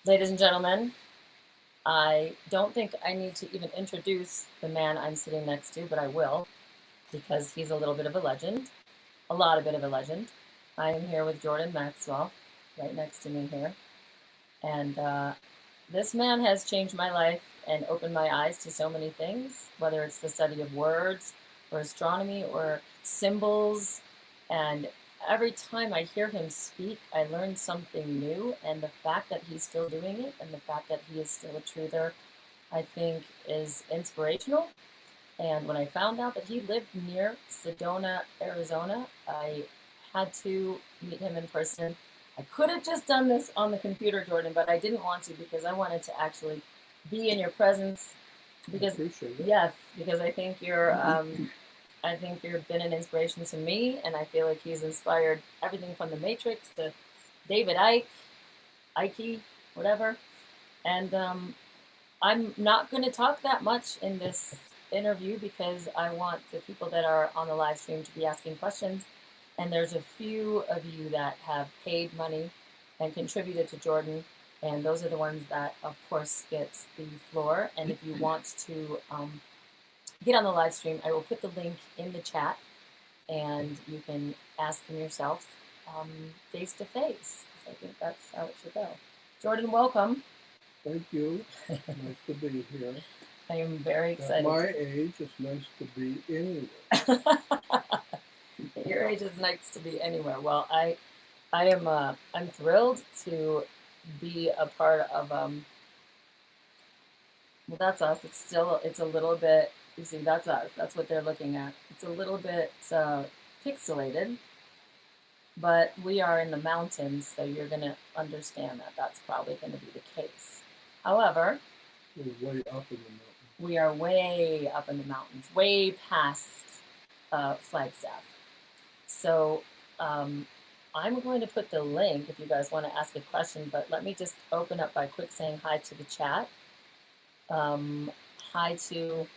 Ladies and gentlemen, I don't think I need to even introduce the man I'm sitting next to, but I will, because he's a little bit of a legend, a lot of bit of a legend. I am here with Jordan Maxwell, right next to me here. And this man has changed my life and opened my eyes to so many things, whether it's the study of words or astronomy or symbols. And every time I hear him speak, I learn something new. And the fact that he's still doing it and the fact that he is still a truther, I think is inspirational. And when I found out that he lived near Sedona, Arizona, I had to meet him in person. I could have just done this on the computer, Jordan, but I didn't want to because I wanted to actually be in your presence. Because yes, because I think you've been an inspiration to me, and I feel like he's inspired everything from the Matrix to David Icke, whatever. And I'm not going to talk that much in this interview because I want the people that are on the live stream to be asking questions. And there's a few of you that have paid money and contributed to Jordan. And those are the ones that, of course, get the floor. And if you want to get on the live stream, I will put the link in the chat. And you can ask them yourself face to face. I think that's how it should go. Jordan, welcome. Thank you. Nice to be here. I am very excited. At my age, it's nice to be anywhere. Your age is nice to be anywhere. Well, I'm thrilled to be a part of well, that's us. It's a little bit, you see, that's us. That's what they're looking at. It's a little bit pixelated, but we are in the mountains, so you're going to understand that that's probably going to be the case. However, we're way up in the mountains. We are way up in the mountains, way past Flagstaff. So I'm going to put the link if you guys want to ask a question, but let me just open up by quick saying hi to the chat. Hi to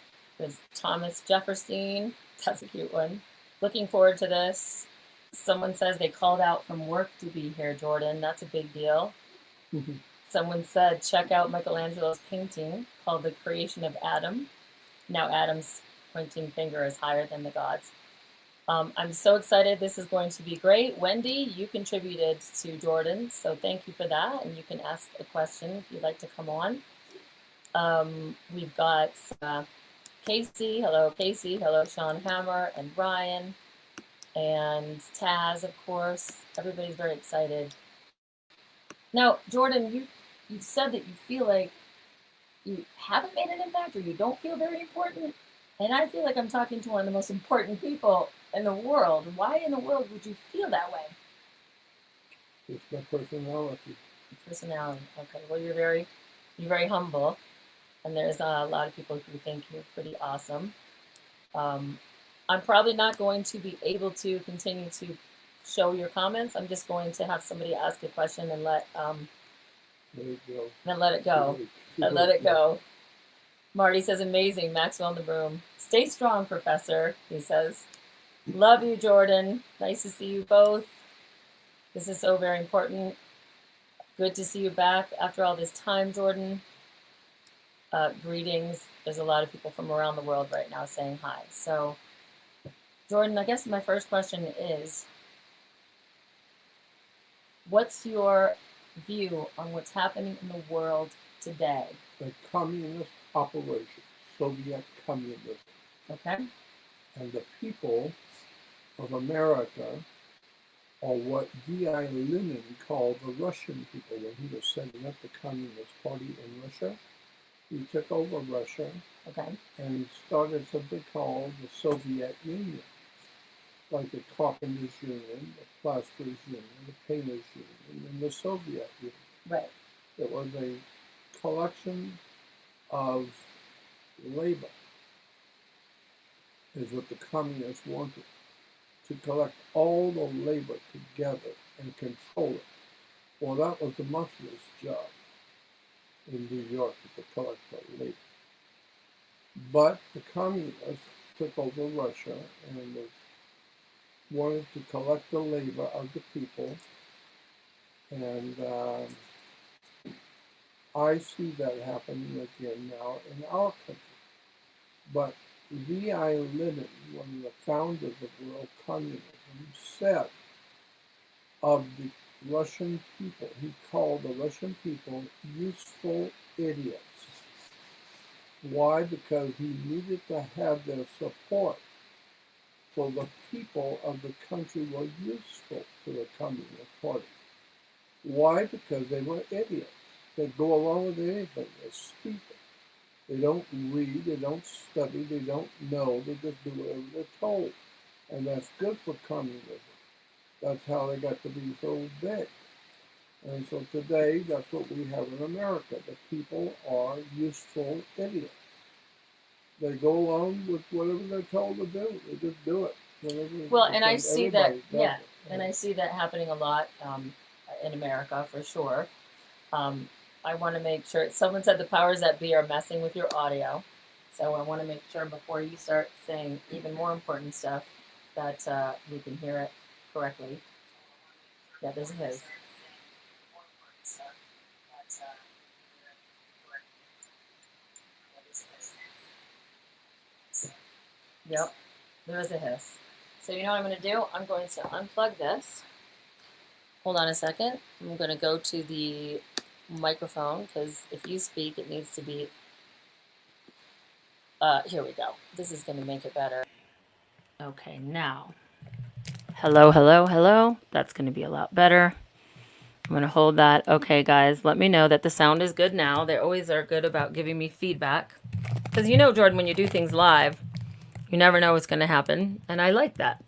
Thomas Jefferstein. That's a cute one. Looking forward to this. Someone says they called out from work to be here, Jordan. That's a big deal. Someone said, check out Michelangelo's painting called The Creation of Adam. Now Adam's pointing finger is higher than the gods. I'm so excited. This is going to be great. Wendy, you contributed to Jordan, so thank you for that. And you can ask a question if you'd like to come on. We've got Casey. Hello, Casey. Hello, Sean Hammer and Ryan. And Taz, of course. Everybody's very excited. Now, Jordan, you said that you feel like you haven't made an impact or you don't feel very important. And I feel like I'm talking to one of the most important people in the world. Why in the world would you feel that way? It's my personality. Personality. Okay. Well, you're very humble, and there's a lot of people who think you're pretty awesome. I'm probably not going to be able to continue to show your comments. I'm just going to have somebody ask a question and let it go. Let it go. Marty says, amazing, Maxwell in the room. Stay strong, Professor, he says. Love you, Jordan. Nice to see you both. This is so very important. Good to see you back after all this time, Jordan. Greetings. There's a lot of people from around the world right now saying hi. So, Jordan, I guess my first question is, what's your view on what's happening in the world today? The communist operation, Soviet communism. Okay. And the people of America are what D.I. Lenin called the Russian people when he was setting up the Communist Party in Russia. He took over Russia and started something called the Soviet Union, like the Carpenters Union, the Plasterers Union, the Painters Union, and the Soviet Union. Right. It was a collection of labor, is what the communists wanted, to collect all the labor together and control it. Well, that was the mafia's job in New York, to collect the labor. But the communists took over Russia and wanted to collect the labor of the people and I see that happening again now in our country. But V.I. Lenin, one of the founders of world communism, said of the Russian people, he called the Russian people useful idiots. Why? Because he needed to have their support. So the people of the country were useful to the Communist Party. Why? Because they were idiots. They go along with anything. They're stupid. They don't read, they don't study, they don't know, they just do whatever they're told. And that's good for communism. That's how they got to be so big. And so today, that's what we have in America. The people are useful idiots. They go along with whatever they're told to do. They just do it. Well, and I see that, yeah, and I see that happening a lot in America for sure. I want to make sure, someone said the powers that be are messing with your audio. So I want to make sure before you start saying even more important stuff that you can hear it correctly. Yeah, there's his. Yep, there is a hiss. So you know what I'm going to do? I'm going to unplug this. Hold on a second. I'm going to go to the microphone because if you speak, it needs to be. Here we go. This is going to make it better. Okay, now. Hello, hello, hello. That's going to be a lot better. I'm going to hold that. Okay, guys, let me know that the sound is good now. They always are good about giving me feedback. Because you know, Jordan, when you do things live, you never know what's going to happen. And I like that.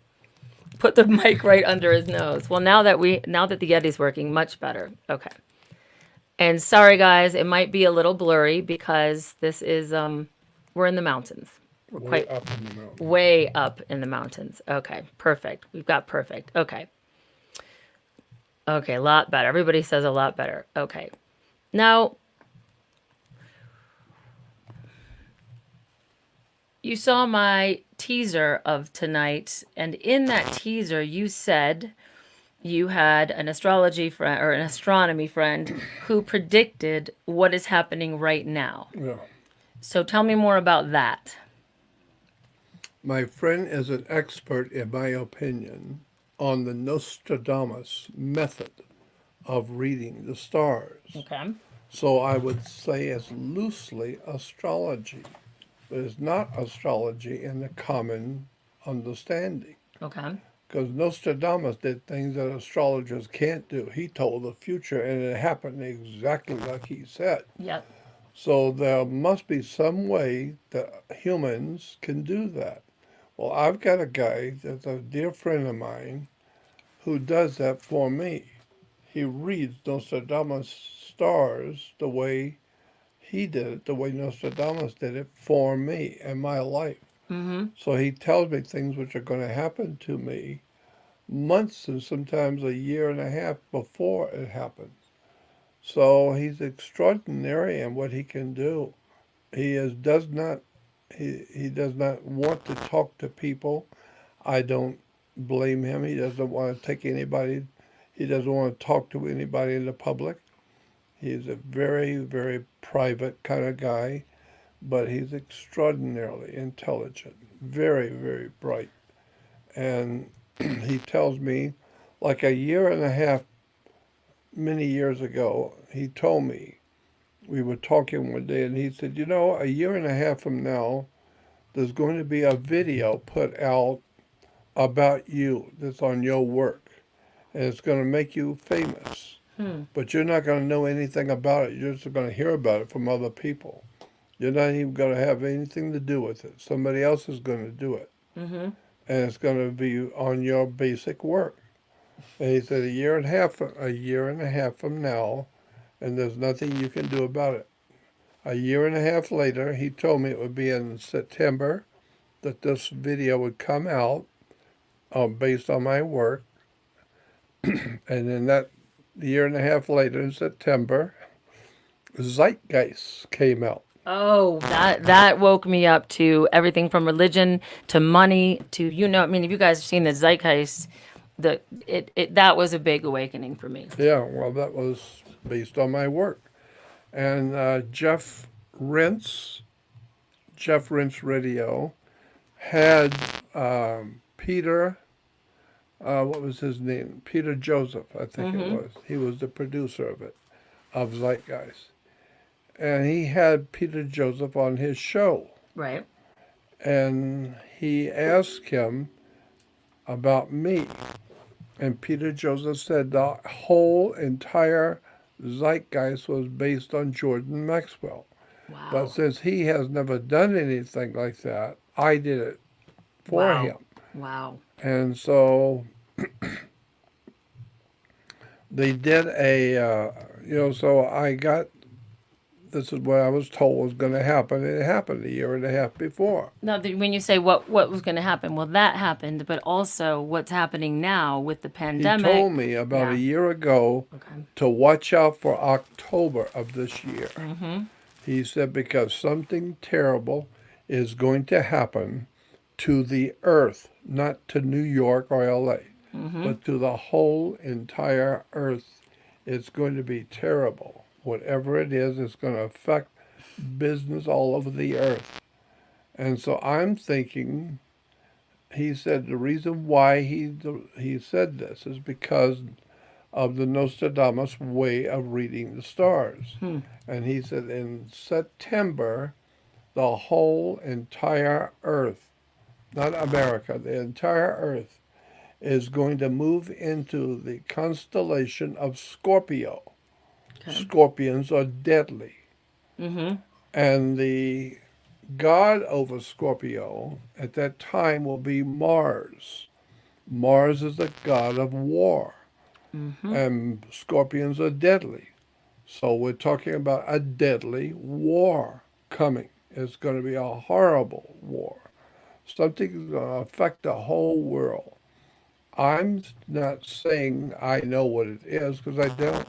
Put the mic right under his nose. Well, now that the Yeti's working, much better. Okay. And sorry, guys, it might be a little blurry because this is, we're in the mountains. We're way up in the mountains. Way up in the mountains. Okay, perfect. We've got perfect. Okay. Okay, a lot better. Everybody says a lot better. Okay. Now, you saw my teaser of tonight, and in that teaser, you said you had an astrology friend or an astronomy friend who predicted what is happening right now. Yeah. So tell me more about that. My friend is an expert, in my opinion, on the Nostradamus method of reading the stars. Okay. So I would say it's loosely astrology, but it's not astrology in the common understanding. Okay. Because Nostradamus did things that astrologers can't do. He told the future, and it happened exactly like he said. Yep. So there must be some way that humans can do that. Well, I've got a guy that's a dear friend of mine who does that for me. He reads Nostradamus stars the way he did it, the way Nostradamus did it for me and my life. Mm-hmm. So he tells me things which are going to happen to me months and sometimes a year and a half before it happens. So he's extraordinary in what he can do. He does not want to talk to people. I don't blame him. He doesn't want to take anybody. He doesn't want to talk to anybody in the public. He's a very, very private kind of guy, but he's extraordinarily intelligent, very, very bright. And he tells me, like a year and a half, many years ago, he told me, we were talking one day, and he said, you know, a year and a half from now, there's going to be a video put out about you that's on your work, and it's going to make you famous. But you're not going to know anything about it. You're just going to hear about it from other people. You're not even going to have anything to do with it. Somebody else is going to do it. Mm-hmm. And it's going to be on your basic work. And he said a year and a half from now, and there's nothing you can do about it. A year and a half later, he told me it would be in September that this video would come out based on my work. And then that year and a half later in September, Zeitgeist came out. Oh, that woke me up to everything from religion to money to, you know, I mean, if you guys have seen the Zeitgeist, that was a big awakening for me. Yeah, well, that was based on my work. And Jeff Rentz Radio had Peter, what was his name? Peter Joseph, I think it Mm-hmm. was. He was the producer of it, of Zeitgeist. And he had Peter Joseph on his show. Right. And he asked him about me. And Peter Joseph said the whole entire Zeitgeist was based on Jordan Maxwell. But Wow. since he has never done anything like that, I did it for Wow. him. Wow. And so they did so I got, this is what I was told was going to happen. It happened a year and a half before. Now, when you say what was going to happen, well, that happened, but also what's happening now with the He told pandemic. me about a Yeah. year ago Okay. to watch out for October of this year. Mm-hmm. He said because something terrible is going to happen to the earth, not to New York or LA, Mm-hmm. but to the whole entire earth. It's going to be terrible. Whatever it is, it's going to affect business all over the earth. And so I'm thinking, he said the reason why he said this is because of the Nostradamus way of reading the stars. Hmm. And he said in September, the whole entire earth, not America, the entire earth is going to move into the constellation of Scorpio. Okay. Scorpions are deadly. Mm-hmm. And the god over Scorpio at that time will be Mars. Mars is the god of war, Mm-hmm. and scorpions are deadly. So we're talking about a deadly war coming. It's going to be a horrible war. Something's going to affect the whole world. I'm not saying I know what it is because I don't,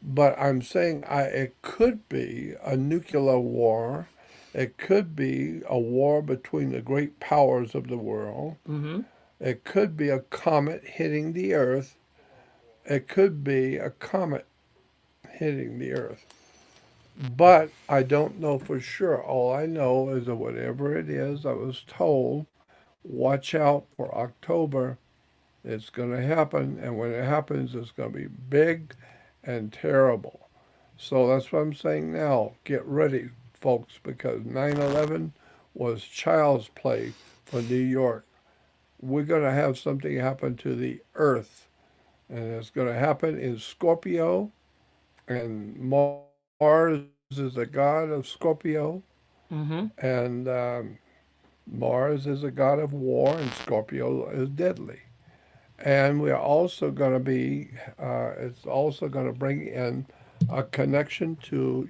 but I'm saying it could be a nuclear war. It could be a war between the great powers of the world. Mm-hmm. It could be a comet hitting the Earth. It could be a comet hitting the Earth. But I don't know for sure. All I know is that whatever it is, I was told, watch out for October. It's going to happen. And when it happens, it's going to be big and terrible. So that's what I'm saying now. Get ready, folks, because 9/11 was child's play for New York. We're going to have something happen to the earth, and it's going to happen in Scorpio, and Mars is the god of Scorpio, Mm-hmm. and Mars is a god of war, and Scorpio is deadly. And we're also going to be, it's also going to bring in a connection to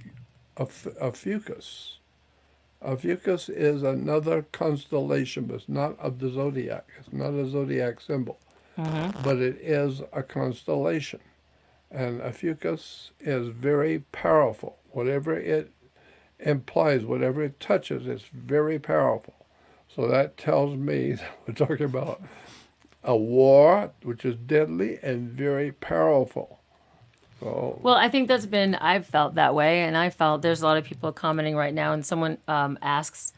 a Fucus. A Fucus is another constellation, but it's not of the zodiac. It's not a zodiac symbol, Mm-hmm. but it is a constellation. And a Fucus is very powerful. Whatever it implies, whatever it touches, it's very powerful. So that tells me that we're talking about a war which is deadly and very powerful. So, Well, I think I've felt that way, and I felt there's a lot of people commenting right now, and someone asks,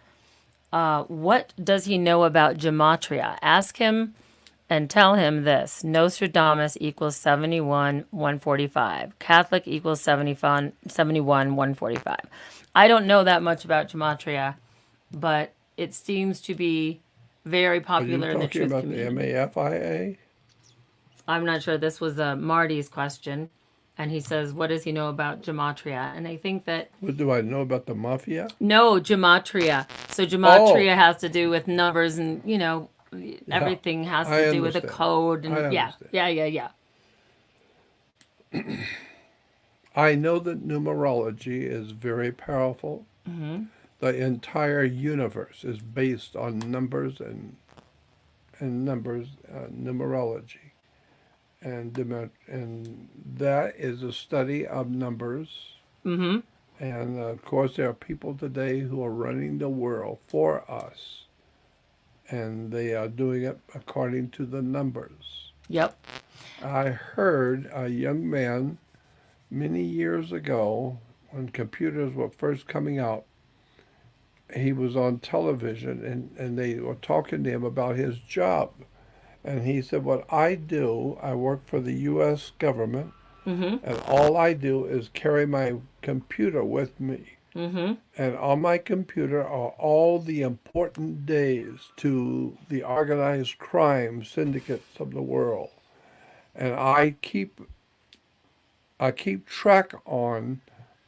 what does he know about gematria? Ask him and tell him this: Nostradamus equals 71, 145. Catholic equals 71, 145. I don't know that much about gematria, but it seems to be very are you popular in the talking truth about the community. MAFIA? I'm not sure. This was Marty's question, and he says, "What does he know about gematria?" And I think that What do I know about the mafia? no gematria. So Oh, gematria has to do with numbers, and yeah, everything has I to do with a understand. code, I and yeah, understand. yeah, yeah, yeah. I know that numerology is very powerful. Mm-hmm. The entire universe is based on numbers and numbers, numerology, and that is a study of numbers. Mm-hmm. And of course, there are people today who are running the world for us, and they are doing it according to the numbers. Yep. I heard a young man many years ago. when computers were first coming out, he was on television and they were talking to him about his job. And he said, what I do, I work for the U.S. government, Mm-hmm. and all I do is carry my computer with me. Mm-hmm. And on my computer are all the important days to the organized crime syndicates of the world. And I keep track on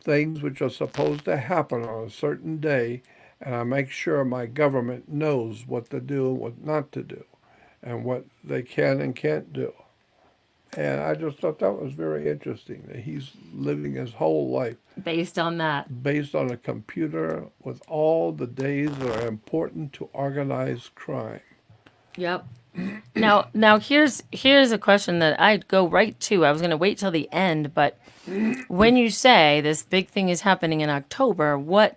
things which are supposed to happen on a certain day, and I make sure my government knows what to do and what not to do, and what they can and can't do. And I just thought that was very interesting that he's living his whole life Based on that. based on a computer with all the days that are important to organized crime. Yep. Now here's a question that I'd go right to. I was going to wait till the end, but when you say this big thing is happening in October, what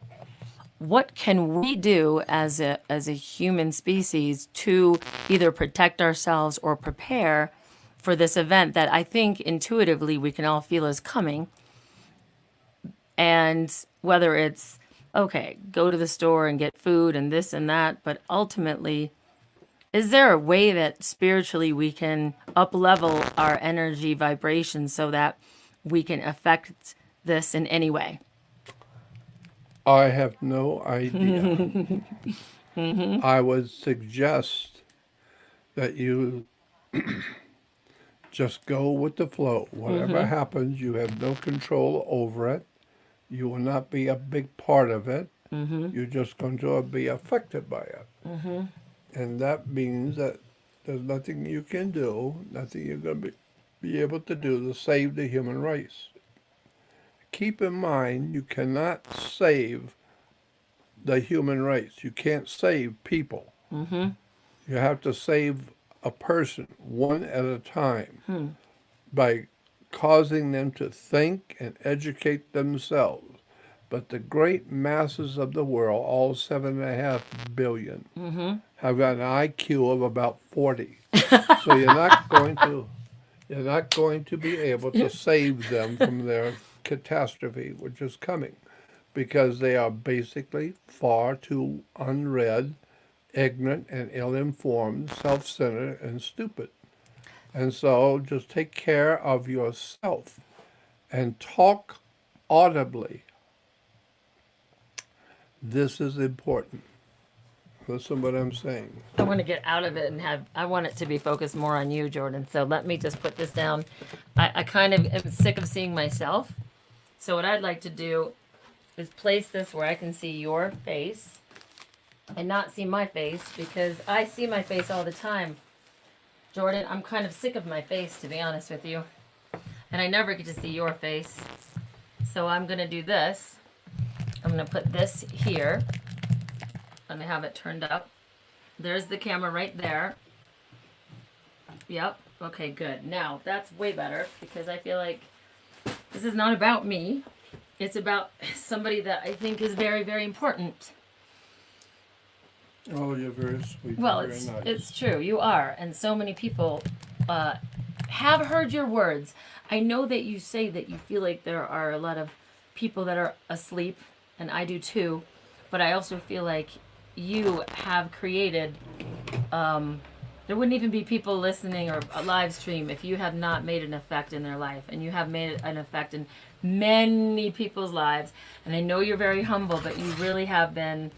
can we do as a human species to either protect ourselves or prepare for this event that I think intuitively we can all feel is coming? And whether it's okay, go to the store and get food and this and that, but ultimately, is there a way that spiritually we can up level our energy vibration so that we can affect this in any way? I have no idea. I would suggest that you just go with the flow. Whatever happens, you have no control over it. You will not be a big part of it. You're just going to be affected by it. And that means that there's nothing you can do, nothing you're going to be able to do to save the human race. Keep in mind, you cannot save the human race. You can't save people. You have to save a person one at a time by causing them to think and educate themselves. But the great masses of the world, all 7.5 billion, have got an IQ of about 40. So you're not going to be able to save them from their catastrophe, which is coming, because they are basically far too unread, ignorant, and ill-informed, self-centered, and stupid. And so just take care of yourself and talk audibly. This is important. Listen what I'm saying. I want to get out of it and I want it to be focused more on you, Jordan. So let me just put this down. I kind of am sick of seeing myself. So what I'd like to do is place this where I can see your face and not see my face, because I see my face all the time. Jordan, I'm kind of sick of my face, to be honest with you. And I never get to see your face. So I'm going to do this. I'm going to put this here. Let me have it turned up. There's the camera right there. Yep. Okay, good. Now, that's way better, because I feel like this is not about me. It's about somebody that I think is very, very important. Oh, you're very sweet. Well, very nice. it's true. You are. And so many people have heard your words. I know that you say that you feel like there are a lot of people that are asleep, and I do too. But I also feel like you have created, there wouldn't even be people listening or a live stream if you have not made an effect in their life. And you have made an effect in many people's lives. And I know you're very humble, but you really have been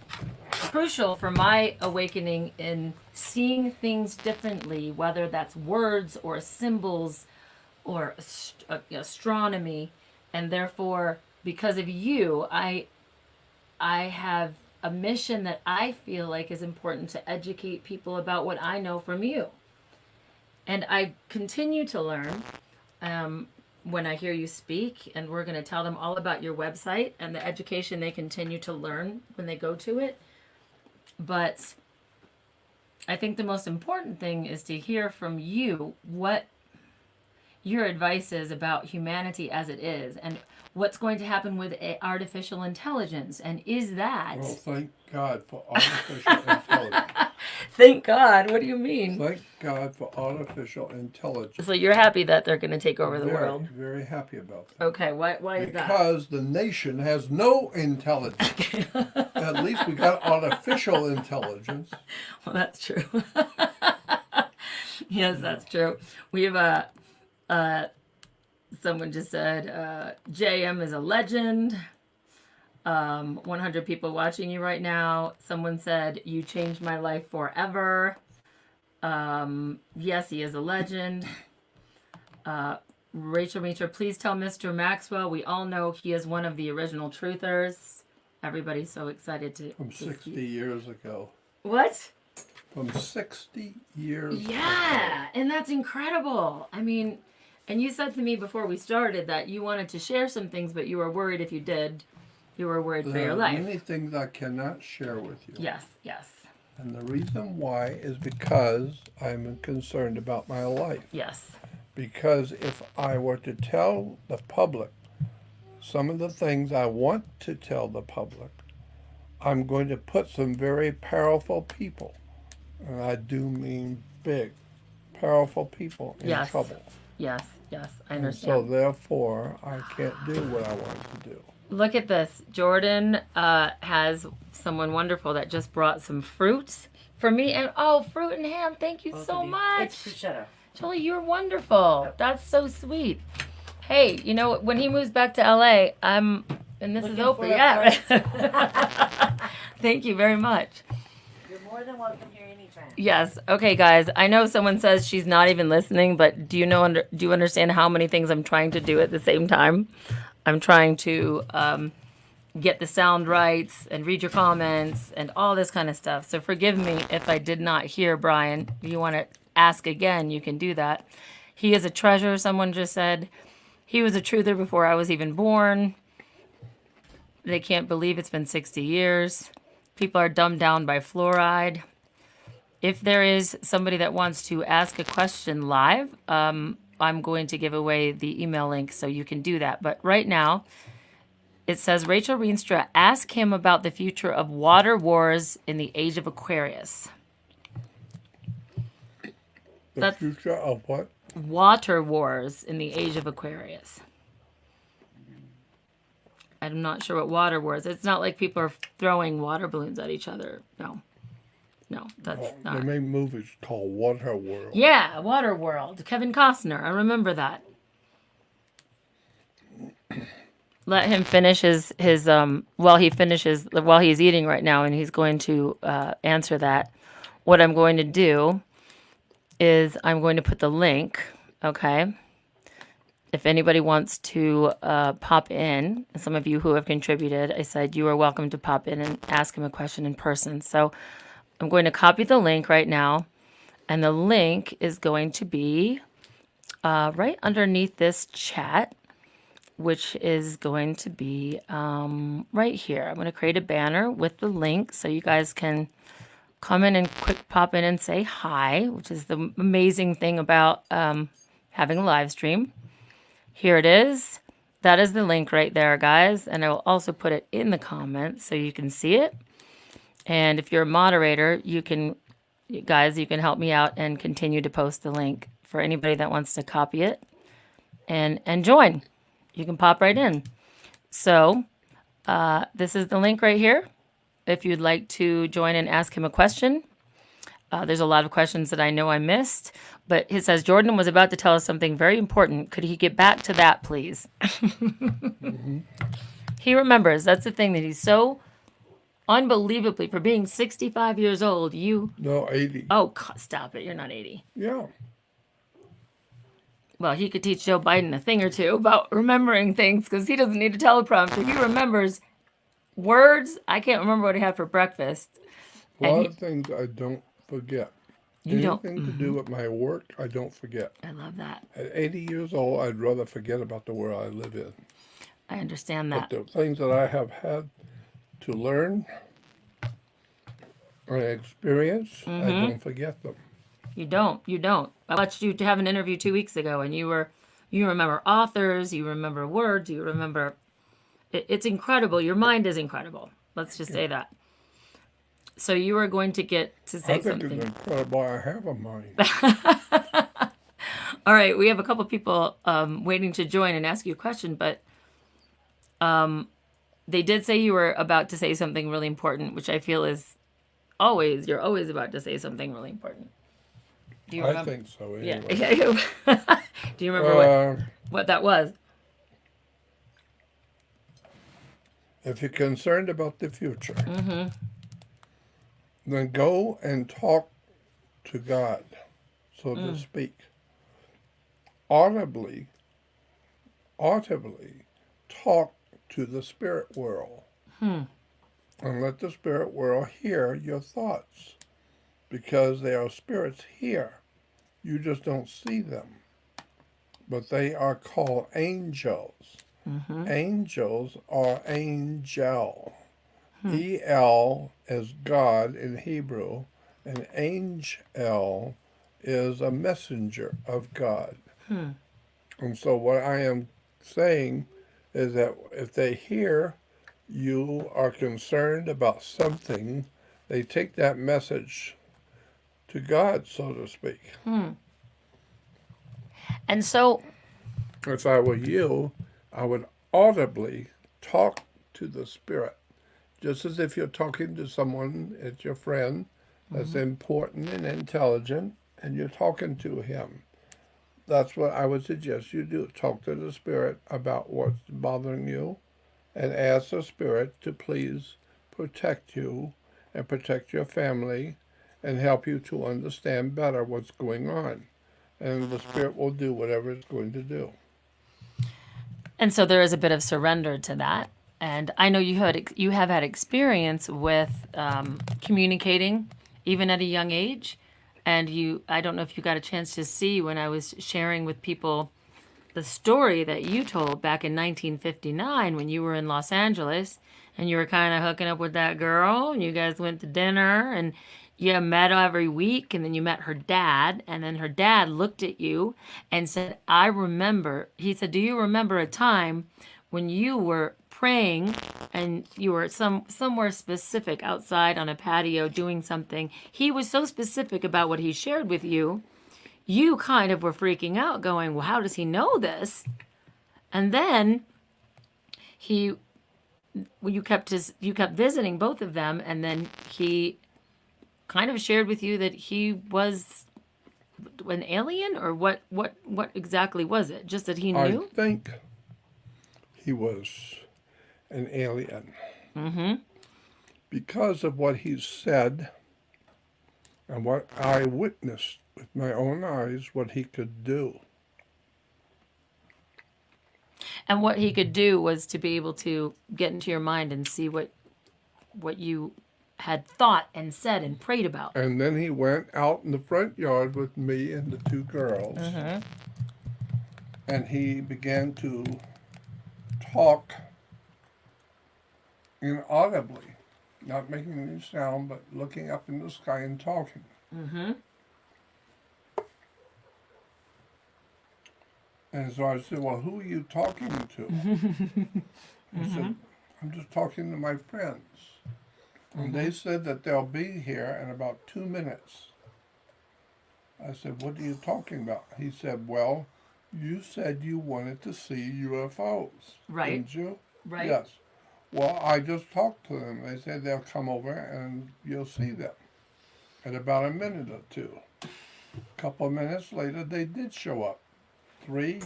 crucial for my awakening in seeing things differently, whether that's words or symbols or astronomy. And therefore, because of you, I have a mission that I feel like is important to educate people about what I know from you. And I continue to learn when I hear you speak, and we're going to tell them all about your website and the education they continue to learn when they go to it. But I think the most important thing is to hear from you what your advice is about humanity as it is and what's going to happen with artificial intelligence. And is that... Well, thank God for artificial intelligence. Thank God. What do you mean? Thank God for artificial intelligence. So you're happy that they're going to take over the world? Very happy about that. Okay, why is that? Because the nation has no intelligence. At least we got artificial intelligence. Well, that's true. Yes, that's true. We have someone just said, JM is a legend. 100 people watching you right now. Someone said, you changed my life forever. Yes, he is a legend. Rachel Meecher, please tell Mr. Maxwell, we all know he is one of the original truthers. Everybody's so excited to... From 60 years ago. What? From 60 years ago. Yeah, and that's incredible. I mean, and you said to me before we started that you wanted to share some things, but you were worried if you did, you were worried for your life. There are many things I cannot share with you. Yes, yes. And the reason why is because I'm concerned about my life. Yes. Because if I were to tell the public some of the things I want to tell the public, I'm going to put some very powerful people, and I do mean big, powerful people in trouble. Yes, yes, I understand. And so therefore, I can't do what I want to do. Look at this. Jordan has someone wonderful that just brought some fruit for me. And fruit and ham. Thank you so much. It's prosciutto. Julie, you're wonderful. That's so sweet. Hey, you know, when he moves back to LA, and this Looking is open. for a Yeah. place. Thank you very much. You're more than welcome here anytime. Yes. Okay, guys. I know someone says she's not even listening, but do you understand how many things I'm trying to do at the same time? I'm trying to get the sound rights and read your comments and all this kind of stuff. So forgive me if I did not hear Brian. If you want to ask again, you can do that. He is a treasure, someone just said. He was a truther before I was even born. They can't believe it's been 60 years. People are dumbed down by fluoride. If there is somebody that wants to ask a question live, I'm going to give away the email link so you can do that. But right now, it says, Rachel Reenstra, ask him about the future of water wars in the age of Aquarius. The future of what? Water wars in the age of Aquarius. I'm not sure what water wars. It's not like people are throwing water balloons at each other. No, that's not. They made movies called Water World. Yeah, Water World. Kevin Costner. I remember that. Let him finish his while he's eating right now, and he's going to answer that. What I'm going to do is I'm going to put the link, okay? If anybody wants to pop in, some of you who have contributed, I said you are welcome to pop in and ask him a question in person. So I'm going to copy the link right now, and the link is going to be right underneath this chat, which is going to be right here. I'm going to create a banner with the link so you guys can come in and quick pop in and say hi, which is the amazing thing about having a live stream. Here it is. That is the link right there, guys. And I will also put it in the comments so you can see it. And if you're a moderator, you can help me out and continue to post the link for anybody that wants to copy it and join. You can pop right in. So this is the link right here. If you'd like to join and ask him a question. There's a lot of questions that I know I missed, but it says Jordan was about to tell us something very important. Could he get back to that, please? Mm-hmm. He remembers. That's the thing, that he's so unbelievably, for being 65 years old, No, 80. Oh, God, stop it. You're not 80. Yeah. Well, he could teach Joe Biden a thing or two about remembering things because he doesn't need a teleprompter. He remembers words. I can't remember what he had for breakfast. A lot of things I don't forget. Anything to do with my work, I don't forget. I love that. At 80 years old, I'd rather forget about the world I live in. I understand that. But the things that I have had to learn or experience, I don't forget them. You don't. I watched you to have an interview 2 weeks ago, and you were You remember authors, you remember words, you remember. It's incredible. Your mind is incredible. Let's just say that. So you are going to get to say I think something. it's incredible I have a mind. All right, we have a couple people waiting to join and ask you a question, but they did say you were about to say something really important, which I feel is you're always about to say something really important. Do you I remember? think so, Yeah. anyway. Do you remember what that was? If you're concerned about the future, then go and talk to God, so to speak. Audibly talk to the spirit world. And let the spirit world hear your thoughts, because there are spirits here. You just don't see them. But they are called angels. Angels are angel. E-L is God in Hebrew, and angel is a messenger of God. And so what I am saying is that if they hear you are concerned about something, they take that message to God, so to speak. And so, If I were you, I would audibly talk to the spirit, just as if you're talking to someone, it's your friend, that's important and intelligent, and you're talking to him. That's what I would suggest you do. Talk to the spirit about what's bothering you, and ask the spirit to please protect you and protect your family and help you to understand better what's going on. And the spirit will do whatever it's going to do. and so there is a bit of surrender to that. And I know you have had experience with communicating, even at a young age. And I don't know if you got a chance to see when I was sharing with people the story that you told back in 1959 when you were in Los Angeles and you were kind of hooking up with that girl and you guys went to dinner and you met every week, and then you met her dad, and then her dad looked at you and said, I remember, he said, do you remember a time when you were praying and you were somewhere specific outside on a patio doing something? He was so specific about what he shared with you. You kind of were freaking out going, well, how does he know this? And then you kept visiting both of them, and then he kind of shared with you that he was an alien, or what exactly was it? Just that he knew? I think he was an alien. Because of what he said and what I witnessed with my own eyes, what he could do. And what he could do was to be able to get into your mind and see what you had thought and said and prayed about. And then he went out in the front yard with me and the two girls. And he began to talk inaudibly, not making any sound, but looking up in the sky and talking. And so I said, well, who are you talking to? He said, I'm just talking to my friends. And they said that they'll be here in about 2 minutes. I said, what are you talking about? He said, well, you said you wanted to see UFOs. Right. Didn't you? Right. Yes. Well, I just talked to them. They said they'll come over and you'll see them in about a minute or two. A couple of minutes later, they did show up. 3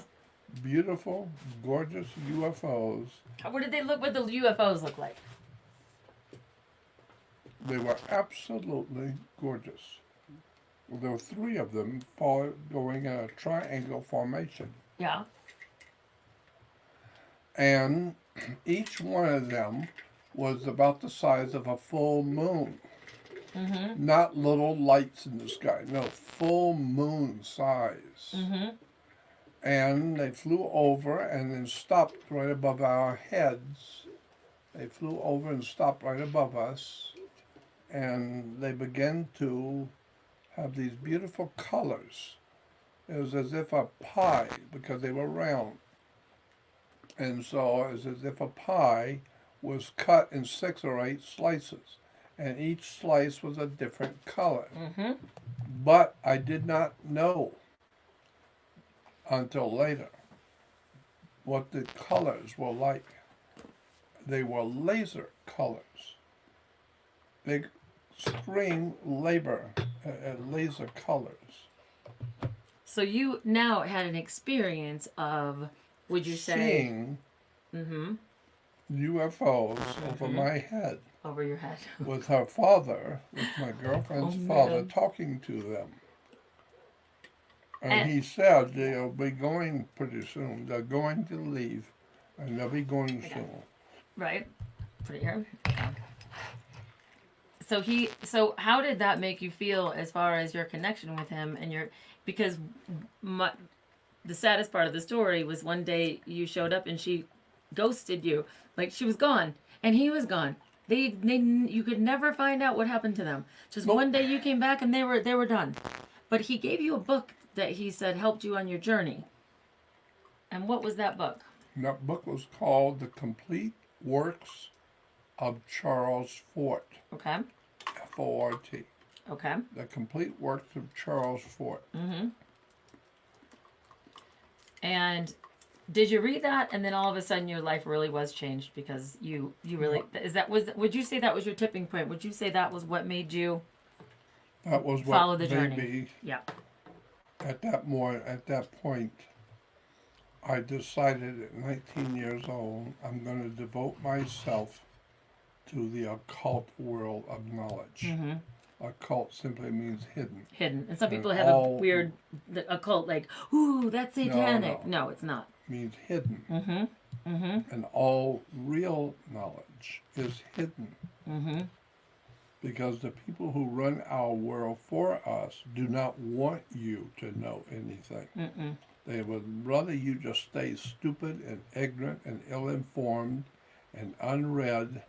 beautiful, gorgeous UFOs. What did they look? What the UFOs look like? They were absolutely gorgeous. There were 3 of them going in a triangle formation. Yeah. And each one of them was about the size of a full moon. Not little lights in the sky. No, full moon size. And they flew over and then stopped right above our heads. They flew over and stopped right above us. And they began to have these beautiful colors. It was as if a pie, because they were round. And so it was as if a pie was cut in 6 or 8 slices. And each slice was a different color. Mm-hmm. But I did not know until later what the colors were like. They were laser colors. They scream laser colors. So you now had an experience of, would you say, Seeing mm-hmm, UFOs over Mhm. my head over your head? with her father, with my girlfriend's Oh, father, man. talking to them. And And- he said they'll be going pretty soon. They're going to leave, and they'll be going Okay. soon. Right. Put it here. Okay. So how did that make you feel as far as your connection with him and because the saddest part of the story was one day you showed up and she ghosted you, like she was gone and he was gone. You could never find out what happened to them. Just Nope. one day you came back and they were done. But he gave you a book that he said helped you on your journey. And what was that book? And that book was called The Complete Works of Charles Fort, Okay. F-O-R-T. Okay. The Complete Works of Charles Fort. Mm-hmm. And did you read that and then all of a sudden your life really was changed because you really would you say that was your tipping point? Would you say that was what made you That was follow what the made journey? me, Yeah. at that point, I decided at 19 years old, I'm going to devote myself to the occult world of knowledge. Mm-hmm. Occult simply means hidden. Hidden. And some And people have all- a weird occult like, ooh, that's satanic. No. No, it's not. Means hidden. Mm-hmm. Mm-hmm. And all real knowledge is hidden. Mm-hmm. Because the people who run our world for us do not want you to know anything. Mm-mm. They would rather you just stay stupid and ignorant and ill-informed and unread.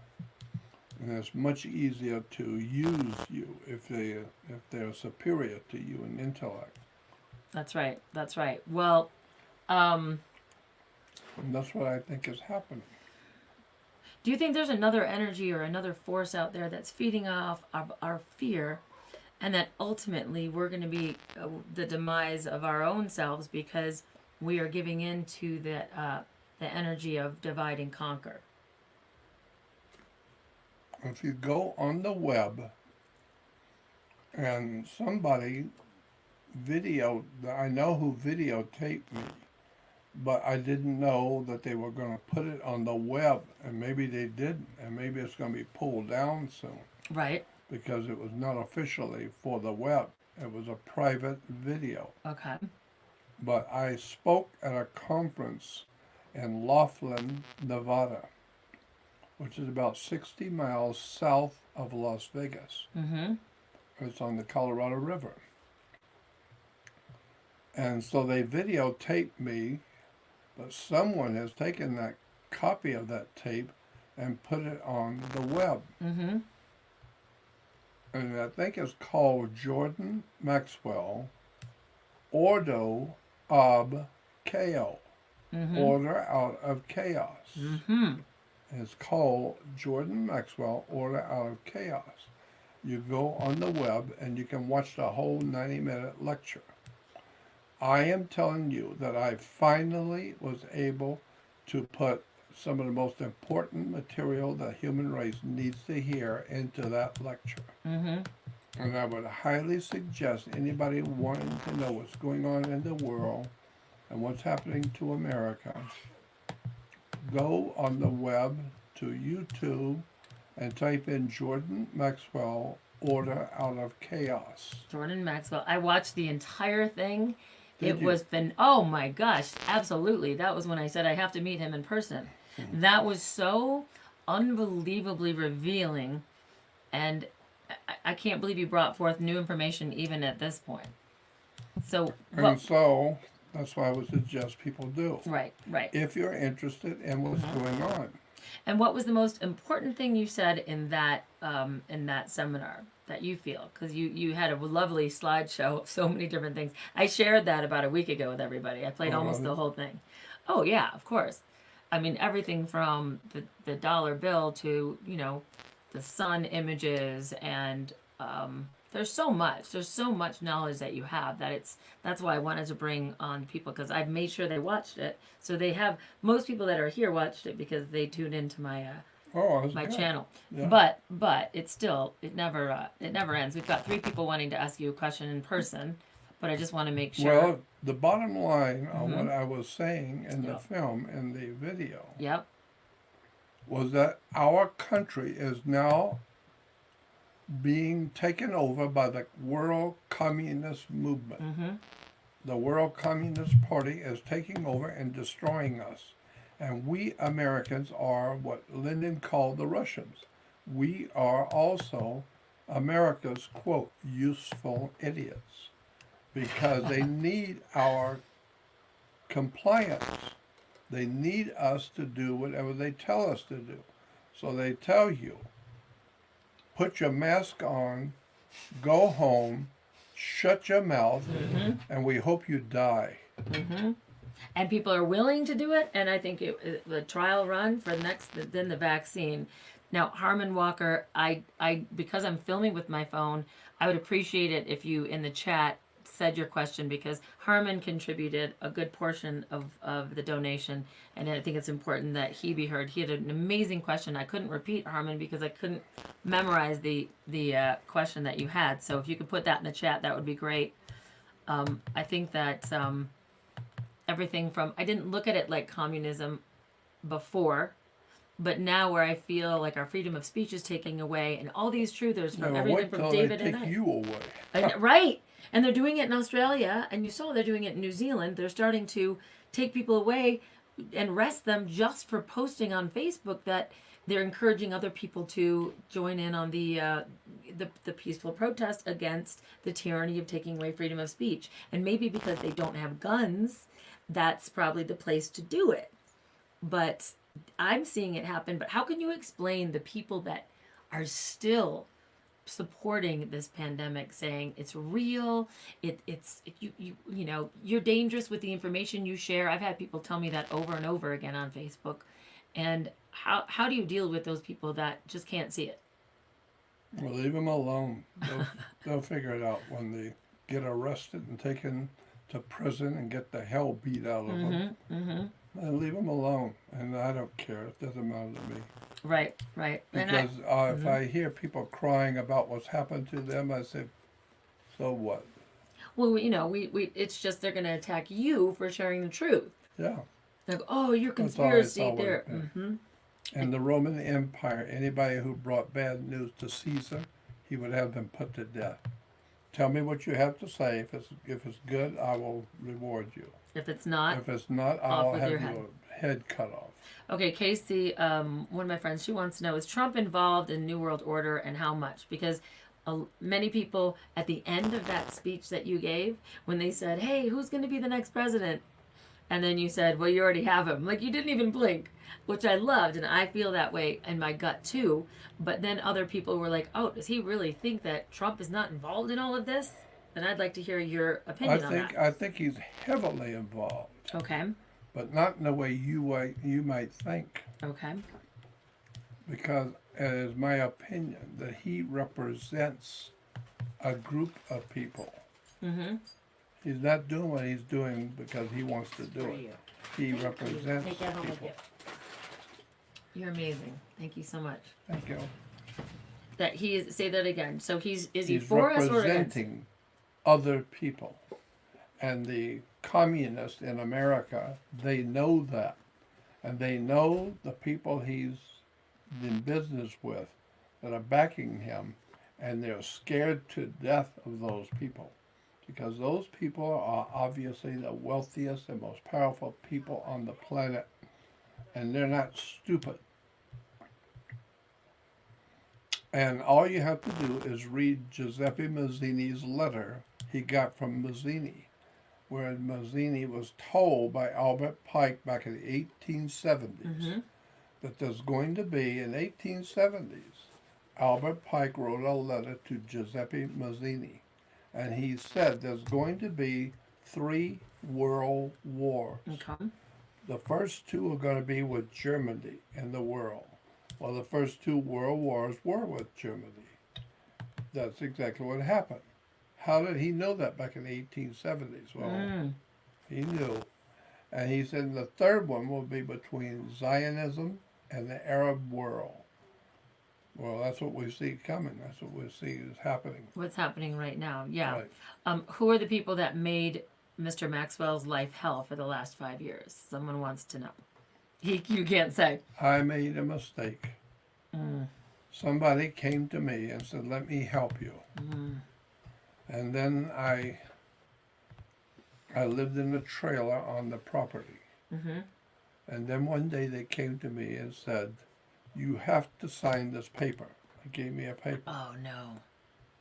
And it's much easier to use you if they're superior to you in intellect. That's right. That's right. Well, And that's what I think is happening. do you think there's another energy or another force out there that's feeding off of our fear, and that ultimately we're going to be the demise of our own selves because we are giving in to the energy of divide and conquer? If you go on the web and somebody I know who videotaped me, but I didn't know that they were going to put it on the web, and maybe they didn't, and maybe it's going to be pulled down soon Right. because it was not officially for the web. It was a private video. Okay. But I spoke at a conference in Laughlin, Nevada, which is about 60 miles south of Las Vegas. Mm-hmm. It's on the Colorado River. And so they videotaped me, but someone has taken that copy of that tape and put it on the web. Mm-hmm. And I think it's called Jordan Maxwell, Ordo ab Chaos, Mm-hmm. Order out of Chaos. Mm-hmm. It's called Jordan Maxwell, Order Out of Chaos. You go on the web and you can watch the whole 90-minute lecture. I am telling you that I finally was able to put some of the most important material the human race needs to hear into that lecture. Mm-hmm. And I would highly suggest anybody wanting to know what's going on in the world and what's happening to America, go on the web to YouTube and type in Jordan Maxwell, Order Out of Chaos. Jordan Maxwell. I watched the entire thing. Did you? Was oh my gosh, absolutely. That was when I said I have to meet him in person. That was so unbelievably revealing, and I can't believe you brought forth new information even at this point. So, And so that's what I would suggest people do. right. If you're interested in what's going on. And what was the most important thing you said in that seminar that you feel? Because you had a lovely slideshow of so many different things. I shared that about a week ago with everybody. I played almost the whole thing. Oh yeah, of course. I mean everything from the dollar bill to the sun images and there's so much knowledge that you have that's why I wanted to bring on people because I've made sure they watched it. So they have most people that are here watched it because they tuned into my my good. channel. Yeah. But it's still it never ends. We've got 3 people wanting to ask you a question in person, but I just want to make sure. Well, the bottom line on what I was saying in the film and the video Yep. was that our country is now being taken over by the World Communist Movement. Mm-hmm. The World Communist Party is taking over and destroying us. And we Americans are what Lenin called the Russians. We are also America's, quote, useful idiots. Because they need our compliance. They need us to do whatever they tell us to do. So they tell you, put your mask on, go home, shut your mouth, and we hope you die. Mm-hmm. And people are willing to do it, and I think the trial run for then the vaccine. Now, Harmon Walker, I because I'm filming with my phone, I would appreciate it if you in the chat said your question because Harmon contributed a good portion of the donation, and I think it's important that he be heard. He had an amazing question. I couldn't repeat Harmon because I couldn't memorize the question that you had. So if you could put that in the chat, that would be great. I think that everything from I didn't look at it like communism before, but now where I feel like our freedom of speech is taking away, and all these truthers from everything from David and take you away. Right. And they're doing it in Australia, and you saw they're doing it in New Zealand. They're starting to take people away and arrest them just for posting on Facebook that they're encouraging other people to join in on the peaceful protest against the tyranny of taking away freedom of speech. And maybe because they don't have guns, that's probably the place to do it. But I'm seeing it happen. But how can you explain the people that are still supporting this pandemic, saying it's real, you're dangerous with the information you share? I've had people tell me that over and over again on Facebook. And how do you deal with those people that just can't see it? Well, leave them alone. They'll figure it out when they get arrested and taken to prison and get the hell beat out of them. Mm-hmm. And leave them alone, and I don't care. It doesn't matter to me. Right. Because if I hear people crying about what's happened to them, I say, so what? Well, we it's just they're going to attack you for sharing the truth. Yeah. Like, oh, you're conspiracy there. Mm-hmm. And the Roman Empire, anybody who brought bad news to Caesar, he would have them put to death. Tell me what you have to say. If it's good, I will reward you. If it's not, I'll have your head cut off. Okay, Casey, one of my friends, she wants to know, is Trump involved in New World Order and how much? Because many people at the end of that speech that you gave, when they said, hey, who's going to be the next president? And then you said, well, you already have him. Like, you didn't even blink, which I loved. And I feel that way in my gut, too. But then other people were like, oh, does he really think that Trump is not involved in all of this? And I'd like to hear your opinion on that. I think he's heavily involved. Okay. But not in the way you might think. Okay. Because it is my opinion that he represents a group of people. Mm-hmm. He's not doing what he's doing because he wants to do it. He represents people. You're amazing. Thank you so much. Thank you. That he is, say that again. So he's he for us or against? Representing other people. And the communists in America, they know that. And they know the people he's in business with that are backing him. And they're scared to death of those people. Because those people are obviously the wealthiest and most powerful people on the planet. And they're not stupid. And all you have to do is read Giuseppe Mazzini's letter he got from Mazzini, where Mazzini was told by Albert Pike back in the 1870s that there's going to be in 1870s. Albert Pike wrote a letter to Giuseppe Mazzini, and he said there's going to be 3 world wars. Okay. The first 2 are going to be with Germany and the world. Well, the first 2 world wars were with Germany. That's exactly what happened. How did he know that back in the 1870s? Well, he knew. And he said the third one will be between Zionism and the Arab world. Well, that's what we see coming. That's what we see is happening. What's happening right now? Yeah. Right. Who are the people that made Mr. Maxwell's life hell for the last 5 years? Someone wants to know. You can't say. I made a mistake. Somebody came to me and said, let me help you. And then I lived in a trailer on the property. And then one day they came to me and said, you have to sign this paper. They gave me a paper. Oh, no.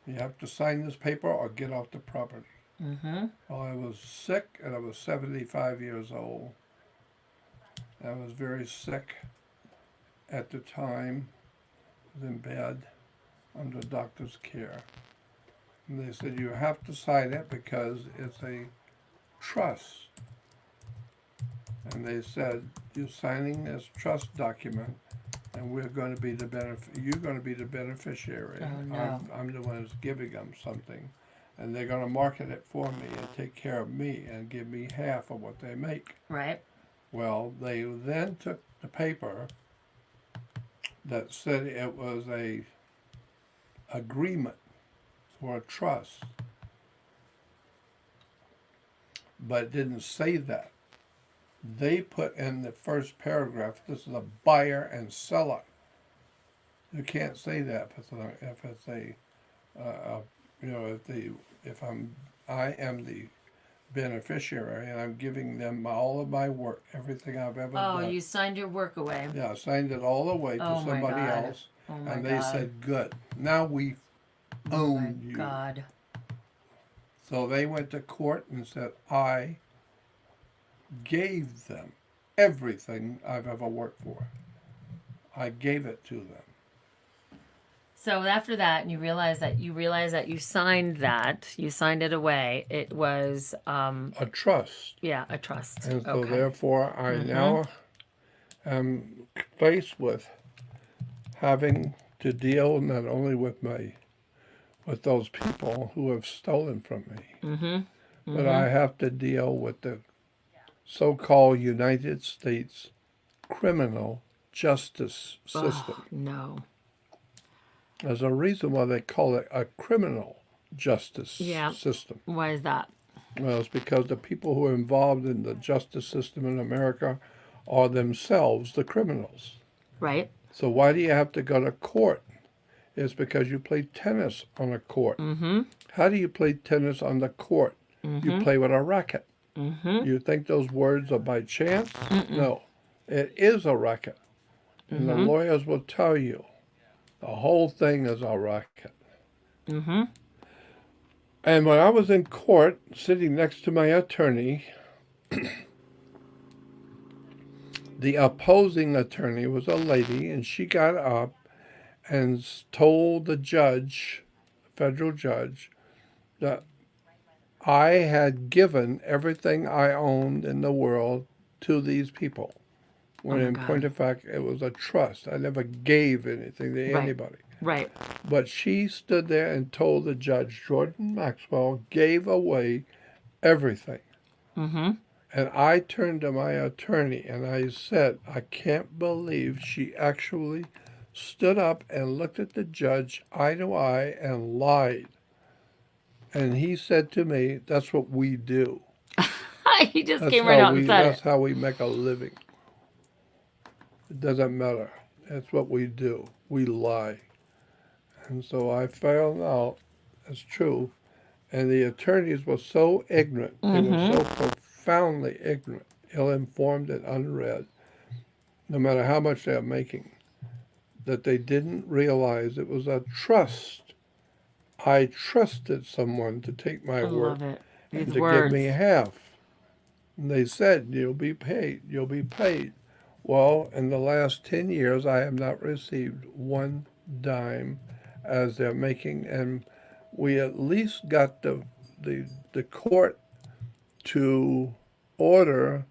You have to sign this paper or get off the property. Well, I was sick and I was 75 years old. I was very sick at the time. I was in bed under doctor's care. And they said, you have to sign it because it's a trust. And they said, you're signing this trust document and we're going to be you're going to be the beneficiary. Oh, no. I'm the one who's giving them something. And they're going to market it for me and take care of me and give me half of what they make. Right. Well, they then took the paper that said it was a agreement for a trust, but it didn't say that. They put in the first paragraph, this is a buyer and seller. You can't say that if I am the beneficiary and I'm giving them all of my work, everything I've ever done. Oh, you signed your work away. Yeah, I signed it all away to somebody else. Oh my And they God. said, good, now we own you. God. So they went to court and said, I gave them everything I've ever worked for. I gave it to them. So after that, you realize that you signed it away. It was A trust. yeah, a trust. And so Okay. therefore I now am faced with having to deal not only with those people who have stolen from me, but I have to deal with the so-called United States criminal justice system. Oh, no. There's a reason why they call it a criminal justice system. Why is that? Well, it's because the people who are involved in the justice system in America are themselves the criminals. Right. So why do you have to go to court? It's because you play tennis on a court. How do you play tennis on the court? You play with a racket. You think those words are by chance? No. It is a racket. And the lawyers will tell you the whole thing is a racket. And when I was in court, sitting next to my attorney, the opposing attorney was a lady, and she got up and told the judge, federal judge, that I had given everything I owned in the world to these people. When in point of fact, it was a trust. I never gave anything to anybody. Right. But she stood there and told the judge, Jordan Maxwell gave away everything. And I turned to my attorney and I said, I can't believe she actually stood up and looked at the judge eye to eye and lied. And he said to me, that's what we do. He just came right out and said That's how we make a living. It doesn't matter. That's what we do. We lie. And so I found out it's true. And the attorneys were so ignorant. They were so profoundly ignorant, ill-informed and unread, no matter how much they're making, that they didn't realize it was a trust. I trusted someone to take my work and to give me half. And they said, you'll be paid, you'll be paid. Well, in the last 10 years, I have not received one dime as they're making, and we at least got the court to order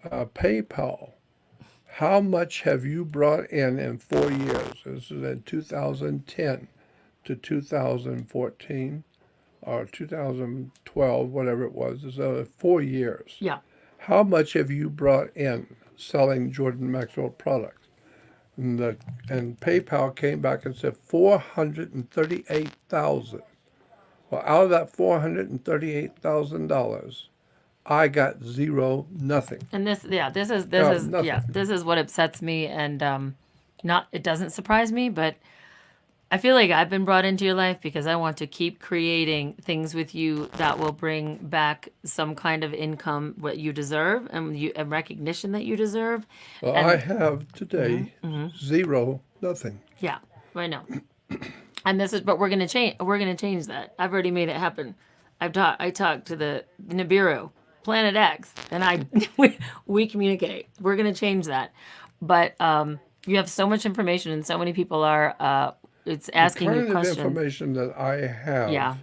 PayPal. How much have you brought in 4 years? This is in 2010 to 2014 or 2012, whatever it was. It's 4 years. Yeah. How much have you brought in selling Jordan Maxwell products? And PayPal came back and said 438,000. Well, out of that $438,000, I got zero, nothing. And this No, is nothing. this is what upsets me, and not it doesn't surprise me, but I feel like I've been brought into your life because I want to keep creating things with you that will bring back some kind of income, what you deserve, and recognition that you deserve. Well, And I have today zero, nothing. yeah, I know. And this is, but we're gonna change. We're gonna change that. I've already made it happen. I talked to the Nibiru, Planet X, and we communicate. We're gonna change that. But you have so much information, and so many people are. It's The asking you kind of questions. information that I have, Yeah,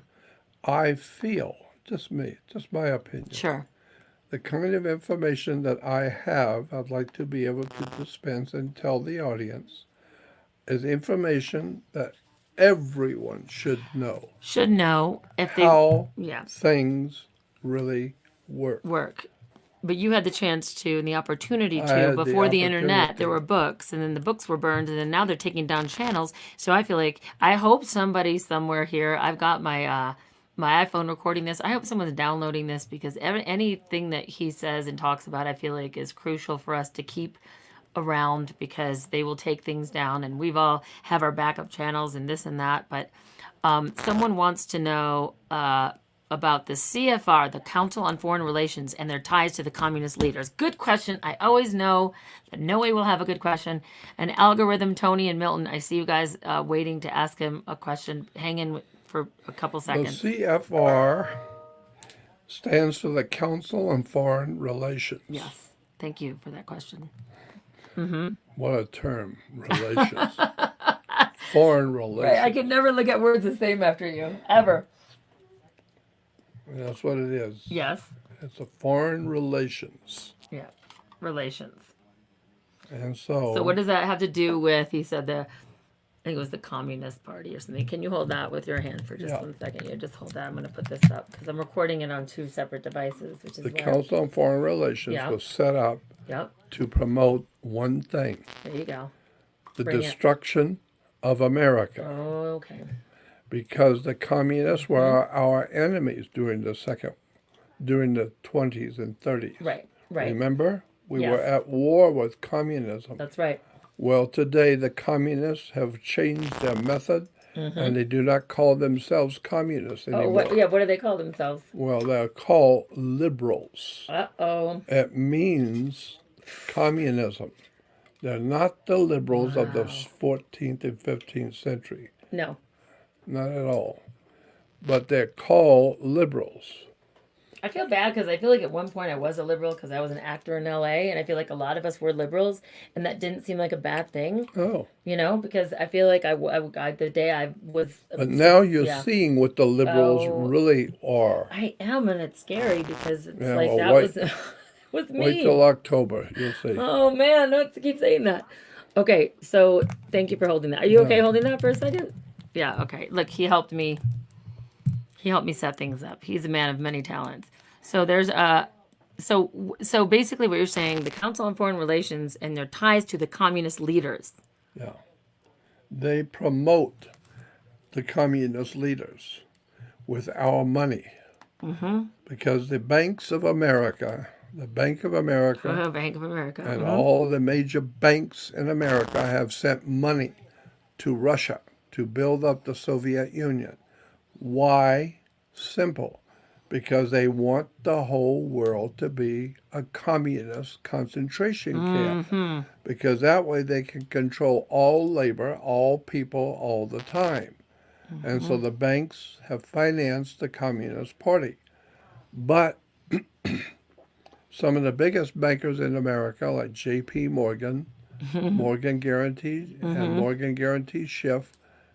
I feel, just me, just my opinion. sure. The kind of information that I have, I'd like to be able to dispense and tell the audience, is information that everyone should know Should know if they how yeah things really work. work. But you had the chance to and the opportunity I to had the before the internet. There opportunity. were books, and then the books were burned, and then now they're taking down channels. So I feel like I hope somebody somewhere here. I've got my iPhone recording this. I hope someone's downloading this because anything that he says and talks about, I feel like is crucial for us to keep around because they will take things down, and we've all have our backup channels and this and that. But someone wants to know about the CFR, the Council on Foreign Relations, and their ties to the communist leaders. Good question. I always know that Noe will have a good question. And Algorithm, Tony, and Milton, I see you guys waiting to ask him a question. Hang in for a couple The seconds. CFR stands for the Council on Foreign Relations. Yes. Thank you for that question. What a term, relations. Foreign Right. I relations. could never look at words the same after you, ever. And that's what it is. Yes. It's a foreign relations. Yeah. Relations. And So what does that have to do with, he said, I think it was the Communist Party or something. Can you hold that with your hand for just Yeah. 1 second? Yeah, just hold that. I'm going to put this up because I'm recording it on 2 separate devices, which is the why. Council on Foreign Relations Yeah. was set up Yep. to promote one thing, There you go. the Bring it. destruction of America. Oh, okay. Because the communists were our enemies during the 20s and 30s. Right. Right. Remember? We Yes. were at war with communism. That's right. Well, today the communists have changed their method and they do not call themselves communists Oh, anymore. what? Yeah. What do they call themselves? Well, they're called liberals. Uh-oh. It means communism. They're not the liberals of the Wow. 14th and 15th century. No. Not at all. But they're called liberals. I feel bad because I feel like at one point I was a liberal because I was an actor in LA, and I feel like a lot of us were liberals, and that didn't seem like a bad thing, Oh. because I feel like the day I was. But now you're Yeah. seeing what the liberals Oh. really are. I am, and it's scary because it's Yeah, like well, that wait- was was me. Wait till October. You'll see. Oh man, not to keep saying that. Okay, so thank you for holding that. Are you okay No. holding that for a second? Yeah. Okay. Look, he helped me. He helped me set things up. He's a man of many talents. So there's so basically what you're saying, the Council on Foreign Relations and their ties to the communist leaders. Yeah. They promote the communist leaders with our money. Because the banks of America, the Bank of America, Bank of America. and all the major banks in America have sent money to Russia to build up the Soviet Union. Why? Simple. Because they want the whole world to be a communist concentration camp. Because that way they can control all labor, all people, all the time. And so the banks have financed the Communist Party. But Some of the biggest bankers in America, like J.P. Morgan, Morgan Guaranty, and Morgan Guaranty Schiff,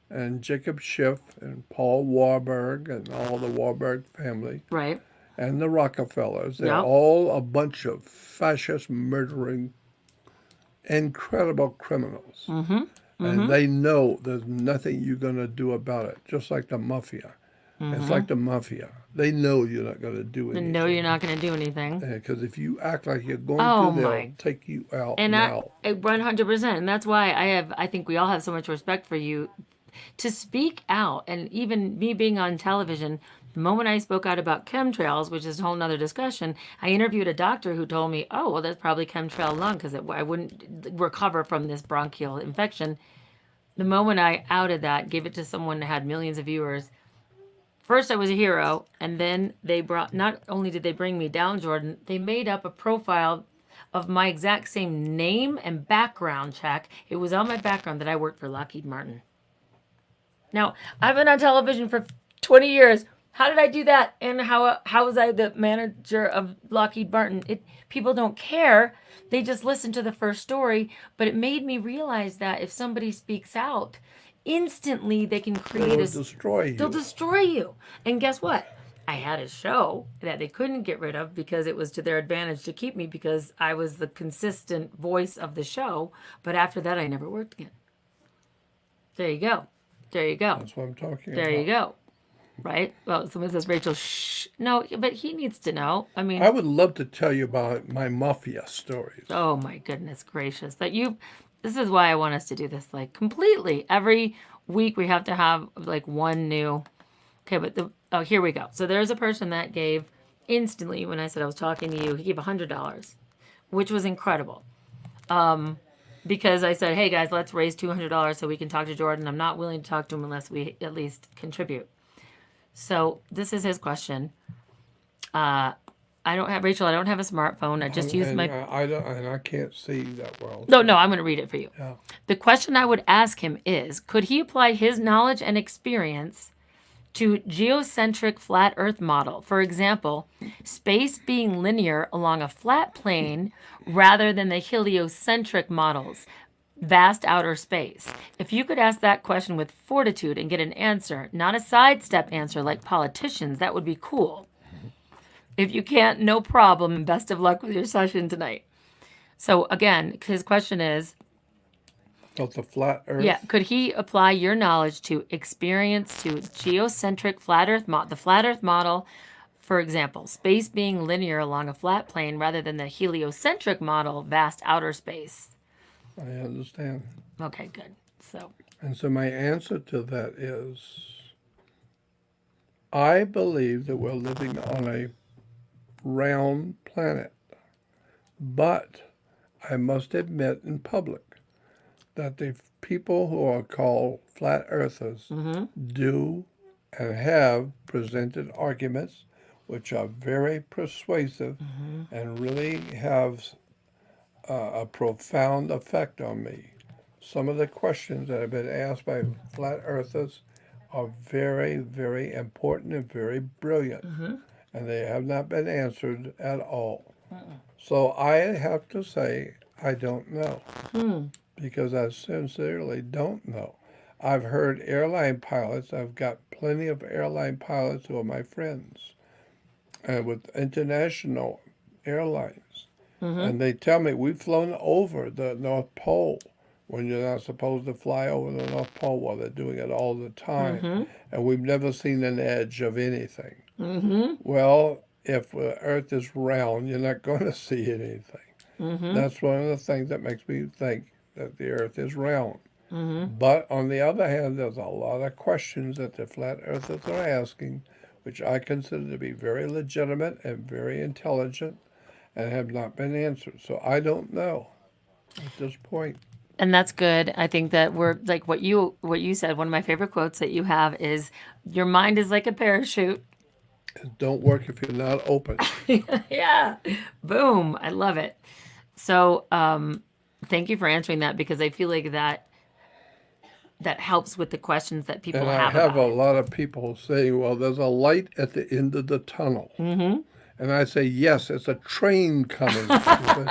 and Jacob Schiff, and Paul Warburg, and all the Warburg family, Right. and the Rockefellers. They're Yep. all a bunch of fascist, murdering, incredible criminals. And they know there's nothing you're going to do about it, just like the mafia. It's like the mafia. They know you're not going to do anything. No, you're not going to do anything. Because if you act like you're going Oh, to, they'll my. take you out And now. I 100%. And that's why I think we all have so much respect for you to speak out. And even me being on television, the moment I spoke out about chemtrails, which is a whole nother discussion, I interviewed a doctor who told me, oh, well, that's probably chemtrail lung because I wouldn't recover from this bronchial infection. The moment I outed that, gave it to someone that had millions of viewers, first I was a hero, and then they brought, not only did they bring me down, Jordan, they made up a profile of my exact same name and background check. It was on my background that I worked for Lockheed Martin. Now, I've been on television for 20 years. How did I do that? And how was I the manager of Lockheed Martin? People don't care. They just listen to the first story. But it made me realize that if somebody speaks out, instantly they can create They'll destroy you. They'll destroy you. And guess what? I had a show that they couldn't get rid of because it was to their advantage to keep me because I was the consistent voice of the show. But after that, I never worked again. There you go. There you go. That's what I'm talking about. There you go. Right? Well, someone says, Rachel, shh. No, but he needs to know. I mean, I would love to tell you about my mafia stories. oh my goodness gracious. This is why I want us to do this like completely. Every week we have to have like one new. Okay, but here we go. So there's a person that gave instantly when I said I was talking to you, he gave $100, which was incredible. Because I said, hey guys, let's raise $200 so we can talk to Jordan. I'm not willing to talk to him unless we at least contribute. So this is his question. I don't have a smartphone. I just use my. I can't see that well. No, I'm going to read it for you. Yeah. The question I would ask him is, could he apply his knowledge and experience to geocentric flat Earth model? For example, space being linear along a flat plane rather than the heliocentric models, vast outer space. If you could ask that question with fortitude and get an answer, not a sidestep answer like politicians, that would be cool. If you can't, no problem, and best of luck with your session tonight. So again, his question is, Of the flat Earth? yeah, could he apply your knowledge to experience to geocentric flat Earth the flat Earth model, for example, space being linear along a flat plane rather than the heliocentric model, vast outer space? I understand. Okay, good. So, And so my answer to that is, I believe that we're living on a round planet. But I must admit in public that the people who are called flat earthers do and have presented arguments which are very persuasive and really have a profound effect on me. Some of the questions that have been asked by flat earthers are very, very important and very brilliant, and they have not been answered at all. So I have to say I don't know, because I sincerely don't know. I've heard airline pilots, I've got plenty of airline pilots who are my friends, with international airlines, and they tell me we've flown over the North Pole when you're not supposed to fly over the North Pole. Well, they're doing it all the time, and we've never seen an edge of anything. Well, if the Earth is round, you're not going to see anything. That's one of the things that makes me think that the Earth is round. But on the other hand, there's a lot of questions that the flat earthers are asking, which I consider to be very legitimate and very intelligent, and have not been answered. So I don't know at this point. and that's good. I think that we're like what you said. One of my favorite quotes that you have is, "Your mind is like a parachute." It don't work if you're not open. Yeah, boom. I love it. So, thank you for answering that, because I feel like that helps with the questions that people And I have have about a lot of people saying, well, there's a light at the end of the tunnel. And I say, yes, it's a train coming. Stupid.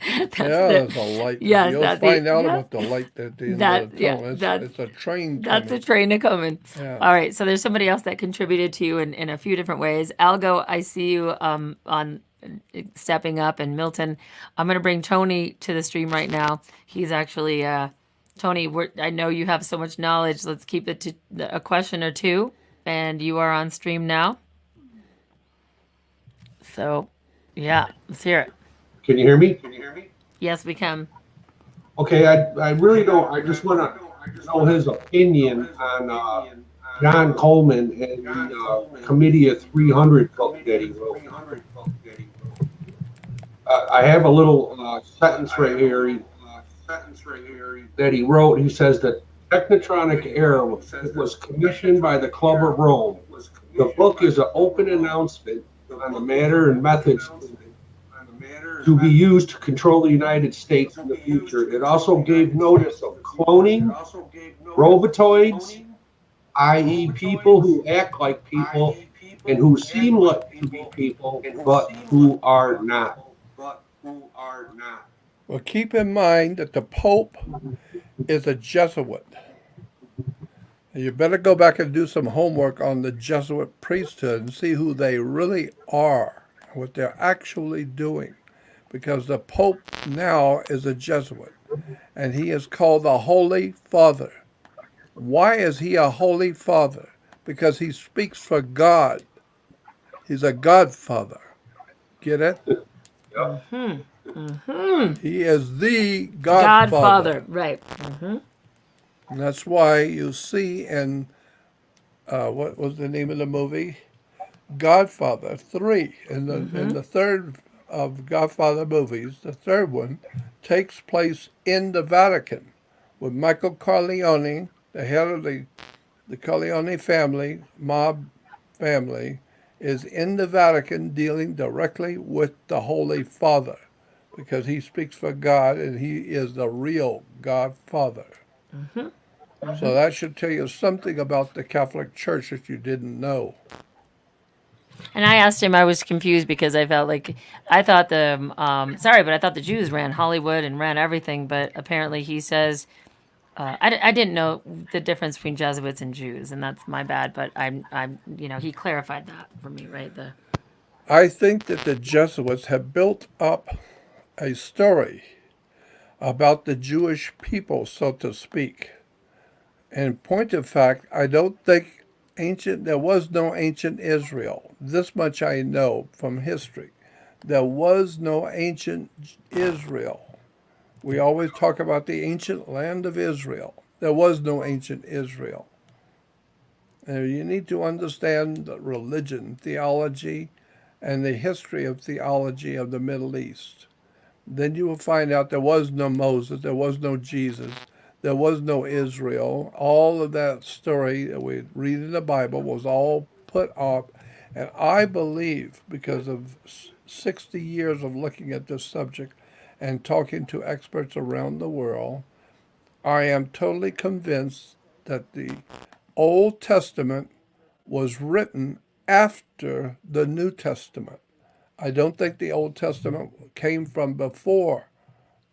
That's Yeah, the there's a light. yes, You'll that's the find out yeah. about the light at the end of the tunnel. It's a train That's a coming. train a coming. Yeah. All right, so there's somebody else that contributed to you in a few different ways. Algo, I see you on stepping up, and Milton, I'm going to bring Tony to the stream right now. He's actually Tony. I know you have so much knowledge. Let's keep it to a question or two, and you are on stream now. So, yeah, let's hear it. Can you hear me? Yes, we can. Okay, I really don't. I just want to know his opinion on John Coleman and the Committee of 300 book that he wrote. I have a little sentence right here that he wrote. He says that Technotronic Era was commissioned by the Club of Rome. The book is an open announcement on the matter and methods to be used to control the United States in the future. It also gave notice of cloning, robotoids, i.e. people who act like people and who seem like to be people, but who are not. Well, keep in mind that the Pope is a Jesuit. You better go back and do some homework on the Jesuit priesthood and see who they really are, what they're actually doing. Because the Pope now is a Jesuit, and he is called the Holy Father. Why is he a Holy Father? Because he speaks for God. He's a Godfather. Get it? He is the Godfather. Right. And that's why you see in, what was the name of the movie? Godfather 3. In the third of Godfather movies, the third one takes place in the Vatican with Michael Corleone, the head of the Corleone family, mob family, is in the Vatican dealing directly with the Holy Father because he speaks for God and he is the real Godfather. So that should tell you something about the Catholic Church that you didn't know. And I asked him, I was confused because I felt like, I thought I thought the Jews ran Hollywood and ran everything, but apparently he says, I didn't know the difference between Jesuits and Jews, and that's my bad, but he clarified that for me, right? I think that the Jesuits have built up a story about the Jewish people, so to speak. In point of fact, I don't think there was no ancient Israel. This much I know from history. There was no ancient Israel. We always talk about the ancient land of Israel. There was no ancient Israel. And you need to understand religion, theology, and the history of theology of the Middle East. Then you will find out there was no Moses, there was no Jesus, there was no Israel. All of that story that we read in the Bible was all put up. And I believe, because of 60 years of looking at this subject and talking to experts around the world, I am totally convinced that the Old Testament was written after the New Testament. I don't think the Old Testament came from before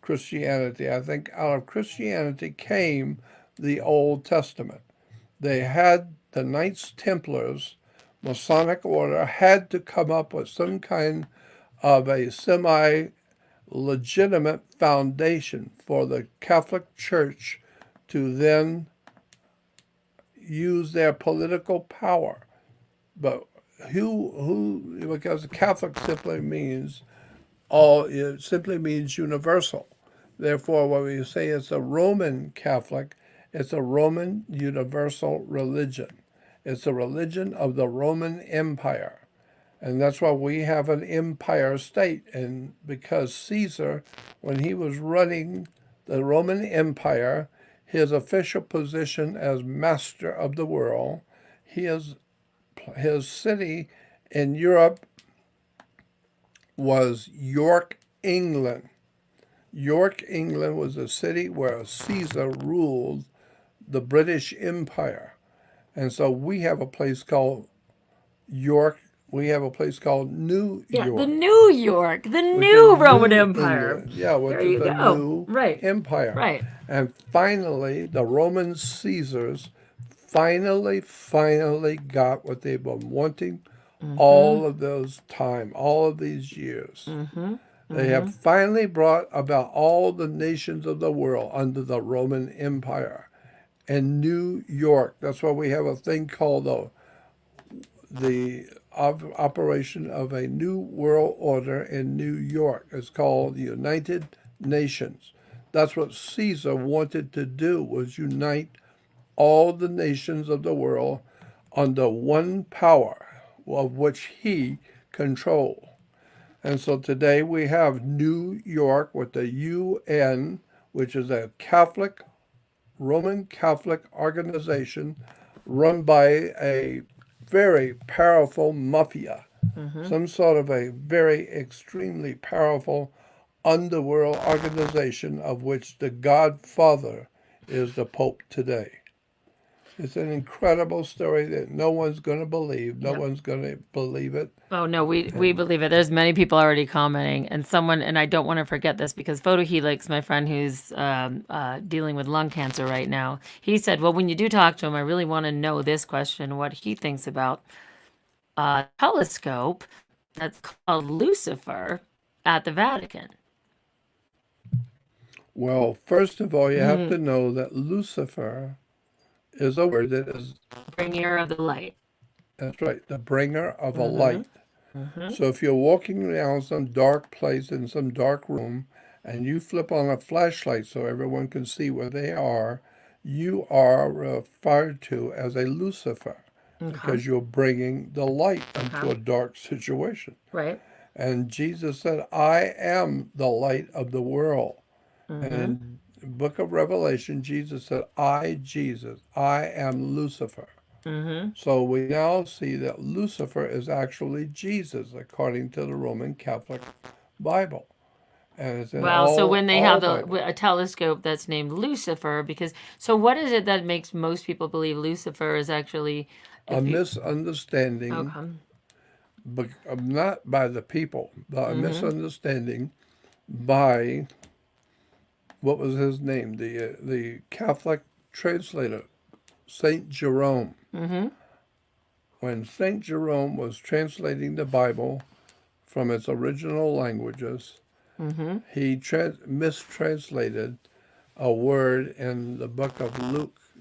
Christianity. I think out of Christianity came the Old Testament. They had the Knights Templars, Masonic order, had to come up with some kind of a semi-legitimate foundation for the Catholic Church to then use their political power. But because Catholic simply means it simply means universal. Therefore, when we say it's a Roman Catholic, it's a Roman universal religion. It's a religion of the Roman Empire. And that's why we have an empire state. And because Caesar, when he was running the Roman Empire, his official position as master of the world, his city in Europe was York, England. York, England was a city where Caesar ruled the British Empire. And so we have a place called York, we have a place called New Yeah, York. the New York, the which new is Roman New Empire. England. Yeah, which There you is a go. new Right. empire. Right. And finally, the Roman Caesars finally got what they've been wanting all of those time, all of these years. They have finally brought about all the nations of the world under the Roman Empire. And New York, that's why we have a thing called the operation of a new world order in New York. It's called the United Nations. That's what Caesar wanted to do, was unite all the nations of the world under one power of which he controlled. And so today we have New York with the UN, which is a Roman Catholic organization run by a very powerful mafia, some sort of a very extremely powerful underworld organization of which the Godfather is the Pope today. It's an incredible story that no one's going to believe. No one's going to believe it. Oh no, we believe it. There's many people already commenting, and I don't want to forget this because Photo Helix, my friend who's dealing with lung cancer right now, he said, well, when you do talk to him, I really want to know this question, what he thinks about a telescope that's called Lucifer at the Vatican. Well, first of all, you have to know that Lucifer is a word that is, Bringer of the light. that's right, the bringer of a light. So if you're walking around some dark place in some dark room and you flip on a flashlight so everyone can see where they are, you are referred to as a Lucifer because you're bringing the light into a dark situation. Right. And Jesus said, I am the light of the world. And in the book of Revelation, Jesus said, Jesus, I am Lucifer. So we now see that Lucifer is actually Jesus, according to the Roman Catholic Bible. And it's in So when they have Bible. a telescope that's named Lucifer, so what is it that makes most people believe Lucifer is actually a misunderstanding, but not by the people, but a misunderstanding by, what was his name, the Catholic translator, Saint Jerome. When Saint Jerome was translating the Bible from its original languages, he mistranslated a word in the book of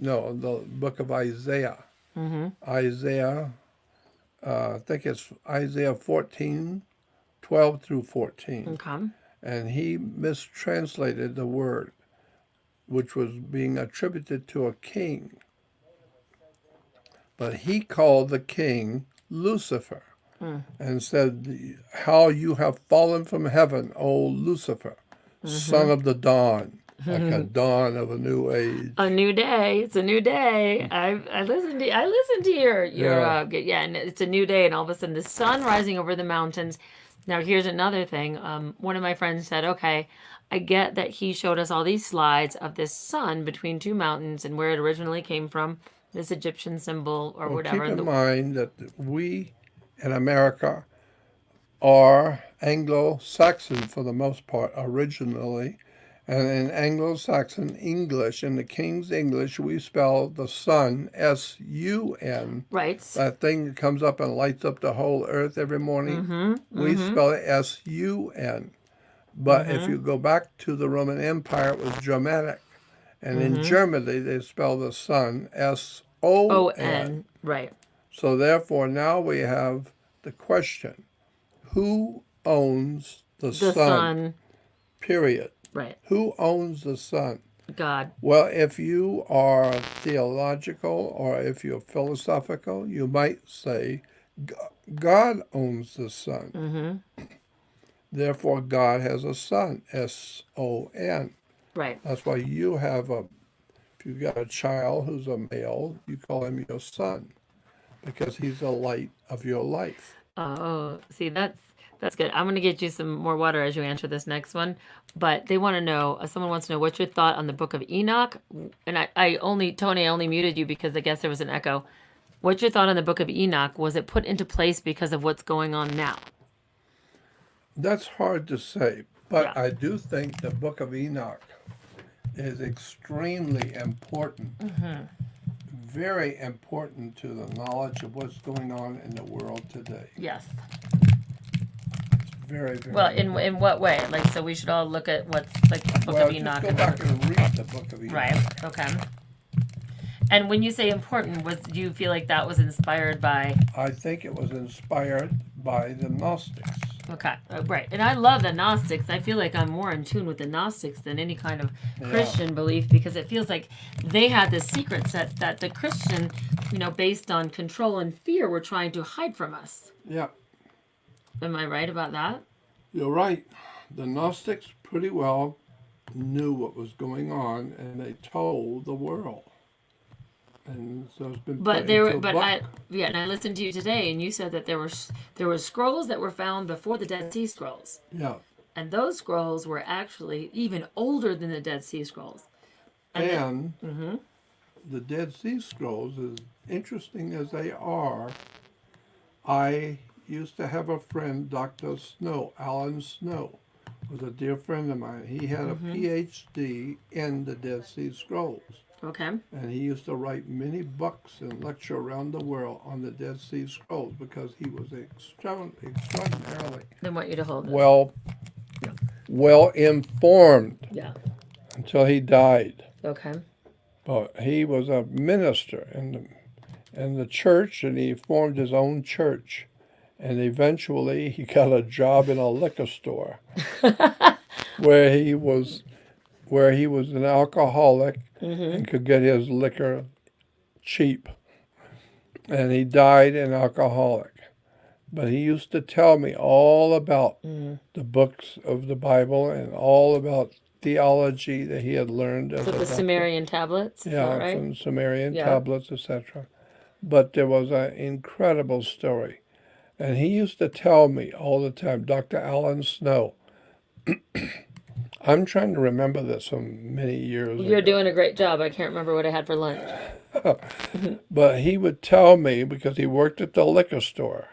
the book of Isaiah. Isaiah, I think it's Isaiah 14, 12 through 14. And he mistranslated the word, which was being attributed to a king. But he called the king Lucifer and said, how you have fallen from heaven, O Lucifer, son of the dawn, like a dawn of a new age. A new day. It's a new day. I listened to your and it's a new day, and all of a sudden the sun rising over the mountains. Now here's another thing. One of my friends said, okay, I get that he showed us all these slides of this sun between two mountains and where it originally came from, this Egyptian symbol or whatever. Keep in mind that we in America are Anglo-Saxon for the most part originally. And in Anglo-Saxon English, in the King's English, we spell the sun S-U-N. Right. That thing that comes up and lights up the whole earth every morning. We spell it S-U-N. But if you go back to the Roman Empire, it was Germanic. And in Germany, they spell the sun S-O-N. Right. So therefore, now we have the question, who owns the sun? Period. Right. Who owns the sun? God. Well, if you are theological or if you're philosophical, you might say God owns the sun. Therefore, God has a son, S-O-N. Right. That's why you have if you got a child who's a male, you call him your son because he's the light of your life. Oh, see, that's good. I'm going to get you some more water as you answer this next one. But they want to know, someone wants to know, what's your thought on the book of Enoch? And Tony, I only muted you because I guess there was an echo. What's your thought on the book of Enoch? Was it put into place because of what's going on now? That's hard to say, but Yeah. I do think the Book of Enoch is extremely important, very important to the knowledge of what's going on in the world today. Yes. It's very, very Well, important. in what way? Like, so we should all look at what's like the book Well, of just Enoch. go back and read the Book of Enoch. Right. Okay. And when you say important, do you feel like that was inspired by? I think it was inspired by the Gnostics. Okay, right. And I love the Gnostics. I feel like I'm more in tune with the Gnostics than any kind of Christian belief, because it feels like they had this secret set that the Christian, based on control and fear, were trying to hide from us. Yeah, Am I right about that? you're right. The Gnostics pretty well knew what was going on, and they told the world. And so it's been But put there, into a but book. and I listened to you today, and you said that there were scrolls that were found before the Dead Sea Scrolls, Yeah. and those scrolls were actually even older than the Dead Sea Scrolls. And the Dead Sea Scrolls, as interesting as they are, I used to have a friend, Dr. Snow, Alan Snow, was a dear friend of mine. He had a PhD in the Dead Sea Scrolls. Okay. And he used to write many books and lecture around the world on the Dead Sea Scrolls because he was extraordinarily Then want you to hold this. well informed Yeah. until he died. Okay. But he was a minister in the church, and he formed his own church. And eventually he got a job in a liquor store where he was an alcoholic and could get his liquor cheap. And he died an alcoholic. But he used to tell me all about the books of the Bible and all about theology that he had learned as With a the doctor. Sumerian tablets, is Yeah, that right? from Sumerian Yeah. tablets, etc. But there was an incredible story. And he used to tell me all the time, Dr. Alan Snow, I'm trying to remember this from many years You're ago. doing a great job. I can't remember what I had for lunch. But he would tell me, because he worked at the liquor store,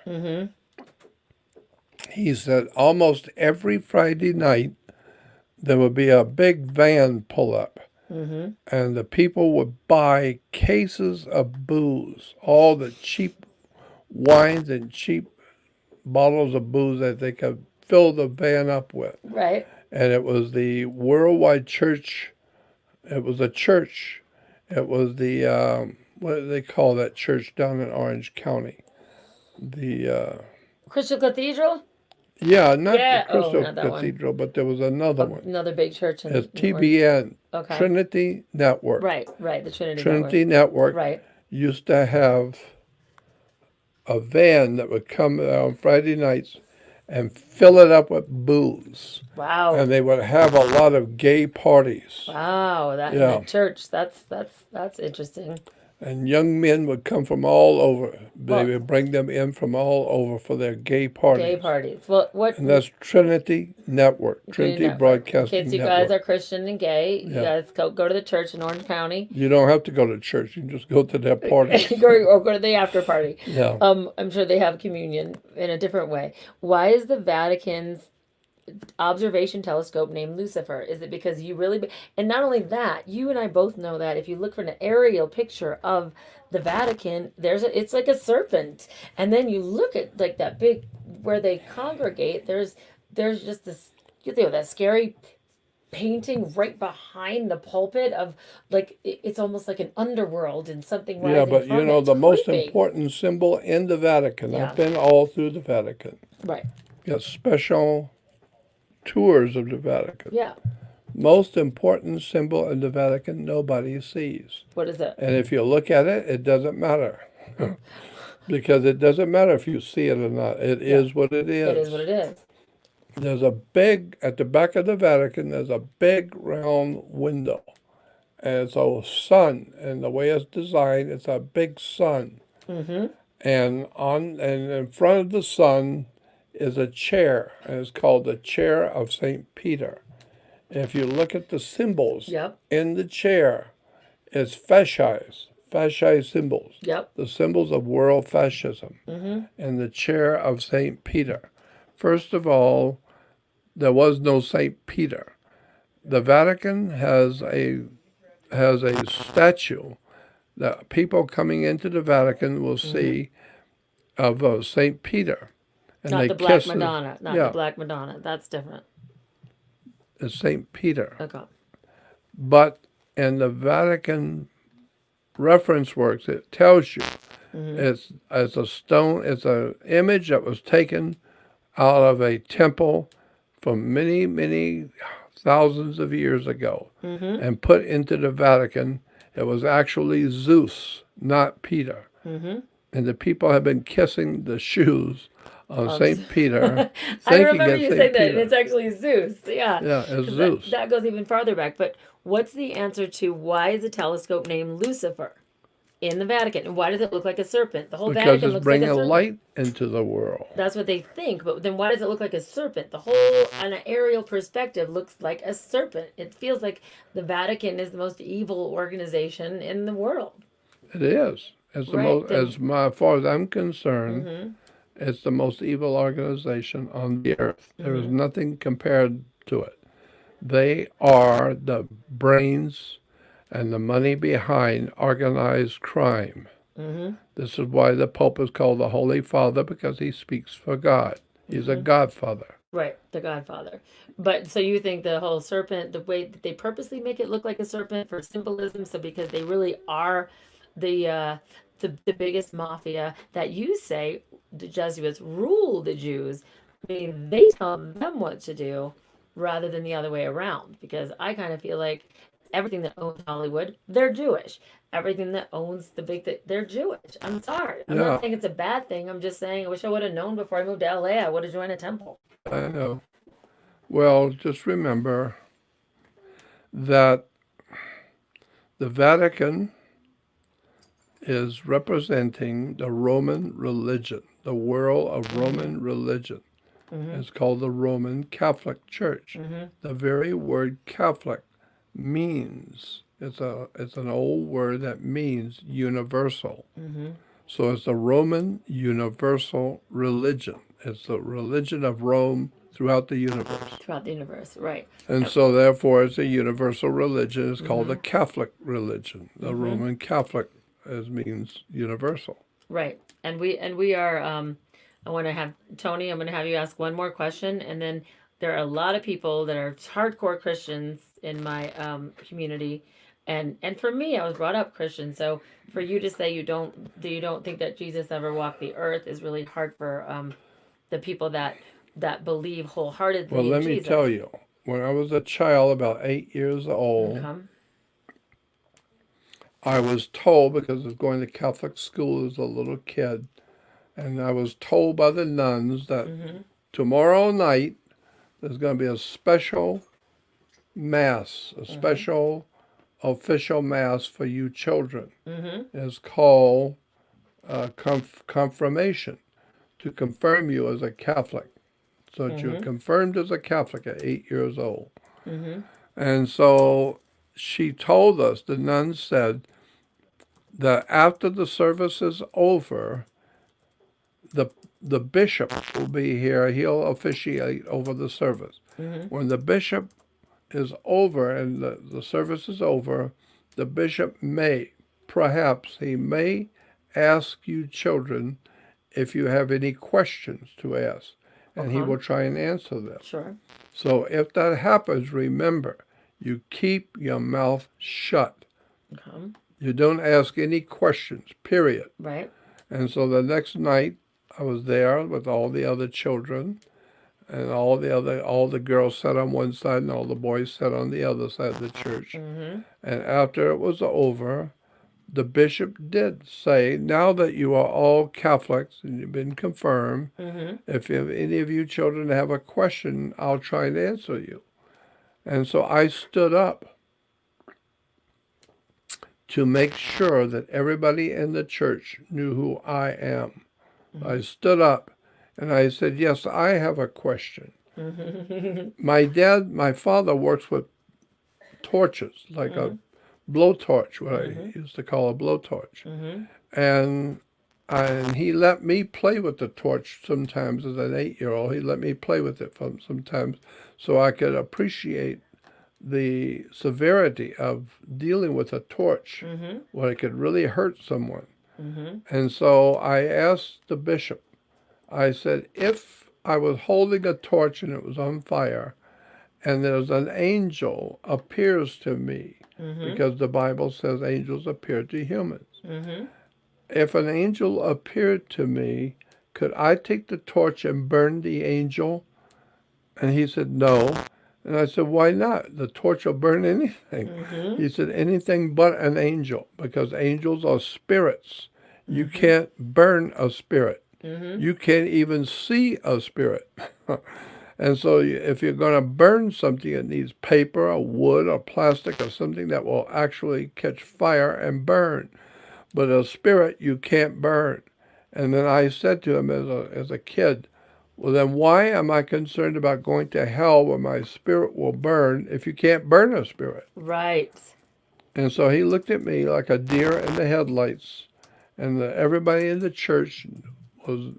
he said almost every Friday night there would be a big van pull up. And the people would buy cases of booze, all the cheap wines and cheap bottles of booze that they could fill the van up with. Right. And it was the Worldwide Church. It was a church. It was the, what do they call that church down in Orange County? The, Crystal Cathedral? not Yeah. the Crystal not that one. Cathedral, but there was another one. Another big church in It's in Orange. TBN, Okay. Trinity Network. Right. The Trinity. Trinity Network Right. used to have a van that would come on Friday nights and fill it up with booze. Wow. And they would have a lot of gay parties. Wow. That in Yeah. the church. That's interesting. And young men would come from all over. They Well- would bring them in from all over for their gay parties. Gay parties. Well, what? And that's Trinity Network, Trinity Network. Broadcasting Kids, you Network. guys are Christian and gay. You Yeah. guys go to the church in Orange County. You don't have to go to church. You can just go to their parties. or go to the after party. Yeah. I'm sure they have communion in a different way. Why is the Vatican's observation telescope named Lucifer? Is it because you really and not only that, you and I both know that if you look for an aerial picture of the Vatican, it's like a serpent, and then you look at like that big where they congregate. There's just this that scary painting right behind the pulpit of like it's almost like an underworld and something rising Yeah, but from you know, it. the It's most creepy. important symbol in the Vatican, Yeah. I've been all through the Vatican, Right. got special tours of the Vatican. Yeah. Most important symbol in the Vatican nobody sees. What is it? And if you look at it, it doesn't matter. Because it doesn't matter if you see it or not. It is what it is. It is what it is. There's at the back of the Vatican, there's a big round window. And it's a sun. And the way it's designed, it's a big sun. Mm-hmm. And in front of the sun is a chair. And it's called the Chair of St. Peter. If you look at the symbols Yep. in the chair, it's fasces. fasci symbols, Yep. the symbols of world fascism, Mm-hmm. and the chair of St. Peter. First of all, there was no St. Peter. The Vatican has a statue that people coming into the Vatican will see of St. Peter. And Not they the Black kiss Madonna. Not the yeah, Black Madonna. That's different. it's St. Peter. Okay. But in the Vatican reference works, it tells you it's a stone, it's an image that was taken out of a temple from many, many thousands of years ago and put into the Vatican. It was actually Zeus, not Peter. Mm-hmm. And the people have been kissing the shoes of St. Peter, I thinking remember it's you St. saying that. Peter. It's actually Zeus. Yeah. Yeah, it's 'Cause Zeus. that goes even farther back. But what's the answer to why is a telescope named Lucifer in the Vatican? And why does it look like a serpent? The whole Because Vatican it's looks like a bringing serpent. light into the world. That's what they think. But then why does it look like a serpent? The whole, on an aerial perspective, looks like a serpent. It feels like the Vatican is the most evil organization in the world. It is. It's the Right, most, then- as far as I'm concerned, Mm-hmm. it's the most evil organization on the earth. There is Mm-hmm. nothing compared to it. They are the brains and the money behind organized crime. Mm-hmm. This is why the Pope is called the Holy Father, because he speaks for God. He's a godfather. Right, the Godfather. But so you think the whole serpent, the way that they purposely make it look like a serpent for symbolism, so because they really are the biggest mafia that you say the Jesuits rule the Jews. I mean, they tell them what to do rather than the other way around. Because I kind of feel like everything that owns Hollywood, they're Jewish. Everything that owns the big thing, they're Jewish. I'm sorry. I'm Yeah. not saying it's a bad thing. I'm just saying I wish I would have known before I moved to LA. I would have joined a temple. I know. Well, just remember that the Vatican is representing the Roman religion, the world of Roman religion. It's called the Roman Catholic Church. The very word Catholic means, it's an old word that means universal. So it's the Roman universal religion. It's the religion of Rome throughout the universe. Throughout the universe, right. And so therefore it's a universal religion. It's called the Catholic religion. The Roman Catholic means universal. Right. And we are I want to have Tony, I'm going to have you ask one more question, and then there are a lot of people that are hardcore Christians in my community, and for me, I was brought up Christian. So for you to say you don't think that Jesus ever walked the earth is really hard for the people that believe wholeheartedly Well, in let me Jesus. tell you, when I was a child, about 8 years old, Okay. I was told, because I was going to Catholic school as a little kid, and I was told by the nuns that tomorrow night there's going to be a special mass, a special official mass for you children. It's called confirmation, to confirm you as a Catholic, so that you're confirmed as a Catholic at 8 years old. And so she told us, the nun said, that after the service is over, the bishop will be here. He'll officiate over the service. When the bishop is over and the service is over, the bishop may ask you children if you have any questions to ask, and he will try and answer them. Sure. So if that happens, remember, you keep your mouth shut. Okay. You don't ask any questions, period. Right. And so the next night, I was there with all the other children, and all the girls sat on one side and all the boys sat on the other side of the church. And after it was over, the bishop did say, now that you are all Catholics and you've been confirmed, if any of you children have a question, I'll try and answer you. And so I stood up to make sure that everybody in the church knew who I am. I stood up and I said, yes, I have a question. My father works with torches, like a blowtorch, what Mhm. I used to call a blowtorch. Mhm. And he let me play with the torch sometimes as an 8-year-old. He let me play with it sometimes so I could appreciate the severity of dealing with a torch Mhm. when it could really hurt someone. Mhm. And so I asked the bishop, I said, if I was holding a torch and it was on fire, and there's an angel appears to me, Mhm. because the Bible says angels appear to humans. Mhm. If an angel appeared to me, could I take the torch and burn the angel? And he said, no. And I said, why not? The torch will burn anything. Mhm. He said, anything but an angel, because angels are spirits. You Mhm. can't burn a spirit. Mhm. You can't even see a spirit. And so if you're going to burn something, it needs paper or wood or plastic or something that will actually catch fire and burn. But a spirit you can't burn. And then I said to him as a kid, well, then why am I concerned about going to hell where my spirit will burn if you can't burn a spirit? Right. And so he looked at me like a deer in the headlights. And everybody in the church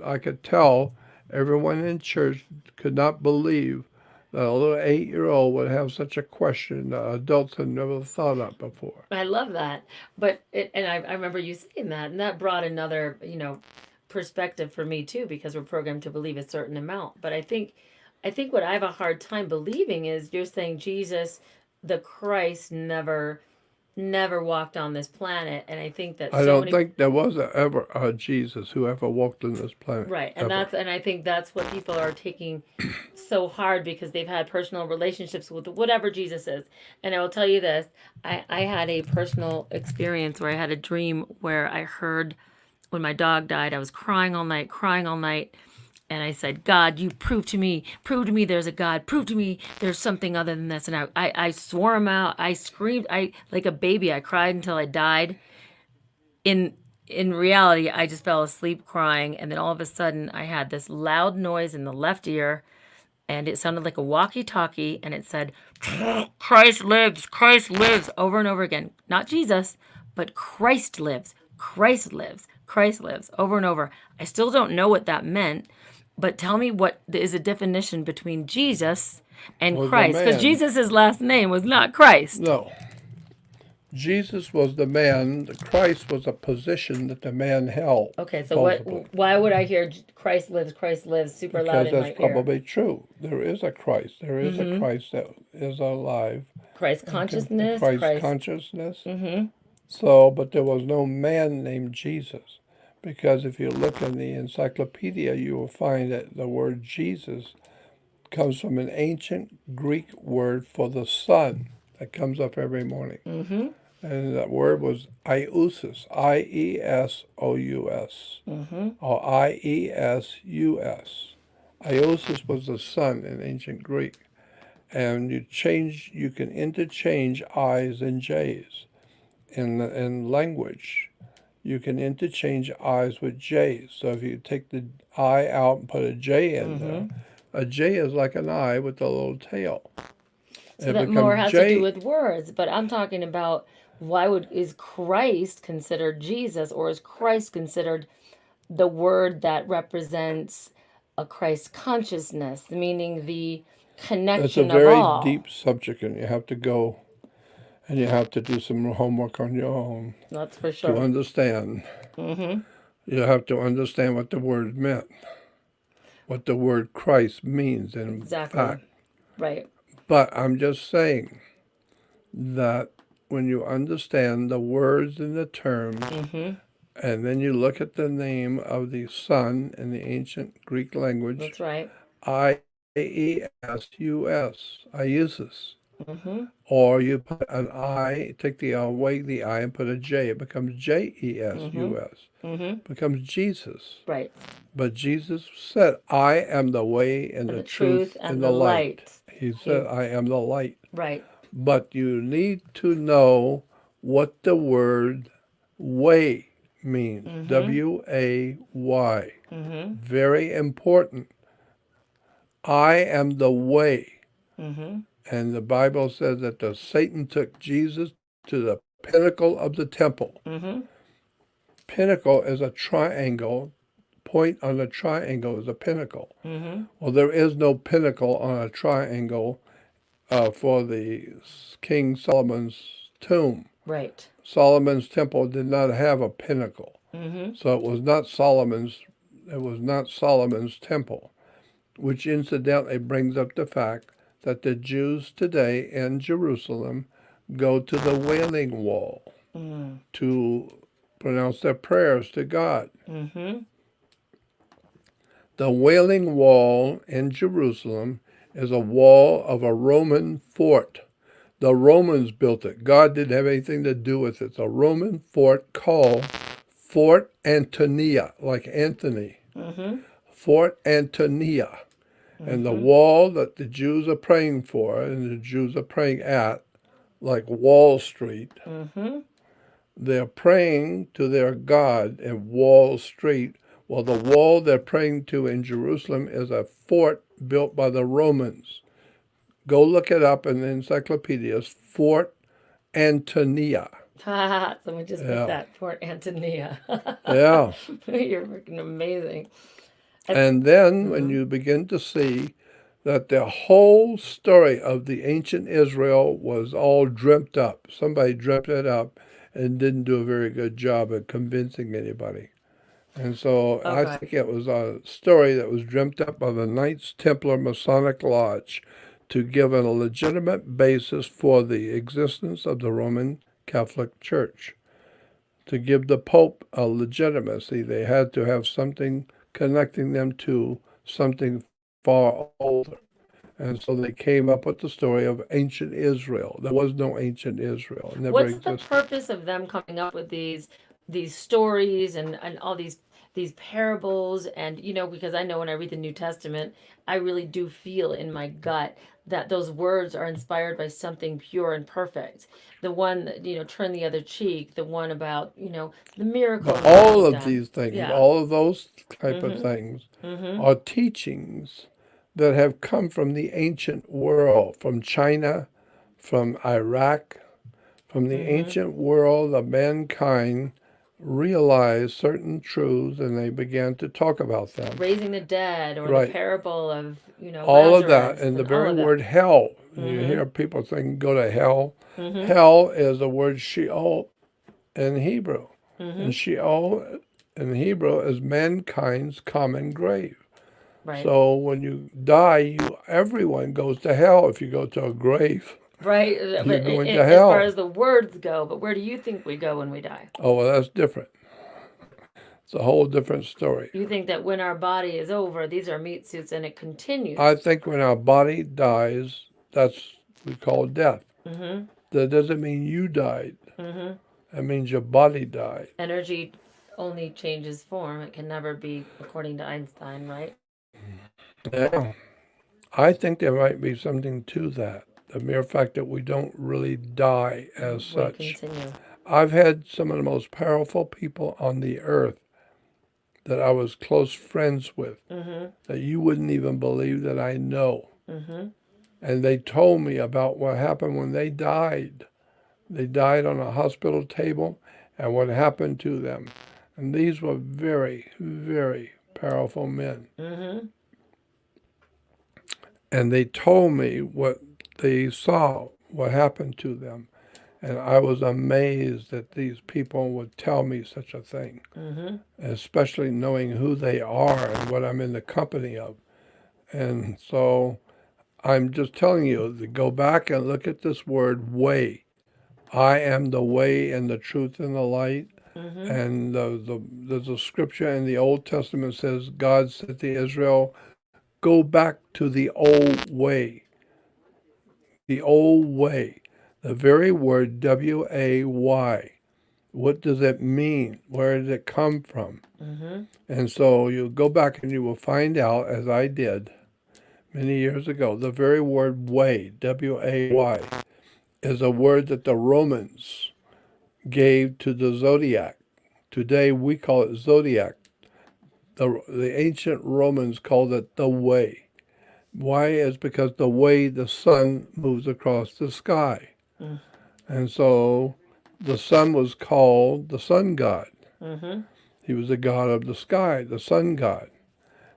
I could tell, everyone in church could not believe that a little 8-year-old would have such a question that adults had never thought of before. I love that. But I remember you saying that, and that brought another, perspective for me too, because we're programmed to believe a certain amount. But I think what I have a hard time believing is you're saying Jesus, the Christ, never walked on this planet, and I think that I so don't many. think there was ever a Jesus who ever walked on this planet, Right, ever. and I think that's what people are taking so hard because they've had personal relationships with whatever Jesus is. And I will tell you this, I had a personal experience where I had a dream where I heard when my dog died, I was crying all night, and I said, God, you prove to me there's a God, prove to me there's something other than this. And I swore him out, I screamed, I like a baby, I cried until I died. In in reality, I just fell asleep crying, and then all of a sudden I had this loud noise in the left ear, and it sounded like a walkie-talkie, and it said, Christ lives," over and over again. Not Jesus, but Christ lives, Christ lives, over and over. I still don't know what that meant, but tell me what is the definition between Jesus and Was a Christ, because man. Jesus' last name was not Christ. No. Jesus was the man. Christ was a position that the man held, Okay, so supposedly. why would I hear Christ lives super loud Because in that's my ear? probably true. There is a Christ. There is a Mm-hmm. Christ that is alive. Christ consciousness, Christ Christ. consciousness. Mm-hmm. So, but there was no man named Jesus. Because if you look in the encyclopedia, you will find that the word Jesus comes from an ancient Greek word for the sun that comes up every morning. Mm-hmm. And that word was Iousus, Iesous, Mm-hmm. or Iesus. Iousus was the sun in ancient Greek. And you can interchange I's and J's in language. You can interchange I's with J's. So if you take the I out and put a J in there, Mm-hmm. a J is like an I with a little tail. So It that more becomes has to do J. with words, but I'm talking about is Christ considered Jesus, or is Christ considered the word that represents a Christ consciousness, meaning the It's a connection of very all? deep subject, and you have to go and you have to do some homework on your own That's for to sure. understand. Mm-hmm. You have to understand what the word meant, what the word Christ means in Exactly. fact. Right. But I'm just saying that when you understand the words and the terms, Mm-hmm. and then you look at the name of the sun in the ancient Greek language, That's right. Iesus, Iusus. Mm-hmm. Or you put an I, take the away the I and put a J. It becomes Mm-hmm. Jesus. Mm-hmm. Becomes Jesus. Right. But Jesus said, I am the way and And the the truth truth and and the the light. light. He said, I am the light. Right. But you need to know what the word way means. Mm-hmm. W-A-Y. Mm-hmm. Very important. I am the way. Mm-hmm. And the Bible says that Satan took Jesus to the pinnacle of the temple. Mm-hmm. Pinnacle is a triangle. Point on a triangle is a pinnacle. Mm-hmm. Well, there is no pinnacle on a triangle for the King Solomon's tomb. Right. Solomon's temple did not have a pinnacle. Mm-hmm. So it was not Solomon's temple, which incidentally brings up the fact that the Jews today in Jerusalem go to the Wailing Wall to pronounce their prayers to God. Mm-hmm. The Wailing Wall in Jerusalem is a wall of a Roman fort. The Romans built it. God didn't have anything to do with it. It's a Roman fort called Fort Antonia, like Anthony. Mm-hmm. Fort Antonia. And the wall that the Jews are praying for and the Jews are praying at, like Wall Street, Mm-hmm. they're praying to their God in Wall Street. Well, the wall they're praying to in Jerusalem is a fort built by the Romans. Go look it up in the encyclopedias, Fort Antonia. Someone just Yeah. put that, Fort Antonia. Yeah. You're freaking amazing. And then when you begin to see that the whole story of the ancient Israel was all dreamt up, somebody dreamt it up and didn't do a very good job at convincing anybody. And so I Okay. think it was a story that was dreamt up by the Knights Templar Masonic Lodge to give it a legitimate basis for the existence of the Roman Catholic Church. To give the Pope a legitimacy, they had to have something connecting them to something far older. And so they came up with the story of ancient Israel. There was no ancient Israel. It never What's the existed. purpose of them coming up with these stories and all these parables? And because I know when I read the New Testament, I really do feel in my gut that those words are inspired by something pure and perfect. The one that, turn the other cheek, the one about, the miracle. But all of these things, Yeah. all of those type of Mhm. things Mm-hmm. are teachings that have come from the ancient world, from China, from Iraq, from the ancient world of mankind realized certain truths and they began to talk about them. Raising the dead, or Right. the parable of, All of that, Lazarus and the all very of that. word hell. You Mhm. hear people saying go to hell. Mhm. Hell is the word Sheol in Hebrew. Mhm. And Sheol in Hebrew is mankind's common grave. Right. So when you die, everyone goes to hell if you go to a grave. Right. You're But going to as hell. far as the words go, but where do you think we go when we die? Oh, well, that's different. It's a whole different story. You think that when our body is over, these are meat suits and it continues? I think when our body dies, that's we call death. Mm-hmm. That doesn't mean you died. Mm-hmm. That means your body died. Energy only changes form. It can never be, according to Einstein, right? Yeah. I think there might be something to that. The mere fact that we don't really die as We such. continue. I've had some of the most powerful people on the earth that I was close friends with Mm-hmm. that you wouldn't even believe that I know. Mm-hmm. And they told me about what happened when they died. They died on a hospital table and what happened to them. And these were very, very powerful men. Mm-hmm. And they told me what they saw, what happened to them. And I was amazed that these people would tell me such a thing, Mm-hmm. especially knowing who they are and what I'm in the company of. And so I'm just telling you to go back and look at this word way. I am the way and the truth and the light. Mm-hmm. And there's a scripture in the Old Testament says, God said to Israel, go back to the old way. The old way. The very word W-A-Y. What does it mean? Where did it come from? Mm-hmm. And so you go back and you will find out, as I did many years ago, the very word way, W-A-Y, is a word that the Romans gave to the zodiac. Today we call it zodiac. The ancient Romans called it the way. Why? Is because the way the sun moves across the sky. Mm. And so the sun was called the sun god. Mm-hmm. He was the god of the sky, the sun god.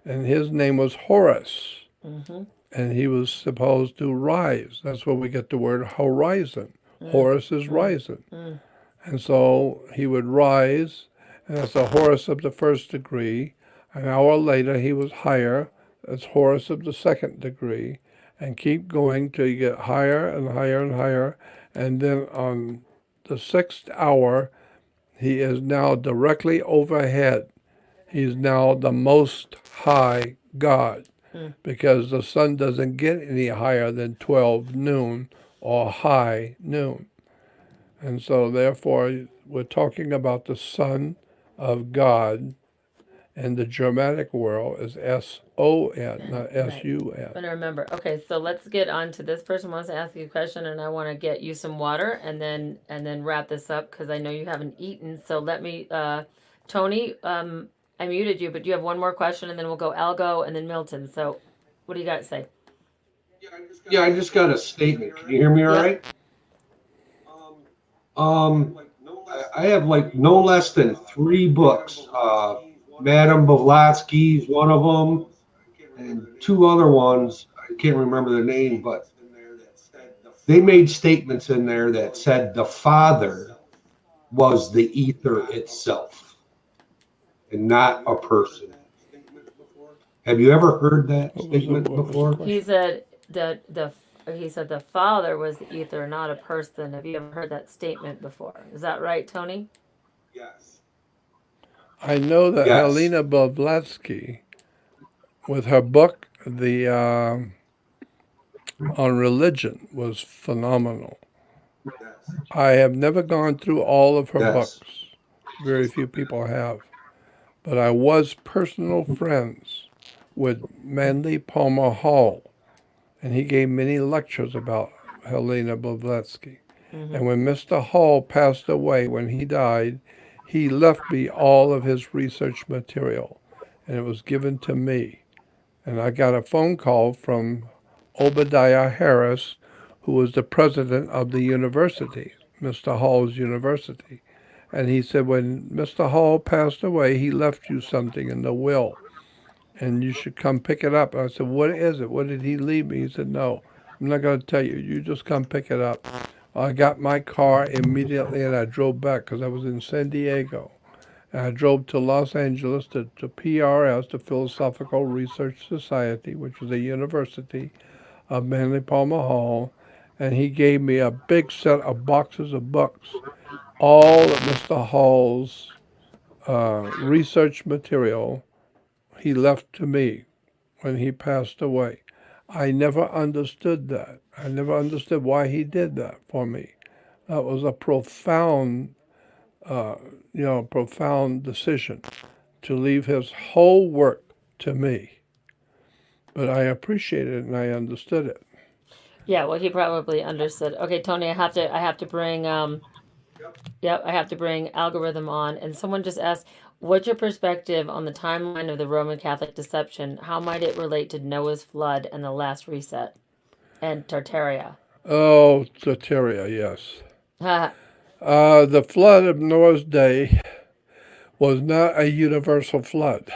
And his name was Horus. Mm-hmm. And he was supposed to rise. That's where we get the word horizon. Mm. Horus is rising. Mm. And so he would rise, and that's a Horus of the first degree. An hour later, he was higher. That's Horus of the second degree. And keep going till you get higher and higher and higher. And then on the 6th hour, he is now directly overhead. He's now the most high God. Because the sun doesn't get any higher than 12 noon or high noon. And so therefore, we're talking about the Son of God, and the Germanic world is S-O-N, not S-U-N. But remember, okay, so let's get on to this person wants to ask you a question, and I want to get you some water and then wrap this up because I know you haven't eaten. So let me, Tony, I muted you, but you have one more question, and then we'll go Algo and then Milton. So what do you got to say? Yeah, I just got a statement. Can you hear me all right? I have like no less than 3 books. Madame Blavatsky's one of them, and 2 other ones. I can't remember the name, but they made statements in there that said the Father was the ether itself and not a person. Have you ever heard that statement before? He said the Father was the ether, not a person. Have you ever heard that statement before? Is that right, Tony? Yes. I know that Yes. Helena Blavatsky, with her book, the on religion, was phenomenal. I have never gone through all of her Yes. books. Very few people have. But I was personal friends with Manly Palmer Hall, and he gave many lectures about Helena Blavatsky. And when Mr. Hall passed away, when he died, he left me all of his research material, and it was given to me. And I got a phone call from Obadiah Harris, who was the president of the university, Mr. Hall's university. And he said, when Mr. Hall passed away, he left you something in the will, and you should come pick it up. And I said, what is it? What did he leave me? He said, no, I'm not going to tell you. You just come pick it up. I got my car immediately, and I drove back because I was in San Diego. And I drove to Los Angeles to PRS, the Philosophical Research Society, which was a university of Manly Palmer Hall. And he gave me a big set of boxes of books, all of Mr. Hall's research material he left to me when he passed away. I never understood that. I never understood why he did that for me. That was a profound, profound decision to leave his whole work to me. But I appreciated it and I understood it. Yeah, well, he probably understood. Okay, Tony, I have to bring I have to bring algorithm on. And someone just asked, what's your perspective on the timeline of the Roman Catholic deception? How might it relate to Noah's flood and the last reset and Tartaria? Oh, Tartaria, yes. Ha, The flood of Noah's day was not a universal flood.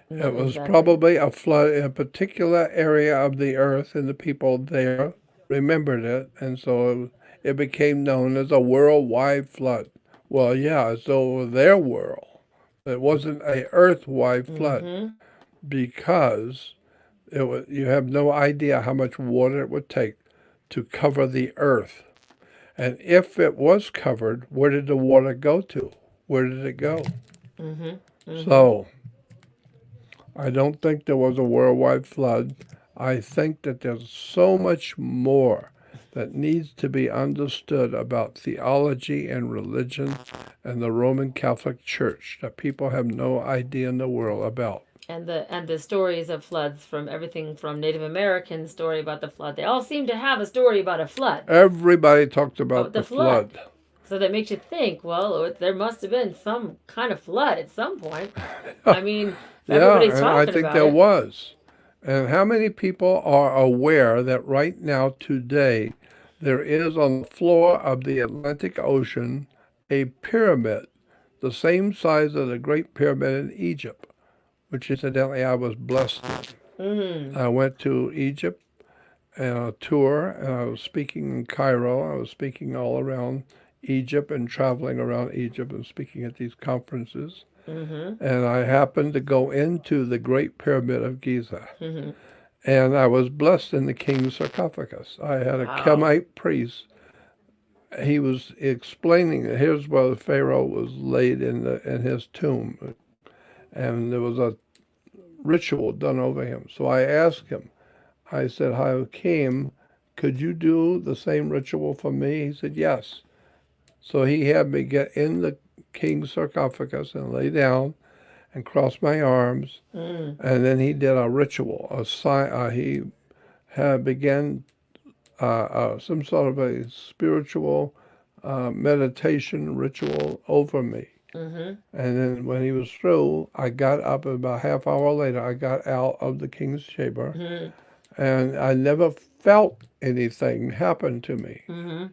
not It was exactly. probably a flood in a particular area of the earth, and the people there remembered it, and so it became known as a worldwide flood. Well, yeah, it's over their world. It wasn't a earth-wide flood Mhm. because you have no idea how much water it would take to cover the earth. And if it was covered, where did the water go to? Where did it go? Mhm. Mhm. So I don't think there was a worldwide flood. I think that there's so much more that needs to be understood about theology and religion and the Roman Catholic Church that people have no idea in the world about. And the stories of floods, from everything from Native American story about the flood. They all seem to have a story about a flood. Everybody talked about The the flood. flood. So that makes you think, well, there must have been some kind of flood at some point. I mean, Yeah, everybody's and I talking think about there it. was. And how many people are aware that right now, today, there is on the floor of the Atlantic Ocean a pyramid, the same size as the Great Pyramid in Egypt, which incidentally I was blessed in. I went to Egypt on a tour, and I was speaking in Cairo. I was speaking all around Egypt and traveling around Egypt and speaking at these conferences. And I happened to go into the Great Pyramid of Giza. And I was blessed in the king's sarcophagus. I had a Kemite priest. He was explaining that here's where the Pharaoh was laid in his tomb. And there was a ritual done over him. So I asked him, I said, Hakim, could you do the same ritual for me? He said, yes. So he had me get in the king's sarcophagus and lay down and cross my arms. And then he did a ritual, a sign. He had began some sort of a spiritual meditation ritual over me. And then when he was through, I got up, and about a half hour later, I got out of the king's chamber. And I never felt anything happen to me.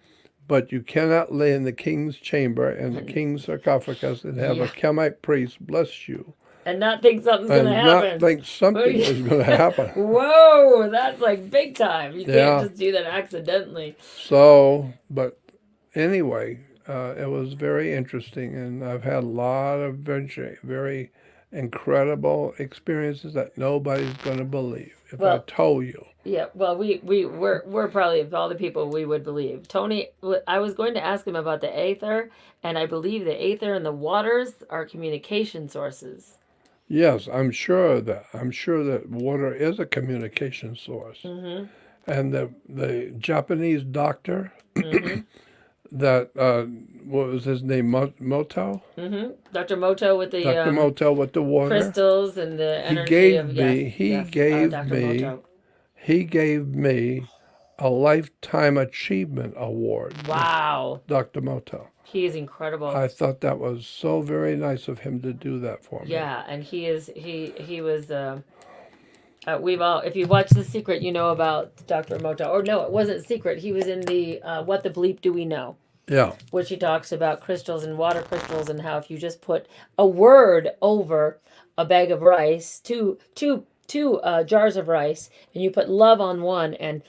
But you cannot lay in the king's chamber and the king's sarcophagus and have a Kemite priest bless you. And not think something's going to happen. And not think something is going to happen. Whoa, that's like big time. You can't just do that accidentally. So, but anyway, it was very interesting. And I've had a lot of very incredible experiences that nobody's going to believe if I told you. Yeah, well, we're probably, of all the people we would believe. Tony, I was going to ask him about the aether, and I believe the aether and the waters are communication sources. Yes, I'm sure of that. I'm sure that water is a communication source. And the Japanese doctor, that, what was his name, Moto? Dr. Moto with the Dr. Moto with the water. Crystals and the energy He gave me a Lifetime Achievement Award. Wow. Dr. Moto. He is incredible. I thought that was so very nice of him to do that for me. Yeah, and he was, we've all, if you watch The Secret, you know about Dr. Moto. Or no, it wasn't Secret. He was in the What the Bleep Do We Know? Yeah. Which he talks about crystals and water crystals and how if you just put a word over a bag of rice, two jars of rice, and you put love on one and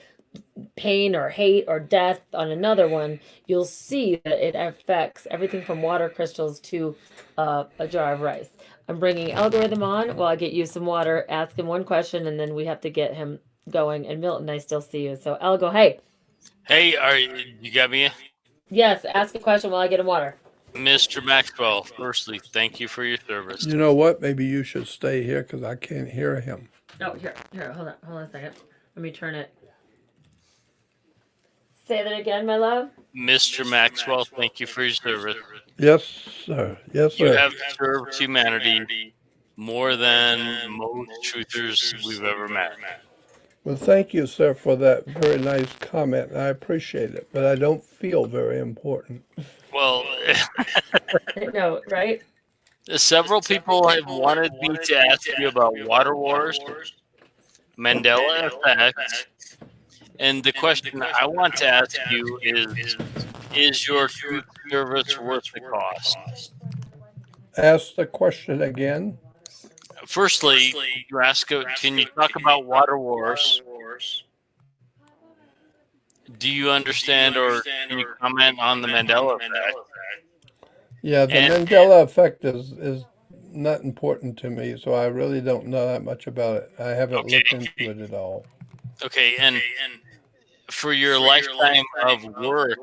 pain or hate or death on another one, you'll see that it affects everything from water crystals to a jar of rice. I'm bringing Algorithm on while I get you some water, ask him one question, and then we have to get him going. And Milton, I still see you. So Algo, hey. Hey, you got me? Yes, ask a question while I get him water. Mr. Maxwell, firstly, thank you for your service. You know what? Maybe you should stay here because I can't hear him. Oh, here, hold on a second. Let me turn it. Say that again, my love. Mr. Maxwell, thank you for your service. Yes, sir. Yes, sir. You have served humanity more than most truthers we've ever met. Well, thank you, sir, for that very nice comment. I appreciate it, but I don't feel very important. Well, no, right? Several people have wanted me to ask you about water wars, Mandela Effect, and the question I want to ask you is your truth service worth the cost? Ask the question again. Firstly, can you talk about water wars? Do you understand or can you comment on the Mandela Effect? Yeah, the Mandela Effect is not important to me, so I really don't know that much about it. I haven't looked into it at all. Okay, and for your lifetime of work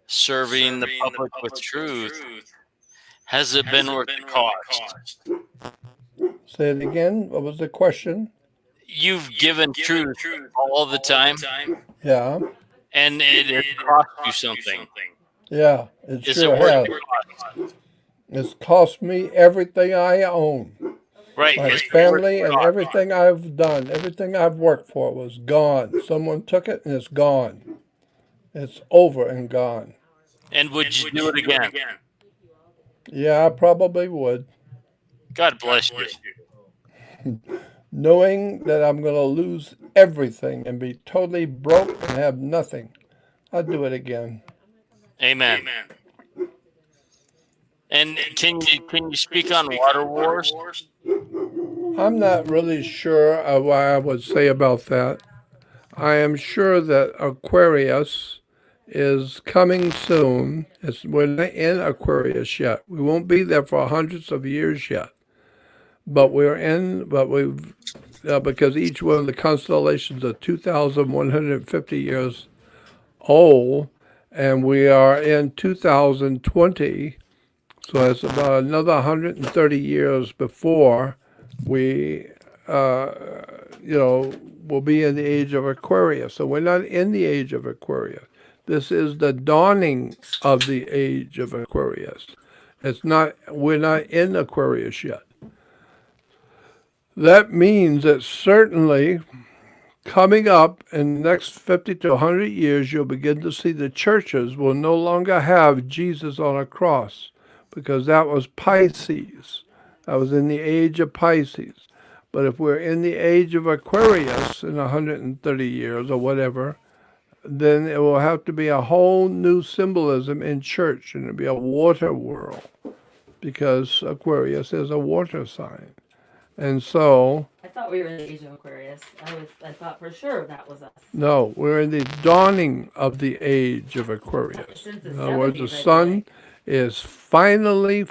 serving the public with truth, has it been worth the cost? Say it again. What was the question? You've given truth all the time. Yeah. And it cost you something. Yeah, it Is sure it worth has. the cost? It's cost me everything I own. Right. My Is it worth family the and cost? everything I've done, everything I've worked for was gone. Someone took it and it's gone. It's over and gone. And would you do it again? Yeah, I probably would. God bless you. Knowing that I'm going to lose everything and be totally broke and have nothing. I'll do it again. Amen. And can you speak on water wars? I'm not really sure of what I would say about that. I am sure that Aquarius is coming soon. We're not in Aquarius yet. We won't be there for hundreds of years yet. But we've because each one of the constellations are 2,150 years old, and we are in 2020, so it's about another 130 years before we, will be in the age of Aquarius. So we're not in the age of Aquarius. This is the dawning of the age of Aquarius. We're not in Aquarius yet. That means that certainly coming up in the next 50 to 100 years, you'll begin to see the churches will no longer have Jesus on a cross, because that was Pisces. That was in the age of Pisces. But if we're in the age of Aquarius in 130 years or whatever, then it will have to be a whole new symbolism in church, and it'll be a water world, because Aquarius is a water sign. And so, I thought we were in the age of Aquarius. I thought for sure that was us. no, we're in the dawning of the age of Aquarius. Since the In other words, the 70s, I sun is finally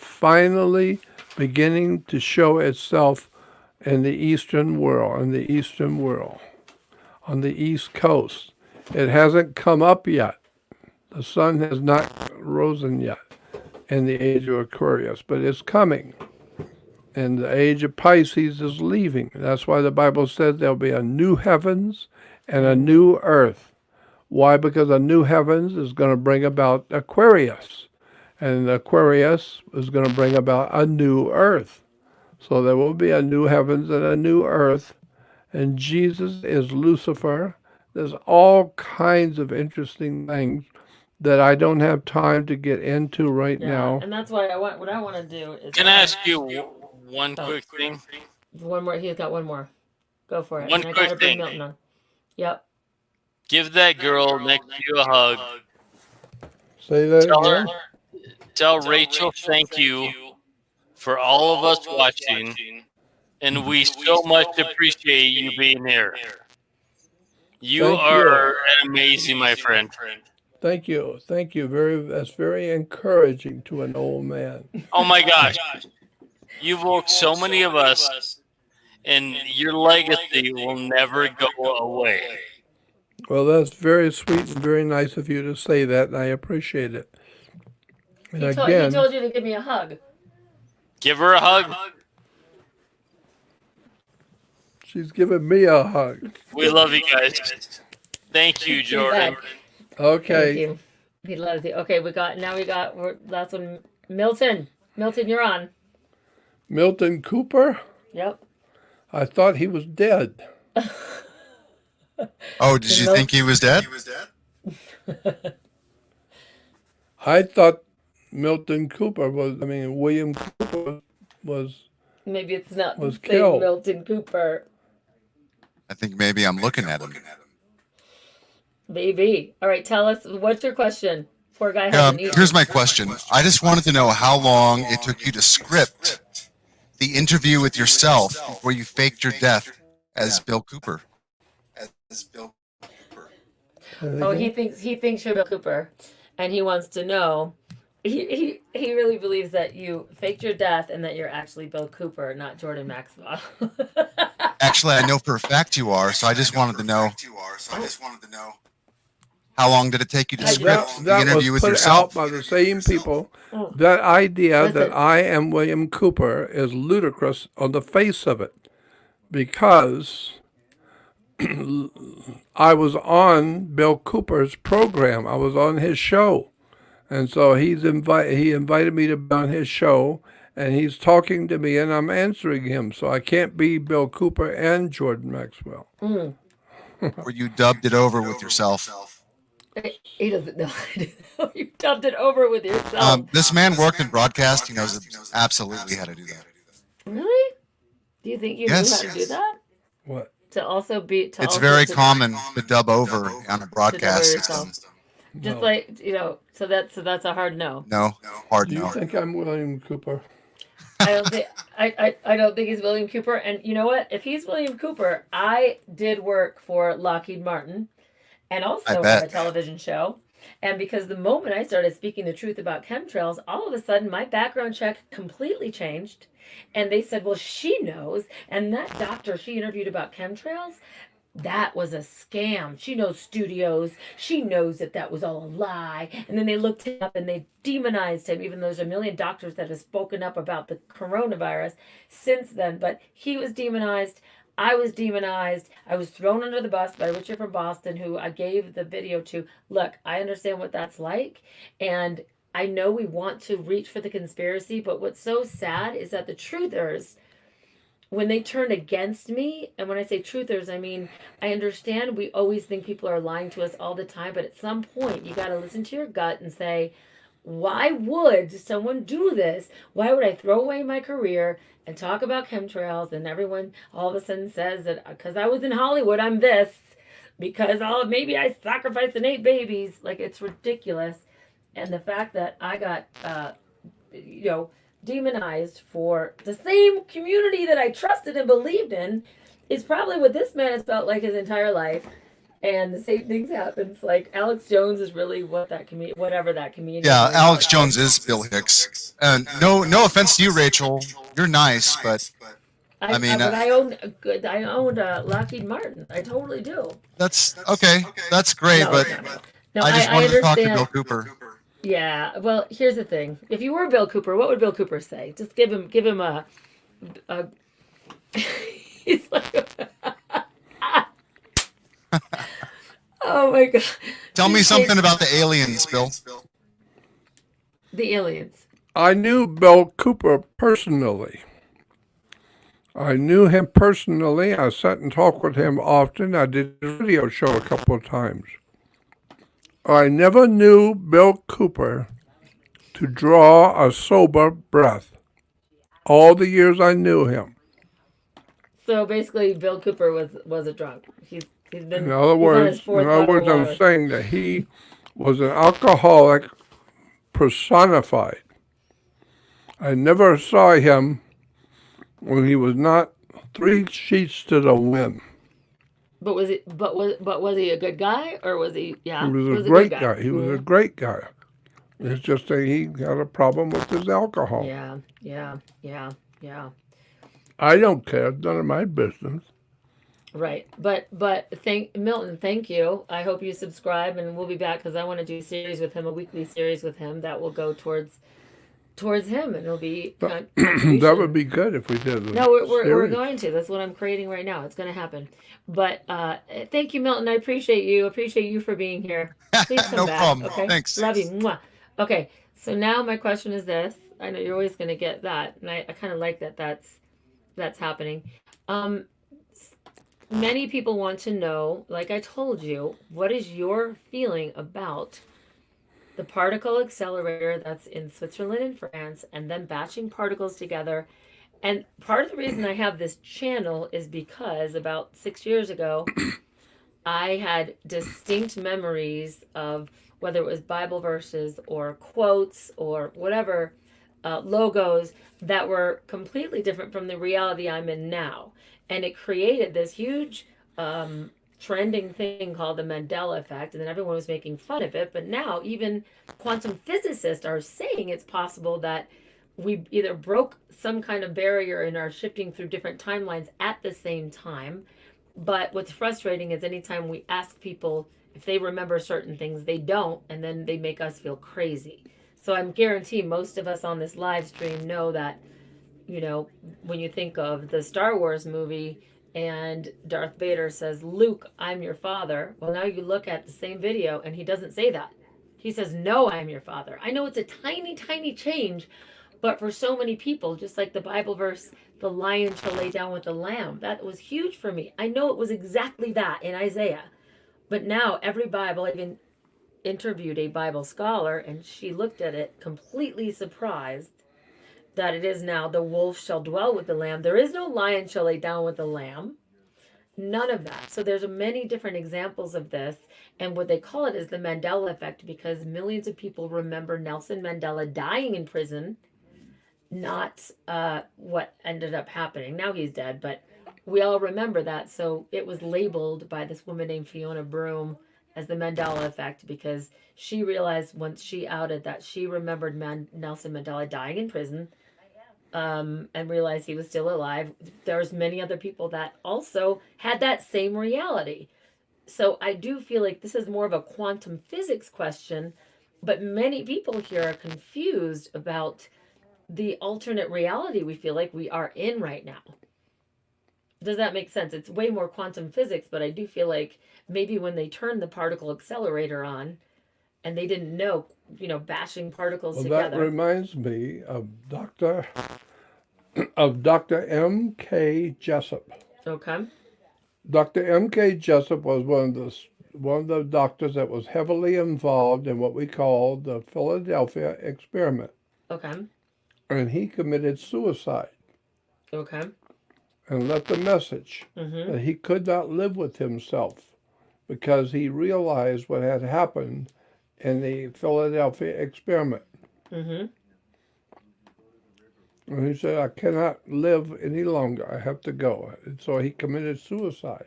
beginning to show itself in the eastern world, on the East Coast. It hasn't come up yet. The sun has not risen yet in the age of Aquarius, but it's coming. And the age of Pisces is leaving. That's why the Bible says there'll be a new heavens and a new earth. Why? Because a new heavens is going to bring about Aquarius. And Aquarius is going to bring about a new earth. So there will be a new heavens and a new earth. And Jesus is Lucifer. There's all kinds of interesting things that I don't have time to get into right now. And that's why what I want to do is. Can I ask you one quick thing? One more. He's got one more. Go for it. One and I quick gotta bring thing. Milton on. Yep. Give that girl next to you a hug. Say that again. Tell Rachel thank you for all of us watching, and we so much appreciate you being here. You are amazing, my friend. Thank you. That's very encouraging to an old man. Oh my gosh. You've woke so many of us, and your legacy will never go away. Well, that's very sweet and very nice of you to say that, and I appreciate it. And He again, told you to give me a hug. Give her a hug. she's giving me a hug. We love you guys. Thank you, Jordan. Okay. Thank you. He loves you. Okay, that's one. Milton, you're on. Milton Cooper? Yep. I thought he was dead. Oh, did you think he was dead? I thought William Cooper was Maybe it's not was the same killed. Milton Cooper. I think maybe I'm looking at him. Maybe. All right, tell us, what's your question? Poor guy hasn't eaten. Here's my question. I just wanted to know how long it took you to script the interview with yourself before you faked your death as Bill Cooper. Oh, he thinks you're Bill Cooper, and he wants to know. He really believes that you faked your death and that you're actually Bill Cooper, not Jordan Maxwell. Actually, I know for a fact you are, so I just wanted to know. How long did it take you to script the that interview was with put yourself? out by the same people. That idea that I am William Cooper is ludicrous on the face of it, because I was on Bill Cooper's program. I was on his show. And so he invited me to be on his show, and he's talking to me, and I'm answering him. So I can't be Bill Cooper and Jordan Maxwell. Or you dubbed it over with yourself? He doesn't know. You dubbed it over with yourself. This man worked in broadcast. He knows absolutely how to do that. Really? Do you think you knew how to do that? What? To also be... It's very common to dub over on a broadcast system. Just No. like, so that's a hard no. No, hard Do you no. think I'm William Cooper? I don't think I don't think he's William Cooper. And you know what? If he's William Cooper, I did work for Lockheed Martin and I also bet. have a television show. And because the moment I started speaking the truth about chemtrails, all of a sudden my background check completely changed. And they said, well, she knows. And that doctor she interviewed about chemtrails, that was a scam. She knows studios. She knows that that was all a lie. And then they looked him up and they demonized him, even though there's a million doctors that have spoken up about the coronavirus since then. But he was demonized. I was demonized. I was thrown under the bus by Richard from Boston, who I gave the video to. Look, I understand what that's like. And I know we want to reach for the conspiracy, but what's so sad is that the truthers, when they turn against me, and when I say truthers, I mean, I understand we always think people are lying to us all the time, but at some point you got to listen to your gut and say, why would someone do this? Why would I throw away my career and talk about chemtrails and everyone all of a sudden says that because I was in Hollywood, I'm this, because maybe I sacrificed and ate babies. Like, it's ridiculous. And the fact that I got, demonized for the same community that I trusted and believed in is probably what this man has felt like his entire life. And the same things happens. Like, Alex Jones is really what that whatever that comedian. Yeah, is. Alex Jones is Bill Hicks. And no offense to you, Rachel. You're nice, but I mean, but I owned Lockheed Martin. I totally do. that's okay. That's great, No, but no, I just wanted to talk to understand. Bill Cooper. Yeah, well, here's the thing. If you were Bill Cooper, what would Bill Cooper say? Just give him a he's like oh my god. Tell me something about the aliens, Bill. The aliens. I knew Bill Cooper personally. I knew him personally. I sat and talked with him often. I did a radio show a couple of times. I never knew Bill Cooper to draw a sober breath. All the years I knew him. So basically, Bill Cooper was a drunk. He's been. In other words, I'm saying that he was an alcoholic personified. I never saw him when he was not 3 sheets to the wind. But was he a good guy, or was he? Yeah, He was a good great guy. He was a great guy. It's just that he had a problem with his alcohol. Yeah. I don't care. It's none of my business. Right, but Milton, thank you. I hope you subscribe, and we'll be back because I want to do a series with him, a weekly series with him that will go towards him, and it'll be That would be good if we did. No, we're going to. That's what I'm creating right now. It's going to happen. But thank you, Milton. I appreciate you. Appreciate you for being here. Please come No back. problem. Okay? Thanks. Love you. Mwah. Okay, so now my question is this. I know you're always going to get that, and I kind of like that. That's happening. Many people want to know, like I told you, what is your feeling about the particle accelerator that's in Switzerland and France, and then batching particles together. And part of the reason I have this channel is because about 6 years ago, I had distinct memories of whether it was Bible verses or quotes or whatever logos that were completely different from the reality I'm in now. And it created this huge trending thing called the Mandela Effect, and then everyone was making fun of it. But now even quantum physicists are saying it's possible that we either broke some kind of barrier and are shifting through different timelines at the same time. But what's frustrating is anytime we ask people if they remember certain things, they don't, and then they make us feel crazy. So I'm guaranteeing most of us on this live stream know that, you know, when you think of the Star Wars movie and Darth Vader says, Luke, I'm your father. Well, now you look at the same video and he doesn't say that. He says, no, I'm your father. I know it's a tiny, tiny change, but for so many people, just like the Bible verse, the lion shall lay down with the lamb, that was huge for me. I know it was exactly that in Isaiah. But now every Bible, I even interviewed a Bible scholar, and she looked at it completely surprised that it is now the wolf shall dwell with the lamb. There is no lion shall lay down with the lamb. None of that. So there's many different examples of this, and what they call it is the Mandela Effect, because millions of people remember Nelson Mandela dying in prison, not what ended up happening. Now he's dead, but we all remember that. So it was labeled by this woman named Fiona Broome as the Mandela Effect, because she realized once she outed that she remembered Nelson Mandela dying in prison, and realized he was still alive. There's many other people that also had that same reality. So I do feel like this is more of a quantum physics question, but many people here are confused about the alternate reality we feel like we are in right now. Does that make sense? It's way more quantum physics, but I do feel like maybe when they turned the particle accelerator on and they didn't know, bashing particles together. That reminds me of Dr. M.K. Jessup. Okay. Dr. M.K. Jessup was one of the doctors that was heavily involved in what we call the Philadelphia experiment. Okay. And he committed suicide Okay. and left a message Mm-hmm. that he could not live with himself because he realized what had happened in the Philadelphia experiment. Mm-hmm. And he said, I cannot live any longer. I have to go. And so he committed suicide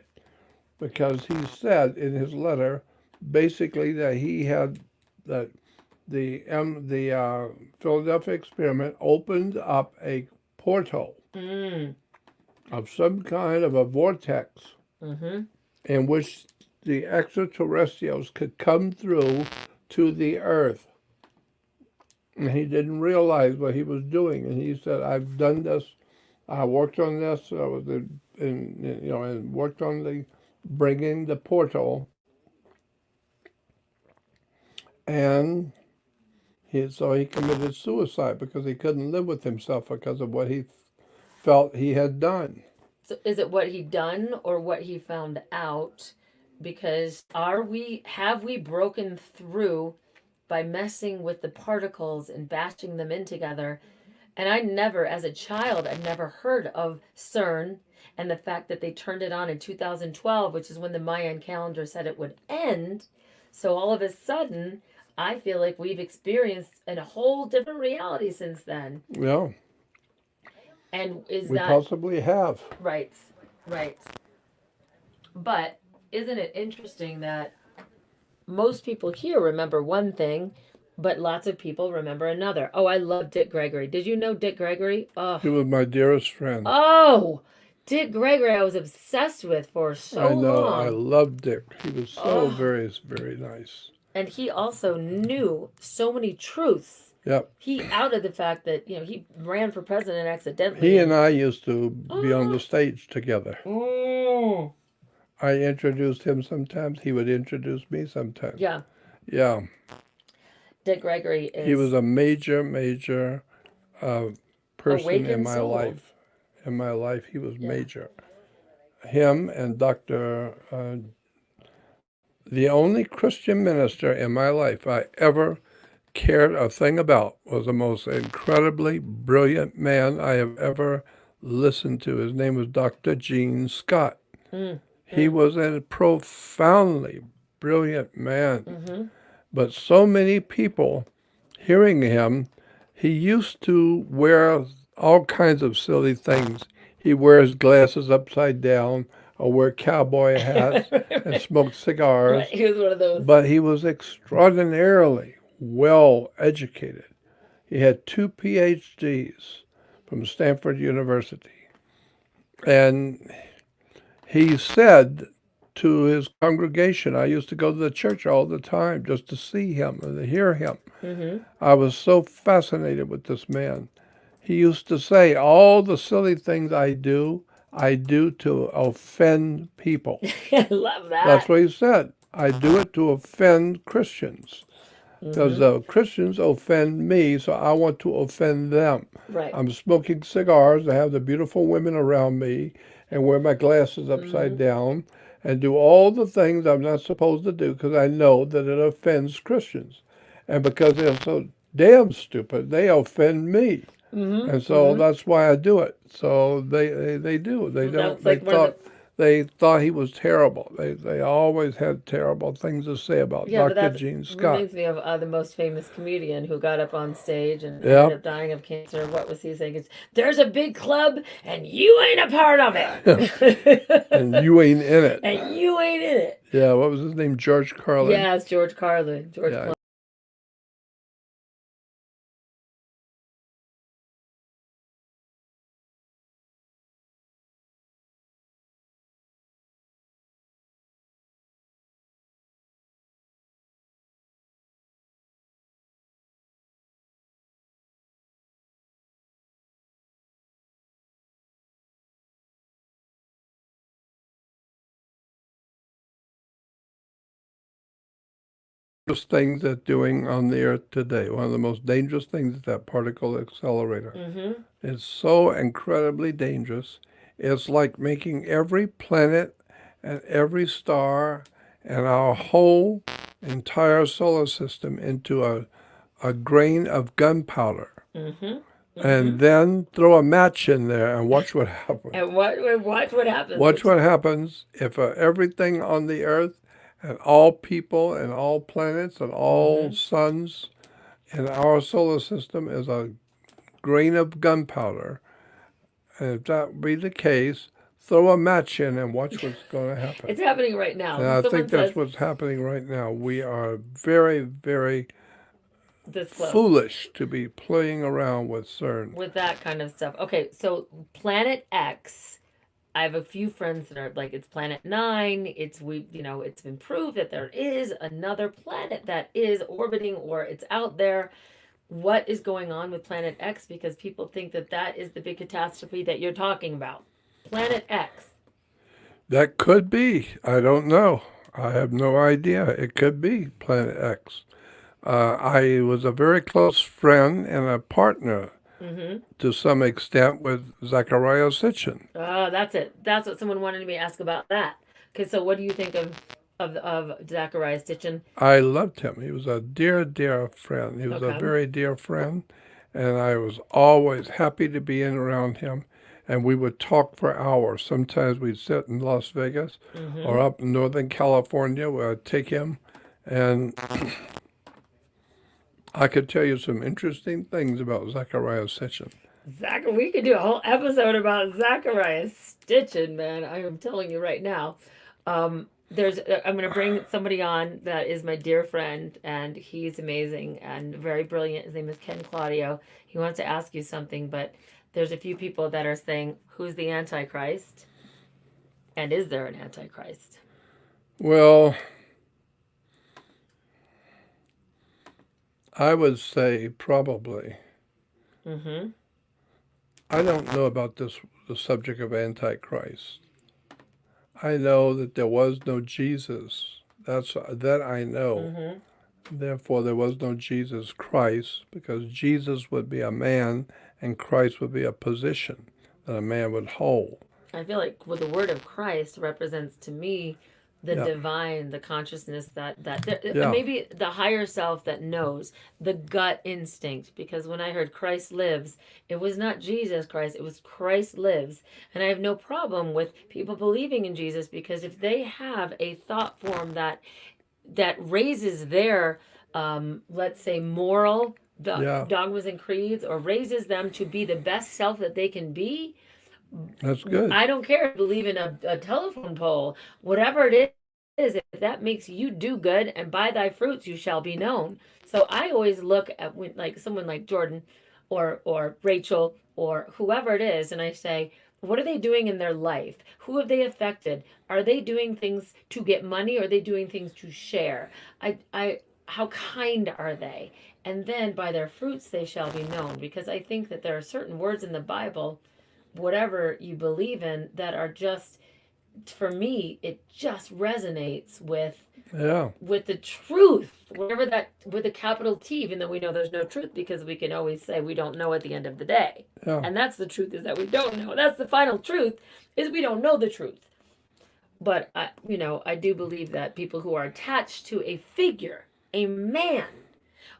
because he said in his letter basically that he had that the Philadelphia experiment opened up a portal of some kind of a vortex in which the extraterrestrials could come through to the Earth. And he didn't realize what he was doing. And he said, I've done this. I worked on this. I was and worked on the bringing the portal. And so he committed suicide because he couldn't live with himself because of what he felt he had done. So is it what he done or what he found out? Because have we broken through by messing with the particles and bashing them in together? And I never, as a child, I'd never heard of CERN and the fact that they turned it on in 2012, which is when the Mayan calendar said it would end. So all of a sudden, I feel like we've experienced a whole different reality since then. Yeah. And we possibly have. Right. But isn't it interesting that most people here remember one thing, but lots of people remember another? Oh, I love Dick Gregory. Did you know Dick Gregory? Oh, He was my dearest friend. Oh, Dick Gregory, I was obsessed with for so long. I know. I loved Dick. He was so very, very nice. And he also knew so many truths. Yep. He outed the fact that, he ran for president accidentally. He and I used to be on the stage together. Mm. I introduced him sometimes. He would introduce me sometimes. Yeah. Yeah. Dick Gregory is... He was a major person in my life. In my life, he was major. Him and Dr. The only Christian minister in my life I ever cared a thing about was the most incredibly brilliant man I have ever listened to. His name was Dr. Gene Scott. He was a profoundly brilliant man. But so many people hearing him, he used to wear all kinds of silly things. He wears glasses upside down or wear cowboy hats and smoke cigars. Right, he was one of those. But he was extraordinarily well educated. He had 2 PhDs from Stanford University. And he said to his congregation, I used to go to the church all the time just to see him and to hear him. I was so fascinated with this man. He used to say, all the silly things I do to offend people. I love that. That's what he said. I do it to offend Christians. Because the Christians offend me, so I want to offend them. Right. I'm smoking cigars. I have the beautiful women around me and wear my glasses upside down and do all the things I'm not supposed to do because I know that it offends Christians. And because they're so damn stupid, they offend me. And so that's why I do it. So they do. They don't. They thought they thought he was terrible. They always had terrible things to say about Yeah, but Dr. that Gene Scott. reminds me of the most famous comedian who got up on stage and Yep. ended up dying of cancer. What was he saying? It's, there's a big club and you ain't a part of it. And you ain't in it. And you ain't in it. Yeah, what was his name? George Carlin? Yeah, it's George Carlin. George Yeah. Carlin. Things that doing on the earth today. One of the most dangerous things is that particle accelerator. Mm-hmm. It's so incredibly dangerous. It's like making every planet and every star and our whole entire solar system into a grain of gunpowder. Mm-hmm. And then throw a match in there and watch what happens. And watch what happens. Watch what happens if everything on the earth and all people and all planets and all suns in our solar system is a grain of gunpowder. And if that be the case, throw a match in and watch what's going to happen. It's happening right now. And I Someone think that's says what's happening right now. We are very, very this close. foolish to be playing around with CERN. With that kind of stuff. Okay, so Planet X, I have a few friends that are like, it's Planet 9. It's been proved that there is another planet that is orbiting or it's out there. What is going on with Planet X? Because people think that is the big catastrophe that you're talking about. Planet X. That could be. I don't know. I have no idea. It could be Planet X. I was a very close friend and a partner to some extent with Zecharia Sitchin. Oh, that's it. That's what someone wanted me to ask about that. Okay, so what do you think of Zecharia Sitchin? I loved him. He was a dear, dear friend. He was a Okay. very dear friend, and I was always happy to be in around him. And we would talk for hours. Sometimes we'd sit in Las Vegas or up in Northern California where I'd take him, and I could tell you some interesting things about Zecharia Sitchin. We could do a whole episode about Zecharia Sitchin, man. I am telling you right now. I'm going to bring somebody on that is my dear friend, and he's amazing and very brilliant. His name is Ken Claudio. He wants to ask you something, but there's a few people that are saying, who's the Antichrist? And is there an Antichrist? Well, I would say probably. Mm-hmm. I don't know about the subject of Antichrist. I know that there was no Jesus. That I know. Mm-hmm. Therefore, there was no Jesus Christ, because Jesus would be a man and Christ would be a position that a man would hold. I feel like the word of Christ represents to me the divine, the consciousness that maybe the higher self that knows, the gut instinct. Because when I heard Christ lives, it was not Jesus Christ, it was Christ lives. And I have no problem with people believing in Jesus, because if they have a thought form that raises their, let's say, moral dogmas and creeds, or raises them to be the best self that they can be, that's good. I don't care if you believe in a telephone pole, whatever it is, if that makes you do good, and by thy fruits you shall be known. So I always look at like someone like Jordan or Rachel or whoever it is, and I say, what are they doing in their life? Who have they affected? Are they doing things to get money, or are they doing things to share? How kind are they? And then by their fruits they shall be known. Because I think that there are certain words in the Bible, whatever you believe in, that are just, for me, it just resonates with the truth, whatever that, with a capital T, even though we know there's no truth, because we can always say we don't know at the end of the day. And that's the truth, is that we don't know. That's the final truth, is we don't know the truth. But I do believe that people who are attached to a figure, a man,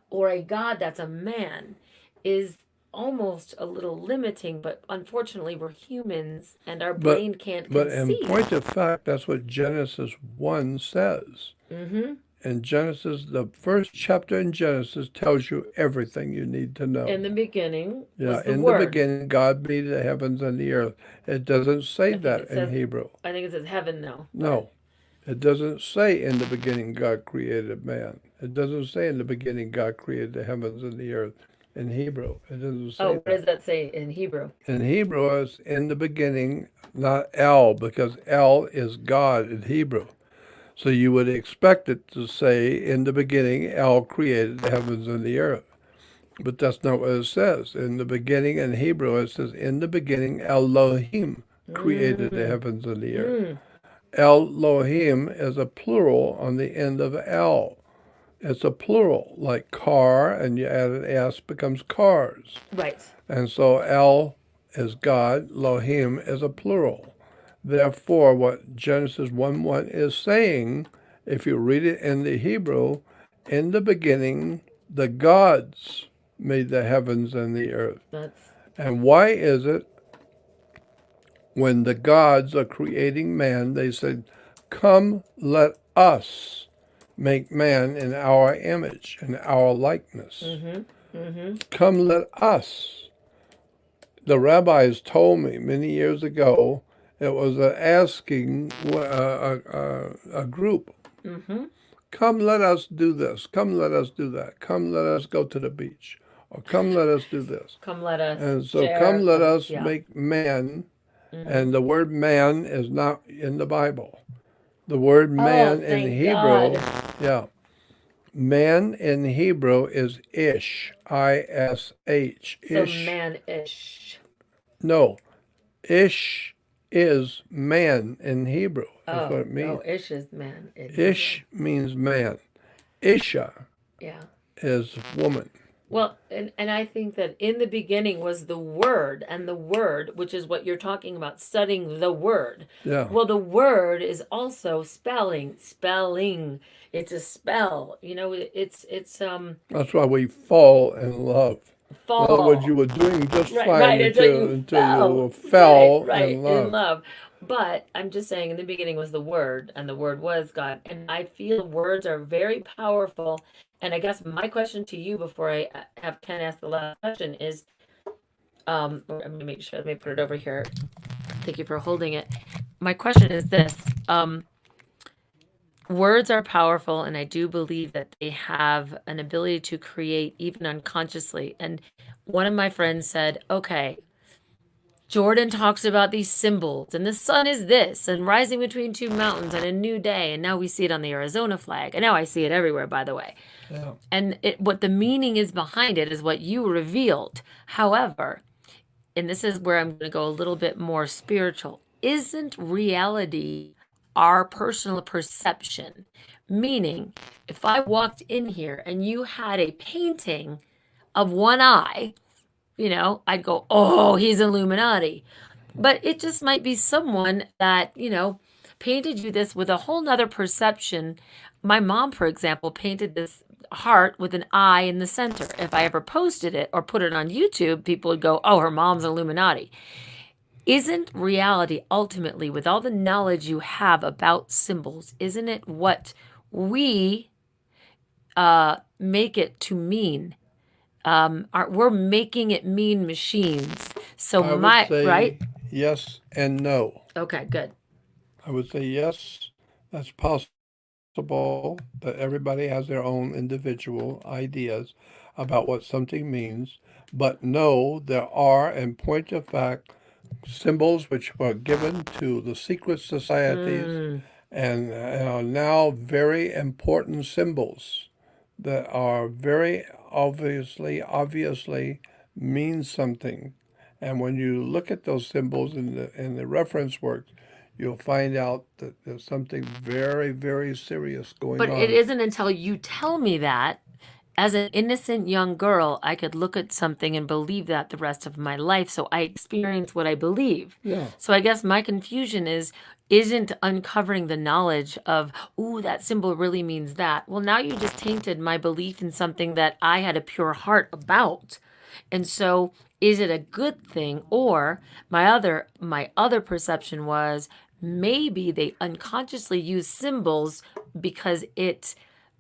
or a God that's a man, is almost a little limiting, but unfortunately we're humans and our But brain can't but in conceive. point of fact, that's what Genesis 1 says. Mm-hmm. In Genesis, the first chapter in Genesis tells you everything you need to know. In the beginning Yeah, was the in the word. beginning, God made the heavens and the earth. It doesn't say I think that it in says, Hebrew. I think it says heaven though. No, it doesn't say in the beginning God created man. It doesn't say in the beginning God created the heavens and the earth in Hebrew. It doesn't say Oh, what that. does that say in Hebrew? In Hebrew, it's in the beginning, not El, because El is God in Hebrew. So you would expect it to say in the beginning El created the heavens and the earth. But that's not what it says. In the beginning in Hebrew, it says in the beginning Elohim created the heavens and the earth. Elohim is a plural on the end of El. It's a plural, like car, and you add an S, becomes cars. Right. And so El is God, Elohim is a plural. Therefore, what Genesis 1:1 is saying, if you read it in the Hebrew, in the beginning, the gods made the heavens and the earth. That's And why is it when the gods are creating man, they said, come, let us make man in our image, in our likeness. Come, let us. The rabbis told me many years ago it was asking a group, come, let us do this. Come, let us do that. Come, let us go to the beach. Or come, let us do this. come let us And so share. come, let us Yeah. make man. And the word man is not in the Bible. The word man in thank Hebrew, God. yeah. Man in Hebrew is ish, I-S-H. So Ish. man-ish. No, ish is man in Hebrew. That's what it means. Oh, ish is man. in Ish means man. Isha Hebrew. Yeah. is woman. Well, and I think that in the beginning was the word, and the word, which is what you're talking about, studying the word. Yeah. Well, the word is also spelling. It's a spell. You know, it's That's why we fall in love. fall. In other words, you were doing just Right, fine right, until you fell. fell Right, in love. in love. But I'm just saying, in the beginning was the Word, and the Word was God. And I feel words are very powerful. And I guess my question to you before I have Ken ask the last question is, I'm gonna make sure. Let me put it over here. Thank you for holding it. My question is this: words are powerful, and I do believe that they have an ability to create even unconsciously. And one of my friends said, "Okay, Jordan talks about these symbols, and the sun is this, and rising between two mountains, and a new day, and now we see it on the Arizona flag, and now I see it everywhere, by the way." Yeah. And what the meaning is behind it is what you revealed. However, and this is where I'm going to go a little bit more spiritual, isn't reality our personal perception? Meaning, if I walked in here and you had a painting of one eye, you know, I'd go, oh, he's Illuminati. But it just might be someone that, you know, painted you this with a whole nother perception. My mom, for example, painted this heart with an eye in the center. If I ever posted it or put it on YouTube, people would go, oh, her mom's Illuminati. Isn't reality ultimately, with all the knowledge you have about symbols, isn't it what we make it to mean? We're making it mean machines. So I my would say right? yes and no. Okay, good. I would say yes, that's possible that everybody has their own individual ideas about what something means, but no, there are, in point of fact, symbols which were given to the secret societies and are now very important symbols that are very obviously mean something. And when you look at those symbols in the reference work, you'll find out that there's something very, very serious going But on. it isn't until you tell me that, as an innocent young girl, I could look at something and believe that the rest of my life. So I experience what I believe. Yeah. So I guess my confusion isn't uncovering the knowledge of, ooh, that symbol really means that. Well, now you just tainted my belief in something that I had a pure heart about. And so is it a good thing? Or my other perception was maybe they unconsciously use symbols because it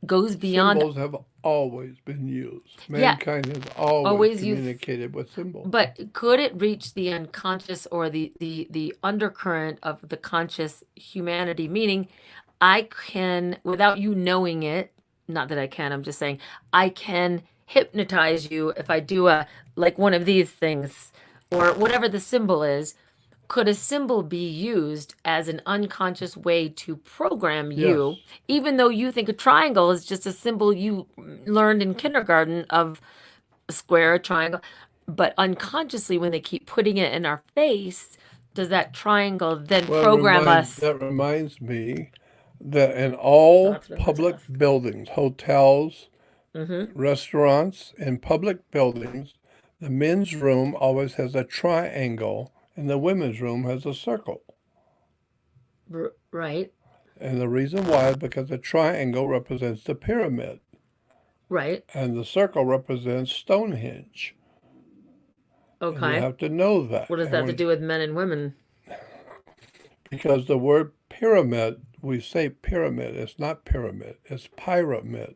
goes beyond. Symbols have always been used. Yeah. Mankind has always Always used- communicated with symbols. But could it reach the unconscious or the undercurrent of the conscious humanity? Meaning, I can, without you knowing it, not that I can, I'm just saying, I can hypnotize you if I do like one of these things or whatever the symbol is. Could a symbol be used as an unconscious way to program you, Yes. even though you think a triangle is just a symbol you learned in kindergarten of a square, a triangle, but unconsciously when they keep putting it in our face, does that triangle then Well, program us? That reminds me that in all That's been public tough. buildings, hotels, Mm-hmm. restaurants, and public buildings, the men's room always has a triangle and the women's room has a circle. Right, And the reason why is because the triangle represents the pyramid right. and the circle represents Stonehenge. And you Okay. have to know that. What does And that have to when- do with men and women? Because the word pyramid, we say pyramid, it's not pyramid, it's pyramid.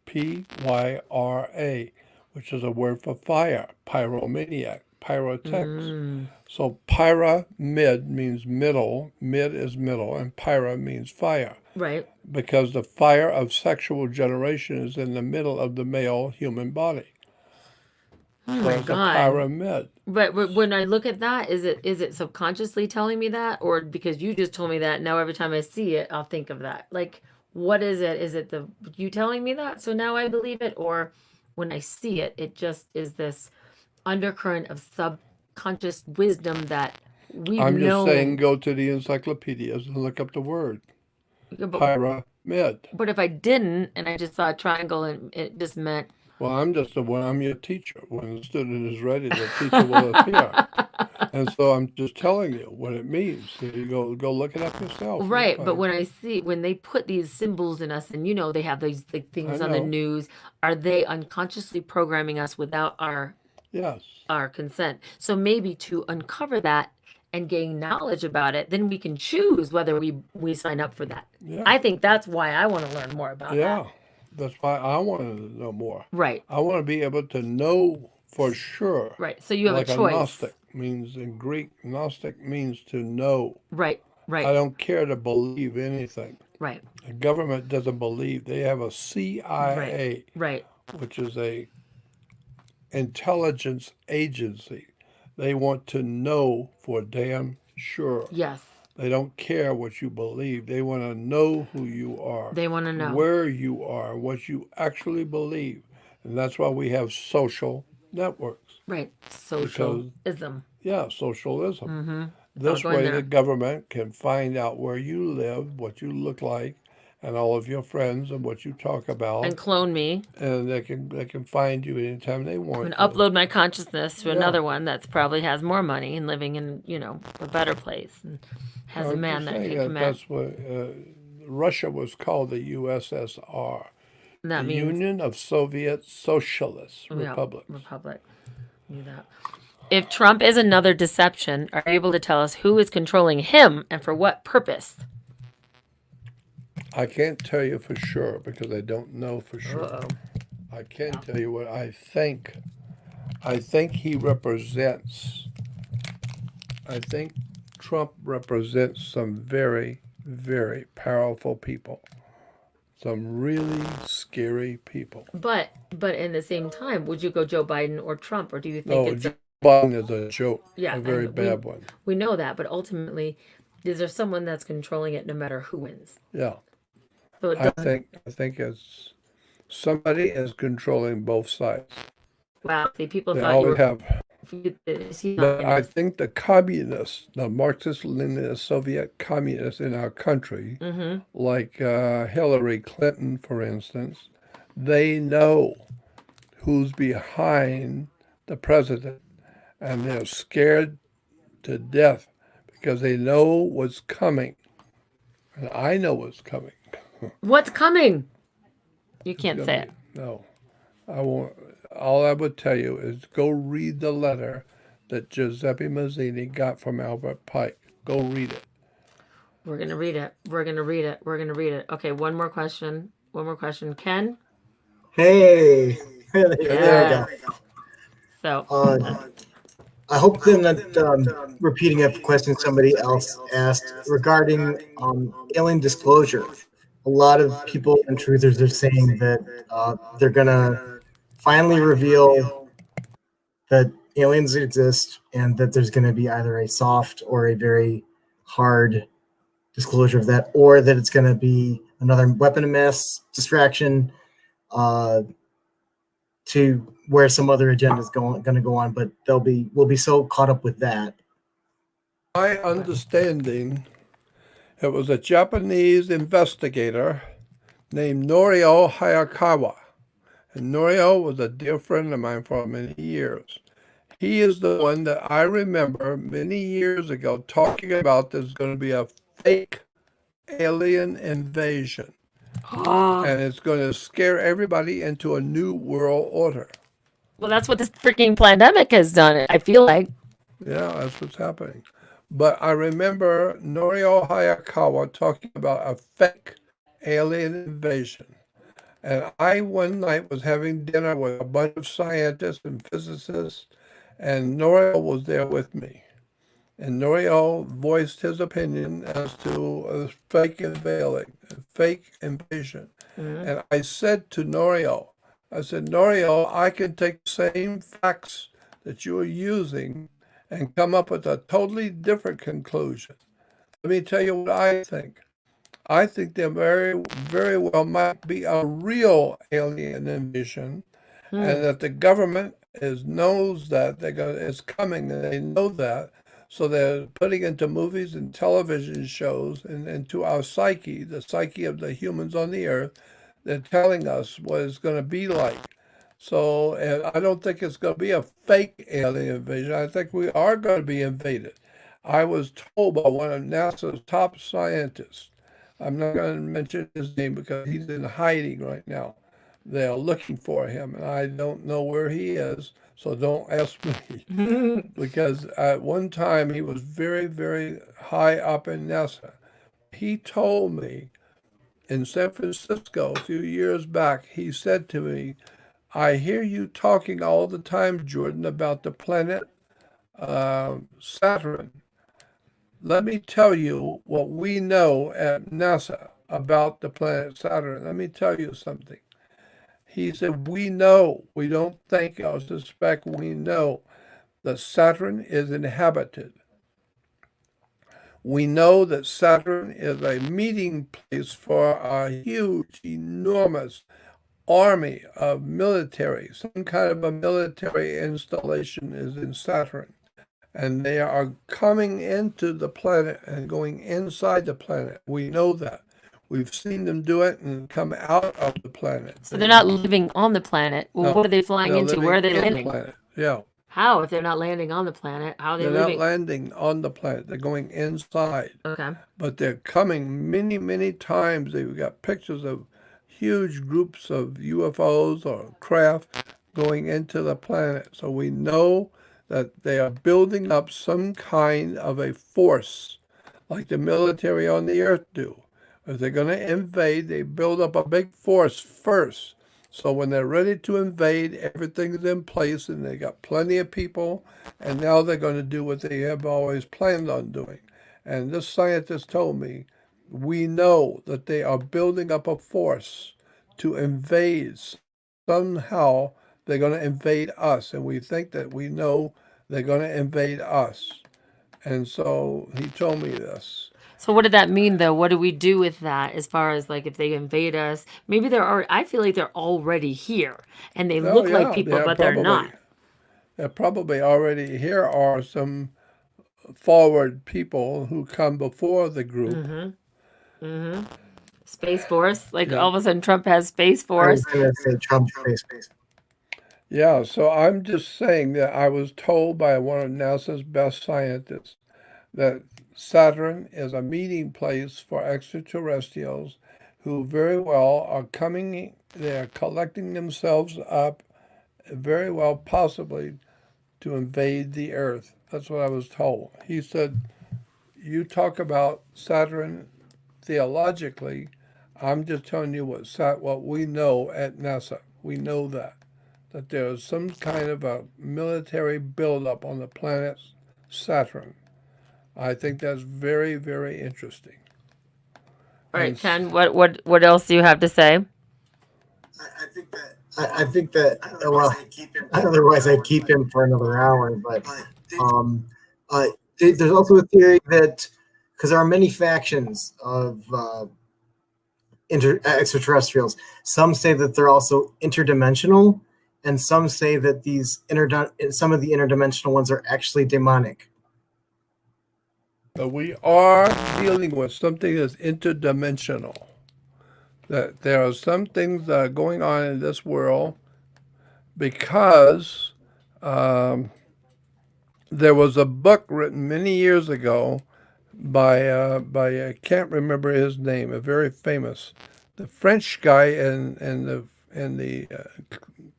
Pyra, which is a word for fire, pyromaniac, pyrotechs. Mm, So pyramid means middle, mid is middle, and pyra means fire. right. Because the fire of sexual generation is in the middle of the male human body. Oh So my it's a God. pyramid. But when I look at that, is it subconsciously telling me that, or because you just told me that? Now every time I see it, I'll think of that. Like, what is it? Is it you telling me that? So now I believe it, or when I see it, it just is this undercurrent of subconscious wisdom that we've I'm just known. saying go to the encyclopedias and look up the word. Yeah, Pyramid. But if I didn't, and I just saw a triangle, and it just meant. Well, I'm your teacher. When the student is ready, the teacher will appear. And so I'm just telling you what it means. So you go look it up yourself. Right, You'll but find- when they put these symbols in us, and they have these like, things I on the know. news, are they unconsciously programming us without our Yes. consent? So maybe to uncover that and gain knowledge about it, then we can choose whether we sign up for that. Yeah. I think that's why I want to learn more about Yeah. that. That's why I wanted to know more. Right, I want to be able to know for sure. right. So you have Like a choice. Gnostic means in Greek, Gnostic means to know. Right, I right, don't care to believe anything. right, The government doesn't believe. They have a CIA, right. which is a intelligence agency. They want to know for damn sure. Yes, They don't care what you believe. They want to know who you are, they want to know. where you are, what you actually believe. And that's why we have social networks. Right, socialism. Yeah, socialism. Mm-hmm. This going way, there. the government can find out where you live, what you look like, and all of your friends and what you talk about, And clone me and they can find you anytime they want. and to. upload my consciousness to Yeah. another one that's probably has more money and living in a better place and has a I'm man just that saying can that command. that's what Russia was called the USSR, And that the means Union of Soviet Socialist yeah, Republics. republic. Knew that. If Trump is another deception, are you able to tell us who is controlling him and for what purpose? I can't tell you for sure because I don't know for sure. Uh-oh. I can tell you what I think. I think he represents. I think Trump represents some very, very powerful people. Some really scary people. But in the same time, would you go Joe Biden or Trump, or do you think No, it's Joe Biden is a joke. Yeah, A very and bad one. we know that, but ultimately, is there someone that's controlling it no matter who wins? Yeah. So it I doesn't. think it's somebody is controlling both sides. Wow, see, people They thought you always were. have. Is he But not? I think the communists, the Marxist-Leninist Soviet communists in our country, Mm-hmm. like Hillary Clinton, for instance, they know who's behind the president, and they're scared to death because they know what's coming. And I know what's coming. What's coming? You It's can't gonna say it. be- No, I won't. all I would tell you is go read the letter that Giuseppe Mazzini got from Albert Pike. Go read it. We're gonna read it. We're gonna read it. We're gonna read it. Okay, one more question. One more question. Ken? Hey, there we Yeah. go. So I hope they're not repeating a question somebody else asked regarding alien disclosure. A lot of people and truthers are saying that they're gonna finally reveal that aliens exist and that there's gonna be either a soft or a very hard disclosure of that, or that it's gonna be another weapon of mass distraction to where some other agenda is going to go on, but we'll be so caught up with that. My understanding, it was a Japanese investigator named Norio Hayakawa. And Norio was a dear friend of mine for many years. He is the one that I remember many years ago talking about there's going to be a fake alien invasion. And it's going to scare everybody into a new world order. well, that's what this freaking pandemic has done. I feel like. Yeah, that's what's happening. But I remember Norio Hayakawa talking about a fake alien invasion. And I one night was having dinner with a bunch of scientists and physicists, and Norio was there with me. And Norio voiced his opinion as to a fake invasion. And I said to Norio, Norio, I can take the same facts that you are using and come up with a totally different conclusion. Let me tell you what I think. I think there very, very well might be a real alien invasion, and that the government knows that it's coming, and they know that. So they're putting into movies and television shows and into our psyche, the psyche of the humans on the earth. They're telling us what it's going to be like. So I don't think it's going to be a fake alien invasion. I think we are going to be invaded. I was told by one of NASA's top scientists, I'm not going to mention his name because he's in hiding right now. They are looking for him, and I don't know where he is, so don't ask me. Because at one time he was very, very high up in NASA. He told me in San Francisco a few years back, he said to me, I hear you talking all the time, Jordan, about the planet Saturn. Let me tell you what we know at NASA about the planet Saturn. Let me tell you something. He said, we know, we don't think or suspect, we know that Saturn is inhabited. We know that Saturn is a meeting place for a huge, enormous army of military. Some kind of a military installation is in Saturn. And they are coming into the planet and going inside the planet. We know that. We've seen them do it and come out of the planet. So they're not living on the planet. Well, No, what are they flying they're into? living Where are they in the landing? planet. Yeah. How? If they're not landing on the planet, how are they They're leaving? not landing on the planet. They're going inside. Okay. But they're coming many, many times. They've got pictures of huge groups of UFOs or craft going into the planet. So we know that they are building up some kind of a force like the military on the earth do. If they're going to invade, they build up a big force first. So when they're ready to invade, everything's in place and they got plenty of people. And now they're going to do what they have always planned on doing. And this scientist told me, we know that they are building up a force to invade. Somehow they're going to invade us. And we think that we know they're going to invade us. And so he told me this. So what did that mean, though? What do we do with that as far as like if they invade us? Maybe they're already, I feel like they're already here and they look like people, but they're not. They're probably already here are some forward people who come before the group. Space Force. Like all of a sudden Trump has Space Force. I was going to say Trump Space. Yeah, so I'm just saying that I was told by one of NASA's best scientists that Saturn is a meeting place for extraterrestrials who very well are coming, they're collecting themselves up very well possibly to invade the earth. That's what I was told. He said, you talk about Saturn theologically. I'm just telling you what we know at NASA. We know that there is some kind of a military buildup on the planet Saturn. I think that's very, very interesting. All right, And Ken, what else do you have to say? I think that well, otherwise I'd keep him for another hour. But uh, there's also a theory that because there are many factions of extraterrestrials, some say that they're also interdimensional, and some say that some of the interdimensional ones are actually demonic. But we are dealing with something that's interdimensional. That there are some things that are going on in this world because there was a book written many years ago by I can't remember his name, a very famous, the French guy in the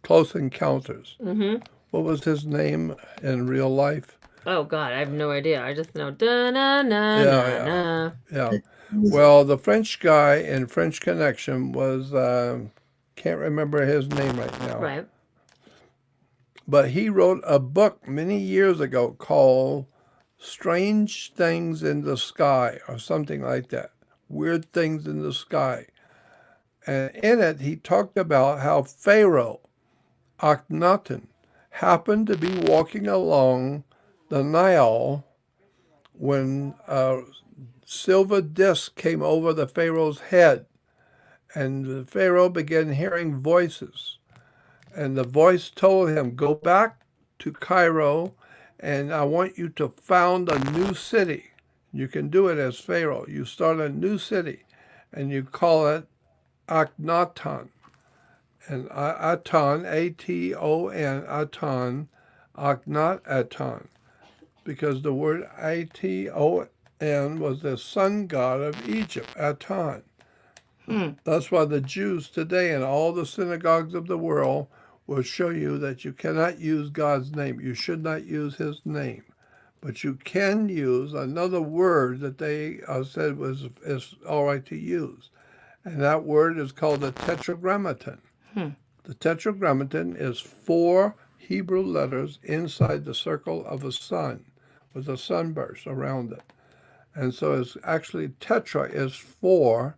Close Encounters. Mm-hmm. What was his name in real life? Oh God, I have no idea. I just know da na na na na. Yeah. Well, the French guy in French Connection was can't remember his name right now. Right. But he wrote a book many years ago called Strange Things in the Sky or something like that. Weird Things in the Sky. And in it, he talked about how Pharaoh, Akhenaten, happened to be walking along the Nile when a silver disc came over the Pharaoh's head. And the Pharaoh began hearing voices. And the voice told him, go back to Cairo, and I want you to found a new city. You can do it as Pharaoh. You start a new city, and you call it Akhenaten. And Aton, A-T-O-N, Aton, Akhenaten, because the word A-T-O-N was the sun god of Egypt, Aton. That's why the Jews today in all the synagogues of the world will show you that you cannot use God's name. You should not use his name. But you can use another word that they said is all right to use. And that word is called the Tetragrammaton. The Tetragrammaton is 4 Hebrew letters inside the circle of a sun with a sunburst around it. And so it's actually tetra is 4.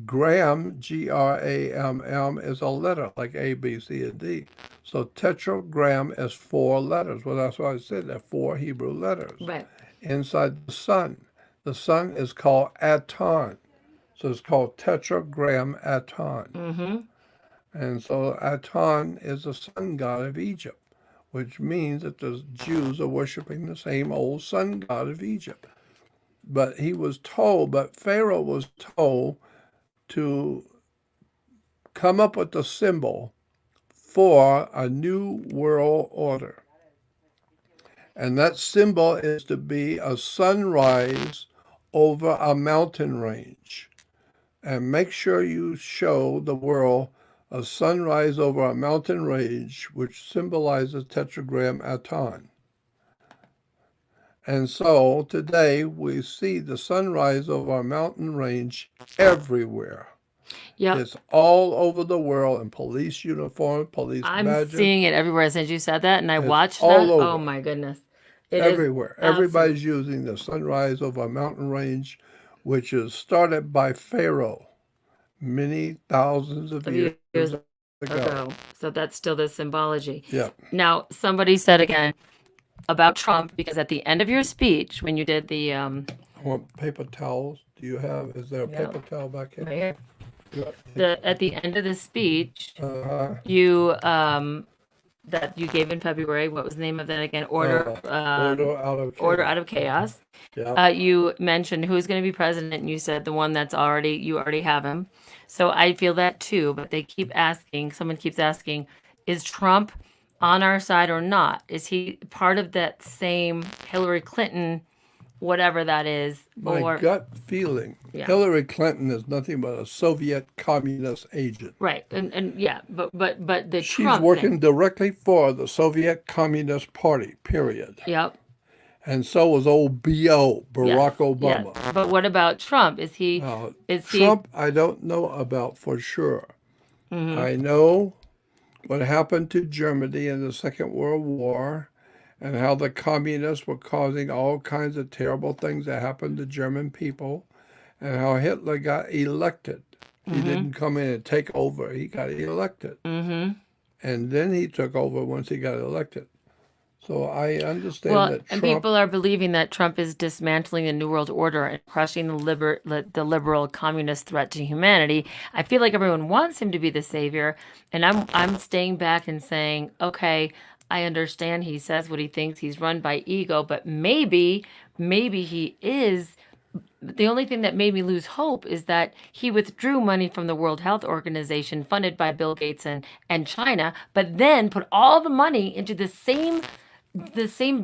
Gram, G-R-A-M-M, is a letter like A, B, C, and D. So tetragram is 4 letters. Well, that's why I said they're 4 Hebrew letters. Right. Inside the sun. The sun is called Aton. So it's called Tetragrammaton. Mm-hmm. And so Aton is the sun god of Egypt, which means that the Jews are worshiping the same old sun god of Egypt. But Pharaoh was told to come up with a symbol for a new world order. And that symbol is to be a sunrise over a mountain range. And make sure you show the world a sunrise over a mountain range, which symbolizes Tetragrammaton. And so today we see the sunrise over a mountain range everywhere. Yep. It's all over the world in police uniform, police I'm badges. seeing it everywhere since you said that, and I It's watched all that. over. Oh my goodness. It is Everywhere. Everybody's using the sunrise over a mountain range, which is started by Pharaoh many thousands of years ago. So that's still the symbology. Yeah. Now, somebody said again about Trump, because at the end of your speech, when you did the I want paper towels. Is there a paper towel back here? right here, Yeah. at the end of the speech, Uh-huh. you that you gave in February, what was the name of that again? Order Order out of chaos. Yeah. You mentioned who's going to be president, and you said the one you already have him. So I feel that too, but someone keeps asking, is Trump on our side or not? Is he part of that same Hillary Clinton whatever that is. My or gut feeling, Yeah. Hillary Clinton is nothing but a Soviet communist agent. Right. And yeah, but the She's Trump working thing. directly for the Soviet Communist Party, period. Yep. And so was old B.O., Barack Yes. Obama. But what about Trump? Is he Now, is Trump, I don't know about for sure. he I know what happened to Germany in the Second World War and how the communists were causing all kinds of terrible things that happened to German people and how Hitler got elected. He didn't come in and take over. He got elected. Mm-hmm. And then he took over once he got elected. So I understand Well, that and Trump, people are believing that Trump is dismantling the New World Order and crushing the liberal communist threat to humanity. I feel like everyone wants him to be the savior, and I'm staying back and saying, okay, I understand he says what he thinks. He's run by ego, but maybe he is. The only thing that made me lose hope is that he withdrew money from the World Health Organization funded by Bill Gates and China, but then put all the money into the same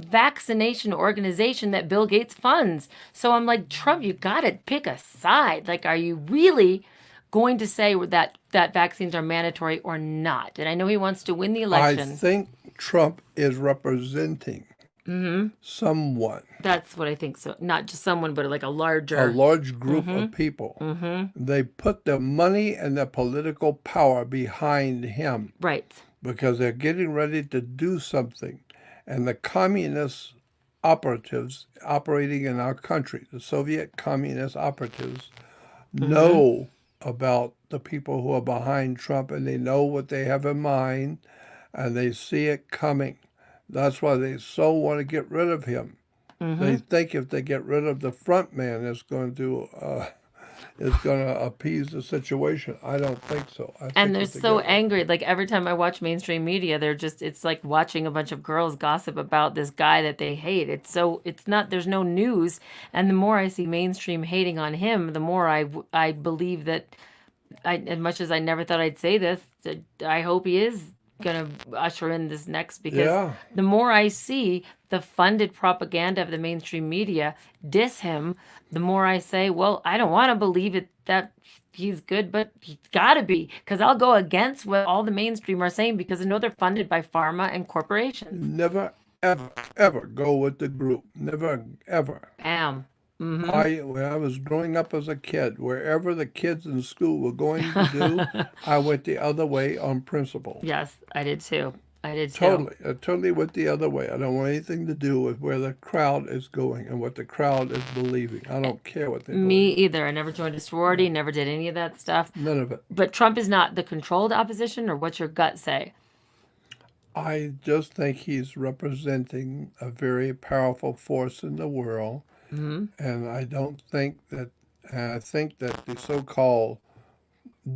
vaccination organization that Bill Gates funds. So I'm like, Trump, you got to pick a side. Like, are you really going to say that vaccines are mandatory or not? And I know he wants to win the I election. think Trump is representing someone, That's what I think. So not just someone, but like a a larger. large group of people. They put their money and their political power behind him Right. because they're getting ready to do something. And the communist operatives operating in our country, the Soviet communist operatives, know about the people who are behind Trump and they know what they have in mind and they see it coming. That's why they so want to get rid of him. They think if they get rid of the front man, it's going to appease the situation. I don't think so. I And think they're if they so get- angry. Like every time I watch mainstream media, it's like watching a bunch of girls gossip about this guy that they hate. There's no news. And the more I see mainstream hating on him, the more I believe that, as much as I never thought I'd say this, that I hope he is going to usher in this next, because Yeah. the more I see the funded propaganda of the mainstream media diss him, the more I say, well, I don't want to believe it that he's good, but he's got to be, because I'll go against what all the mainstream are saying because I know they're funded by pharma and corporations. Never, ever, ever go with the group. Never, ever. Bam. When I was growing up as a kid, wherever the kids in school were going to do, I went the other way on principle. Yes, I did too. Totally. I totally went the other way. I don't want anything to do with where the crowd is going and what the crowd is believing. I don't care what they Me believe. either. I never joined a sorority, never did any of that stuff. None of it. But Trump is not the controlled opposition, or what's your gut say? I just think he's representing a very powerful force in the world. And I think that the so-called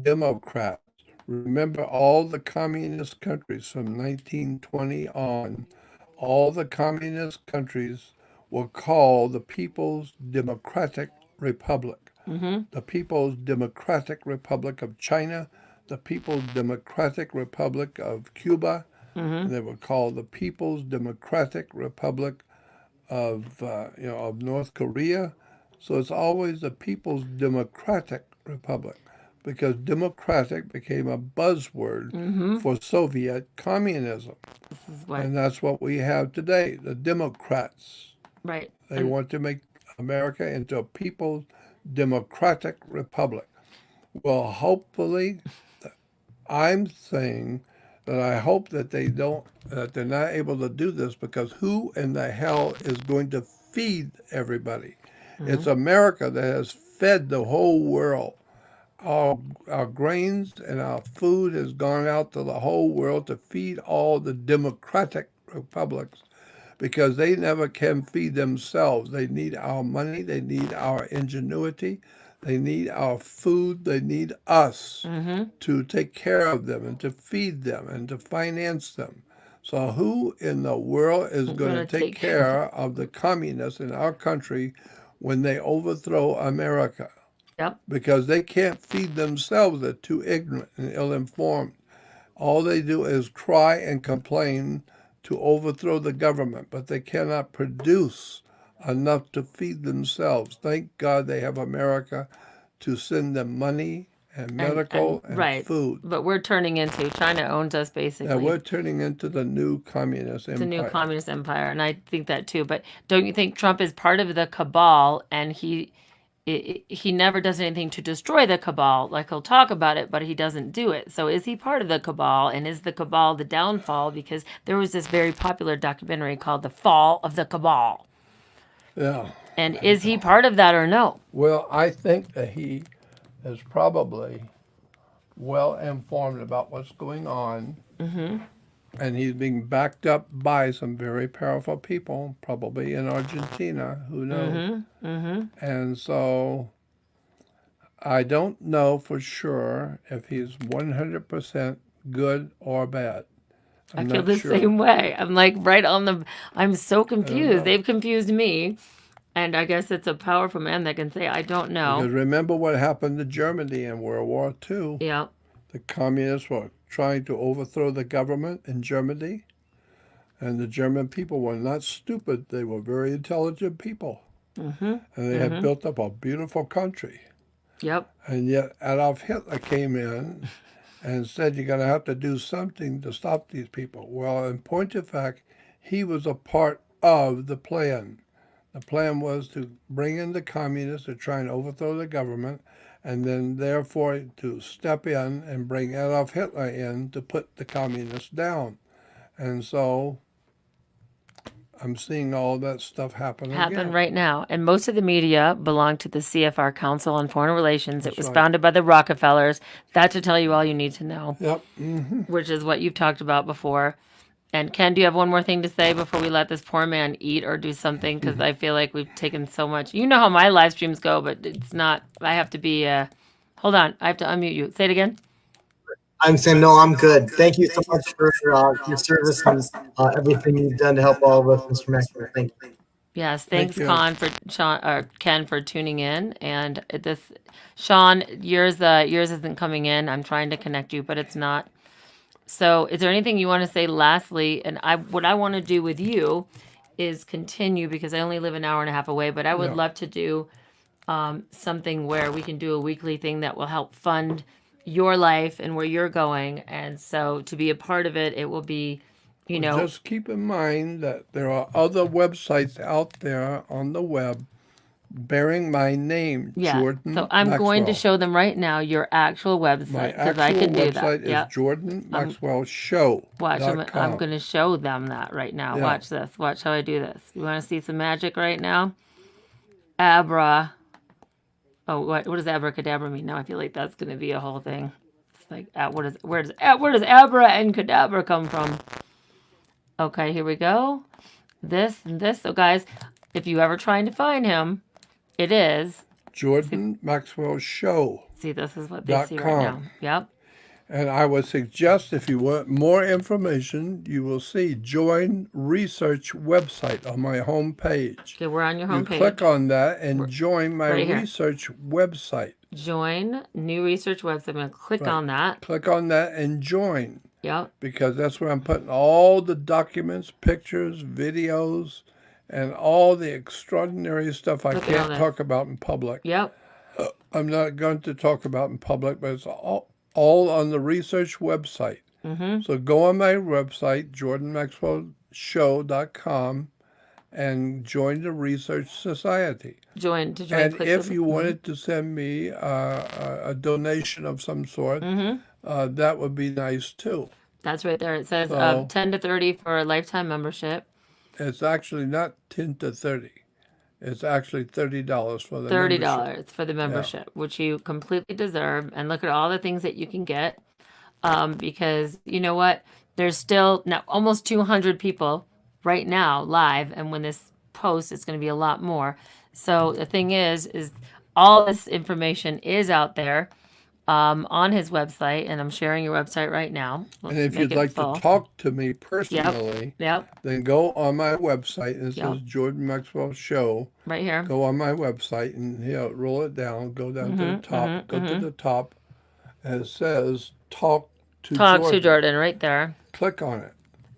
Democrats, remember all the communist countries from 1920 on, all the communist countries were called the People's Democratic Republic. The People's Democratic Republic of China, the People's Democratic Republic of Cuba, and they were called the People's Democratic Republic of North Korea. So it's always the People's Democratic Republic because democratic became a buzzword for Soviet communism. This is what, And that's what we have today, the Democrats. right. They want to make America into a People's Democratic Republic. Well, hopefully, I'm saying that I hope that they're not able to do this because who in the hell is going to feed everybody? It's America that has fed the whole world. Our grains and our food has gone out to the whole world to feed all the democratic republics because they never can feed themselves. They need our money. They need our ingenuity. They need our food. They need us to take care of them and to feed them and to finance them. So who in the world is going to take care of the communists in our country when they overthrow America? Yep. Because they can't feed themselves. They're too ignorant and ill-informed. All they do is cry and complain to overthrow the government, but they cannot produce enough to feed themselves. Thank God they have America to send them money and medical and right. food. But we're turning into China owns us basically. Yeah, we're turning into the new communist It's a new empire. communist empire, and I think that too. But don't you think Trump is part of the cabal, and he never does anything to destroy the cabal? Like, he'll talk about it, but he doesn't do it. So is he part of the cabal, and is the cabal the downfall? Because there was this very popular documentary called The Fall of the Cabal. Yeah. And is he part of that or no? Well, I think that he is probably well informed about what's going on. Mm-hmm. And he's being backed up by some very powerful people, probably in Argentina, who knows. Mm-hmm. Mm-hmm. And so I don't know for sure if he's 100% good or bad. I feel the same way. I'm like right on the. I'm so confused. They've confused me, and I guess it's a powerful man that can say, "I don't know." Because remember what happened to Germany in World War II? Yeah. The communists were trying to overthrow the government in Germany, and the German people were not stupid. They were very intelligent people, Mm-hmm. and they had built up a beautiful country. Yep. And yet Adolf Hitler came in and said, you're going to have to do something to stop these people. Well, in point of fact, he was a part of the plan. The plan was to bring in the communists to try and overthrow the government, and then therefore to step in and bring Adolf Hitler in to put the communists down. And so I'm seeing all that stuff happen again. Right now. And most of the media belong to the CFR, Council on Foreign Relations. That's it was right. founded by the Rockefellers. That to tell you all you need to know. Yep. Mm-hmm. Which is what you've talked about before. And Ken, do you have one more thing to say before we let this poor man eat or do something? Because I feel like we've taken so much. You know how my live streams go, but it's not. I have to be. Hold on. I have to unmute you. Say it again. I'm saying, no, I'm good. Thank you so much for your service and everything you've done to help all of us, Mr. Maxwell. Thank you. Yes, thanks, Thank you. Ken, for tuning in. And Sean, yours isn't coming in. I'm trying to connect you, but it's not. So, is there anything you want to say lastly? And what I want to do with you is continue, because I only live an hour and a half away. But I would love to do something where we can do a weekly thing that will help fund your life and where you're going. And so, to be a part of it, it will be, Just keep in mind that there are other websites out there on the web bearing my name, Jordan So I'm going to Maxwell. show them right now your actual website, My because actual I can do website that. is Jordan Maxwell Show. Watch, I'm going to show them that right now. Yeah. Watch this. Watch how I do this. You want to see some magic right now? Abra. Oh, what does abracadabra mean? Now I feel like that's going to be a whole thing. It's like, where does abra and cadabra come from? Okay, here we go. This and this. So guys, if you ever trying to find him, it is Jordan Maxwell Show. See, this is what they see right now. Yep. And I would suggest, if you want more information, you will see Join Research website on my home page. Okay, we're on your You home page. click on that and join my right here. research website. Join new research website. I'm going to click on that. Click on that and join. Yep. Because that's where I'm putting all the documents, pictures, videos, and all the extraordinary stuff I Look at all can't this. talk about in public. Yep. I'm not going to talk about in public, but it's all on the research website. Mm-hmm. So go on my website, jordanmaxwellshow.com, and join the Research Society. Join. And click if the- you wanted to send me a donation of some sort, that would be nice too. That's right there. It says So- 10 to 30 for a lifetime membership. It's actually not 10 to 30. It's actually $30 for the membership. $30 for the membership, which you completely deserve. And look at all the things that you can get. Because you know what? There's still now almost 200 people right now live. And when this posts, it's going to be a lot more. So the thing is all this information is out there on his website. And I'm sharing your website right now. And if you'd like to talk to me personally, then go on my website, and it says Jordan Maxwell Show. Right here. Go on my website and roll it down, go down to the top, go to the top, and it says Talk to Jordan. Talk to Jordan right there. Click on it.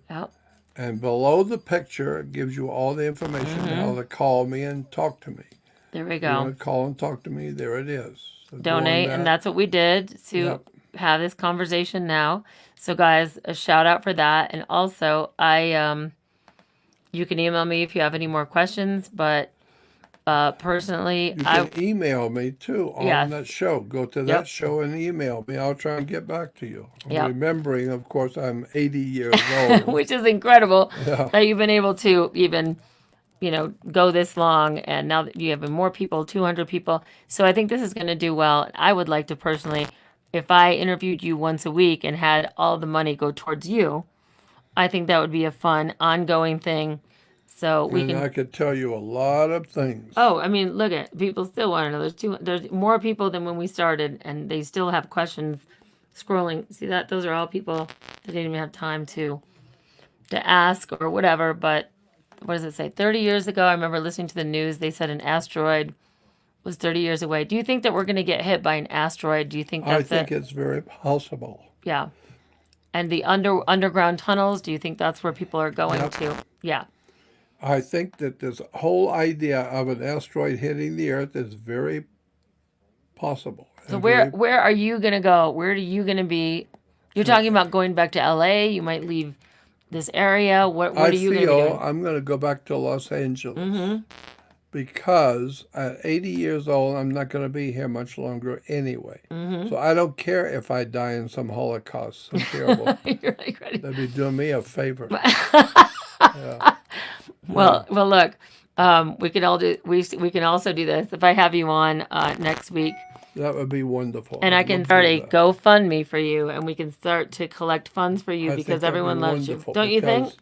Yep. And below the picture, it gives you all the information how to call me and talk to me. There we If you want go. to call and talk to me, there it is. So go on Donate, and that. that's what we did to Yep. have this conversation now. So, guys, a shout out for that. And also, you can email me if you have any more questions. But personally, You can email me too on Yes. that show. Go to that show and email me. I'll try and get back to you. Yep. Remembering, of course, I'm 80 years old. which is incredible Yeah. that you've been able to even, go this long. And now that you have more people, 200 people. So I think this is going to do well. I would like to personally, if I interviewed you once a week and had all the money go towards you, I think that would be a fun, ongoing thing. So we And can. I could tell you a lot of things. Oh, I mean, look at people still want to know. There's more people than when we started, and they still have questions. Scrolling, see that? Those are all people that didn't even have time to ask or whatever. But what does it say? 30 years ago, I remember listening to the news. They said an asteroid was 30 years away. Do you think that we're going to get hit by an asteroid? Do you think I that's think it? it's very possible. Yeah. And the underground tunnels. Do you think that's where people are going Yep. to? Yeah. I think that this whole idea of an asteroid hitting the Earth is very possible. So and where are you gonna go? Where are you gonna be? You're talking about going back to LA. You might leave this area. What I are you gonna be feel doing? I'm going to go back to Los Angeles Mm-hmm. because at 80 years old, I'm not going to be here much longer anyway. Mm-hmm. So I don't care if I die in some Holocaust. So terrible. You're like ready. They'd be doing me a favor. Yeah. Well, look. We can all do. We can also do this. If I have you on next week, That would be wonderful. and I I'd can love to start do a that. GoFundMe for you, and we can start to collect funds for you I think because that'd be everyone loves you. wonderful Don't you think?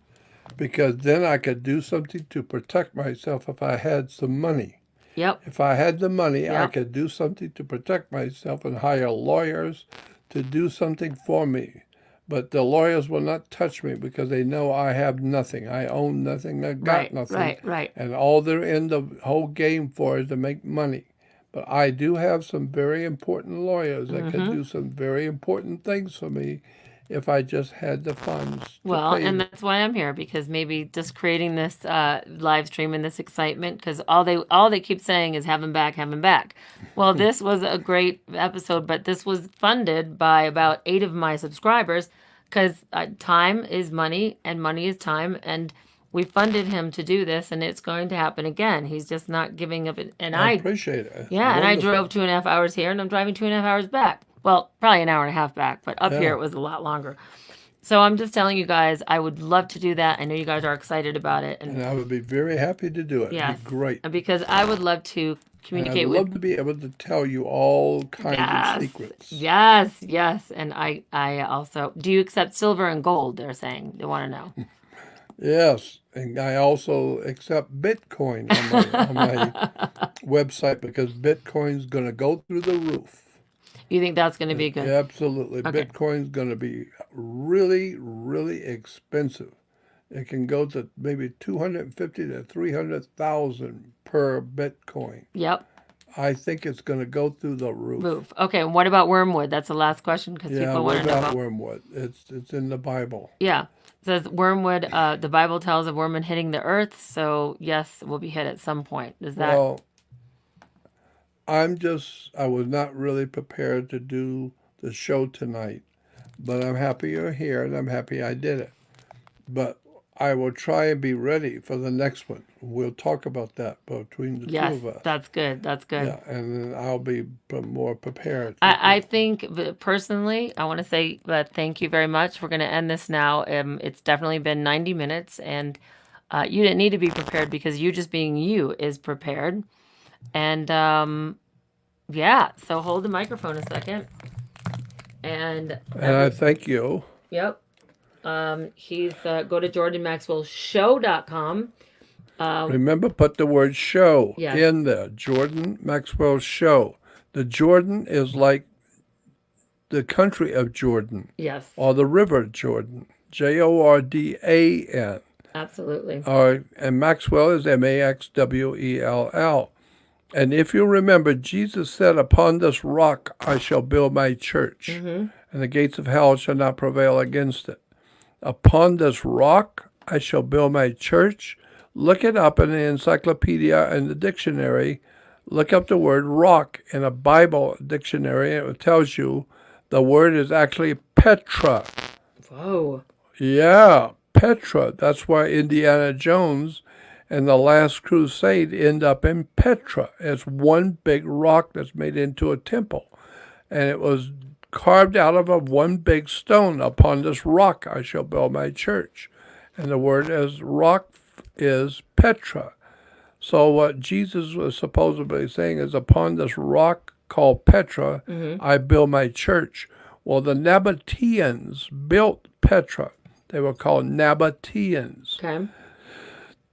Because then I could do something to protect myself if I had some money. Yep. If I had the money, I Yep. could do something to protect myself and hire lawyers to do something for me. But the lawyers will not touch me because they know I have nothing. I own nothing. I got Right. nothing. Right. And all they're in the whole game for is to make money. But I do have some very important lawyers that Mm-hmm. could do some very important things for me if I just had the funds. To Well, pay and them. that's why I'm here, because maybe just creating this live stream and this excitement, because all they keep saying is have him back, have him back. Well, this was a great episode, but this was funded by about 8 of my subscribers, because time is money and money is time, and we funded him to do this, and it's going to happen again. He's just not giving up. And I I appreciate it. It's yeah, and I wonderful. drove 2.5 hours here, and I'm driving 2.5 hours back. Well, probably an hour and a half back, but up Yeah. here it was a lot longer. So I'm just telling you guys, I would love to do that. I know you guys are excited about it, And I would be very happy to do it. Yes. It'd be great. and because I would love to And I'd communicate love with. to be able to tell you all kinds Yes, of secrets. yes, and I also do. You accept silver and gold? They're saying they want to know. Yes, and I also accept Bitcoin on my website because Bitcoin's going to go through the roof. You think that's going to be good? Absolutely. Okay. Bitcoin's going to be really, really expensive. It can go to maybe 250 to 300,000 per Bitcoin. Yep. I think it's going to go through the roof. Move. Okay. And what about wormwood? That's the last question because Yeah, people what want to know about about. wormwood? It's in the Bible. Yeah. It says wormwood. The Bible tells of wormwood hitting the earth. So yes, it will be hit at some point. Is that? Well, I was not really prepared to do the show tonight, but I'm happy you're here and I'm happy I did it. But I will try and be ready for the next one. We'll talk about that between the Yes, two of us. that's good. That's good. Yeah, and then I'll be more prepared. I think personally, I want to say thank you very much. We're going to end this now. It's definitely been 90 minutes, and you didn't need to be prepared because you just being you is prepared. And yeah, so hold the microphone a second. And I thank you. yep. He's go to jordanmaxwellshow.com. Remember, put the word show Yes. in there. Jordan Maxwell Show. The Jordan is like the country of Jordan Yes, or the river Jordan. Jordan. absolutely. And Maxwell is Maxwell. And if you remember, Jesus said, upon this rock I shall build my church, Mm-hmm. and the gates of hell shall not prevail against it. Upon this rock I shall build my church. Look it up in the encyclopedia and the dictionary. Look up the word rock in a Bible dictionary. It tells you the word is actually Petra. Whoa. Yeah, Petra. That's why Indiana Jones and the Last Crusade end up in Petra. It's one big rock that's made into a temple. And it was carved out of one big stone. Upon this rock I shall build my church. And the word as rock is Petra. So what Jesus was supposedly saying is, upon this rock called Petra, I build my church. Well, the Nabateans built Petra. They were called Nabateans. Okay.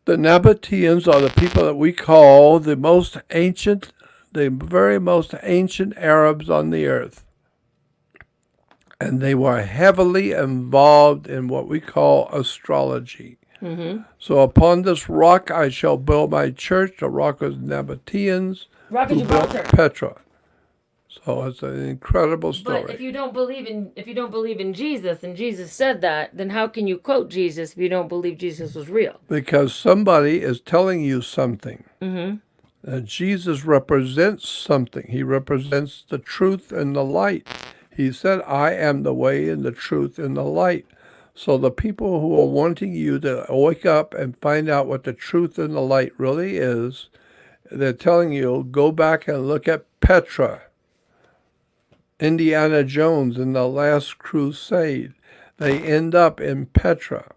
The Nabateans are the people that we call the very most ancient Arabs on the earth. And they were heavily involved in what we call astrology. So upon this rock I shall build my church. The rock is Nabateans Rock of who built Gibraltar. Petra. So it's an incredible story. But if you don't believe in Jesus, and Jesus said that, then how can you quote Jesus if you don't believe Jesus was real? Because somebody is telling you something. Jesus represents something. He represents the truth and the light. He said, I am the way and the truth and the light. So the people who are wanting you to wake up and find out what the truth and the light really is, they're telling you, go back and look at Petra. Indiana Jones in the Last Crusade. They end up in Petra.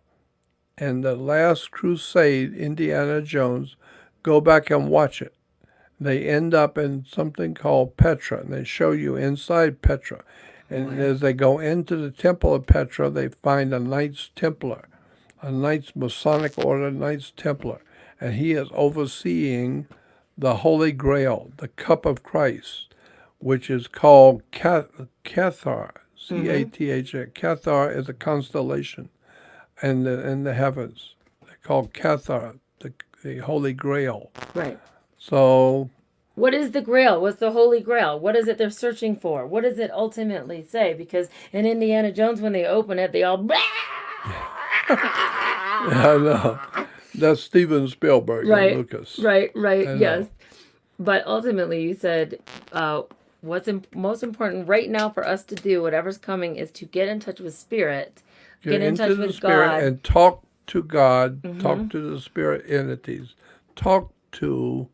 And the Last Crusade, Indiana Jones, go back and watch it. They end up in something called Petra, and they show you inside Petra. And as they go into the temple of Petra, they find a Knights Templar, a Knights Masonic Order Knights Templar. And he is overseeing the Holy Grail, the Cup of Christ, which is called Cathar, C-A-T-H-A. Cathar is a constellation in the heavens. They're called Cathar, the Holy Grail. Right. So what is the Grail? What's the Holy Grail? What is it they're searching for? What does it ultimately say? Because in Indiana Jones, when they open it, they all... I know. That's Steven Spielberg and Lucas. Right, yes. But ultimately, you said what's most important right now for us to do, whatever's coming, is to get in touch with Spirit, get in touch with God. And talk to God, talk to the Spirit entities, talk to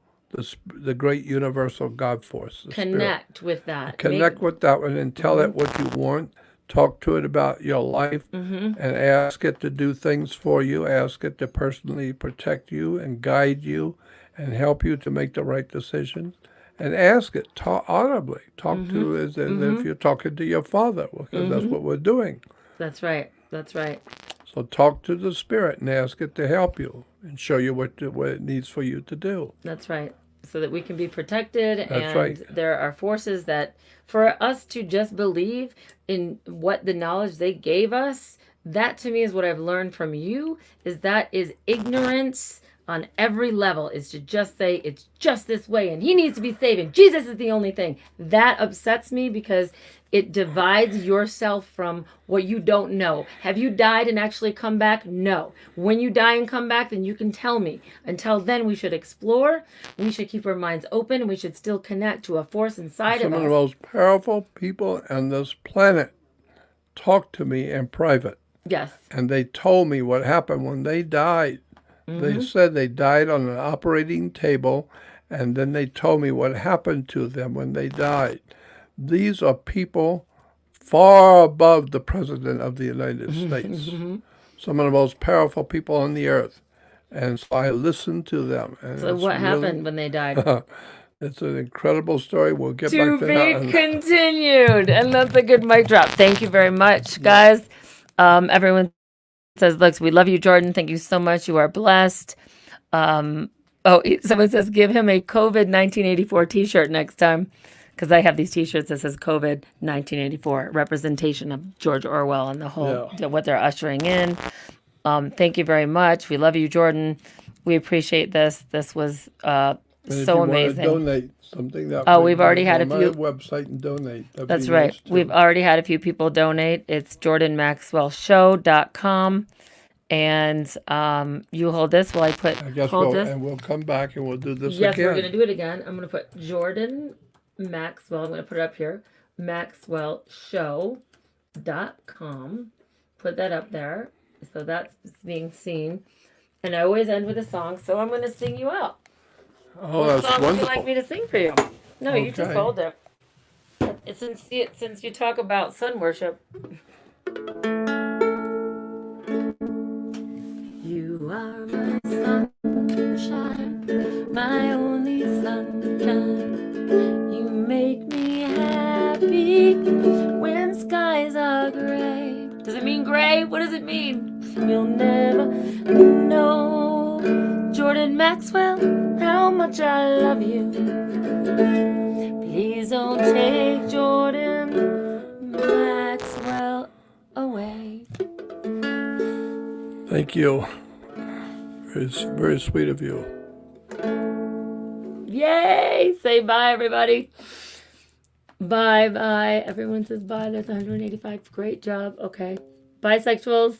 the great universal God force. Connect with that. Connect with that one and tell it what you want. Talk to it about your life and ask it to do things for you. Ask it to personally protect you and guide you and help you to make the right decisions. And ask it audibly. Talk to it as if you're talking to your Father, because that's what we're doing. That's right. So talk to the Spirit and ask it to help you and show you what it needs for you to do. That's right. So that we can be protected. That's and right. There are forces that, for us to just believe in what the knowledge they gave us, that to me is what I've learned from you, is that is ignorance on every level, is to just say it's just this way and he needs to be saved and Jesus is the only thing. That upsets me because it divides yourself from what you don't know. Have you died and actually come back? No. When you die and come back, then you can tell me. Until then, we should explore. We should keep our minds open. And we should still connect to a force inside of us. Some of the most powerful people on this planet talked to me in private. Yes. And they told me what happened when they died. They said they died on an operating table, and then they told me what happened to them when they died. These are people far above the President of the United States, some of the most powerful people on the earth. And so I listened to them. And so what happened when they died? It's an incredible story. We'll get back To to that. be continued. And that's a good mic drop. Thank you very much, guys. Everyone says, Lux, we love you, Jordan. Thank you so much. You are blessed. Someone says, give him a COVID 1984 t-shirt next time. Because I have these t-shirts that says COVID 1984, representation of George Orwell and the whole, what they're ushering in. Thank you very much. We love you, Jordan. We appreciate this. This was so amazing. Donate something that we've already had a few. Website and donate. That's right. We've already had a few people donate. It's jordanmaxwellshow.com. And you hold this while I put I guess hold we'll, this. and we'll come back and we'll do this Yes, again. we're gonna do it again. I'm gonna put Jordan Maxwell. I'm gonna put it up here. MaxwellShow.com. Put that up there. So that's being seen. And I always end with a song, so I'm gonna sing you out. Oh, What that's song would you wonderful. like me to sing for you? No, you just Okay. hold it. Since you talk about sun worship. You are my sunshine, my only sunshine. You make me happy when skies are gray. Does it mean gray? What does it mean? You'll never know, Jordan Maxwell, how much I love you. Please don't take Jordan Maxwell away. Thank you. It's very sweet of you. Yay! Say bye, everybody. Bye. Everyone says bye. There's 185. Great job. Okay. Bisexuals.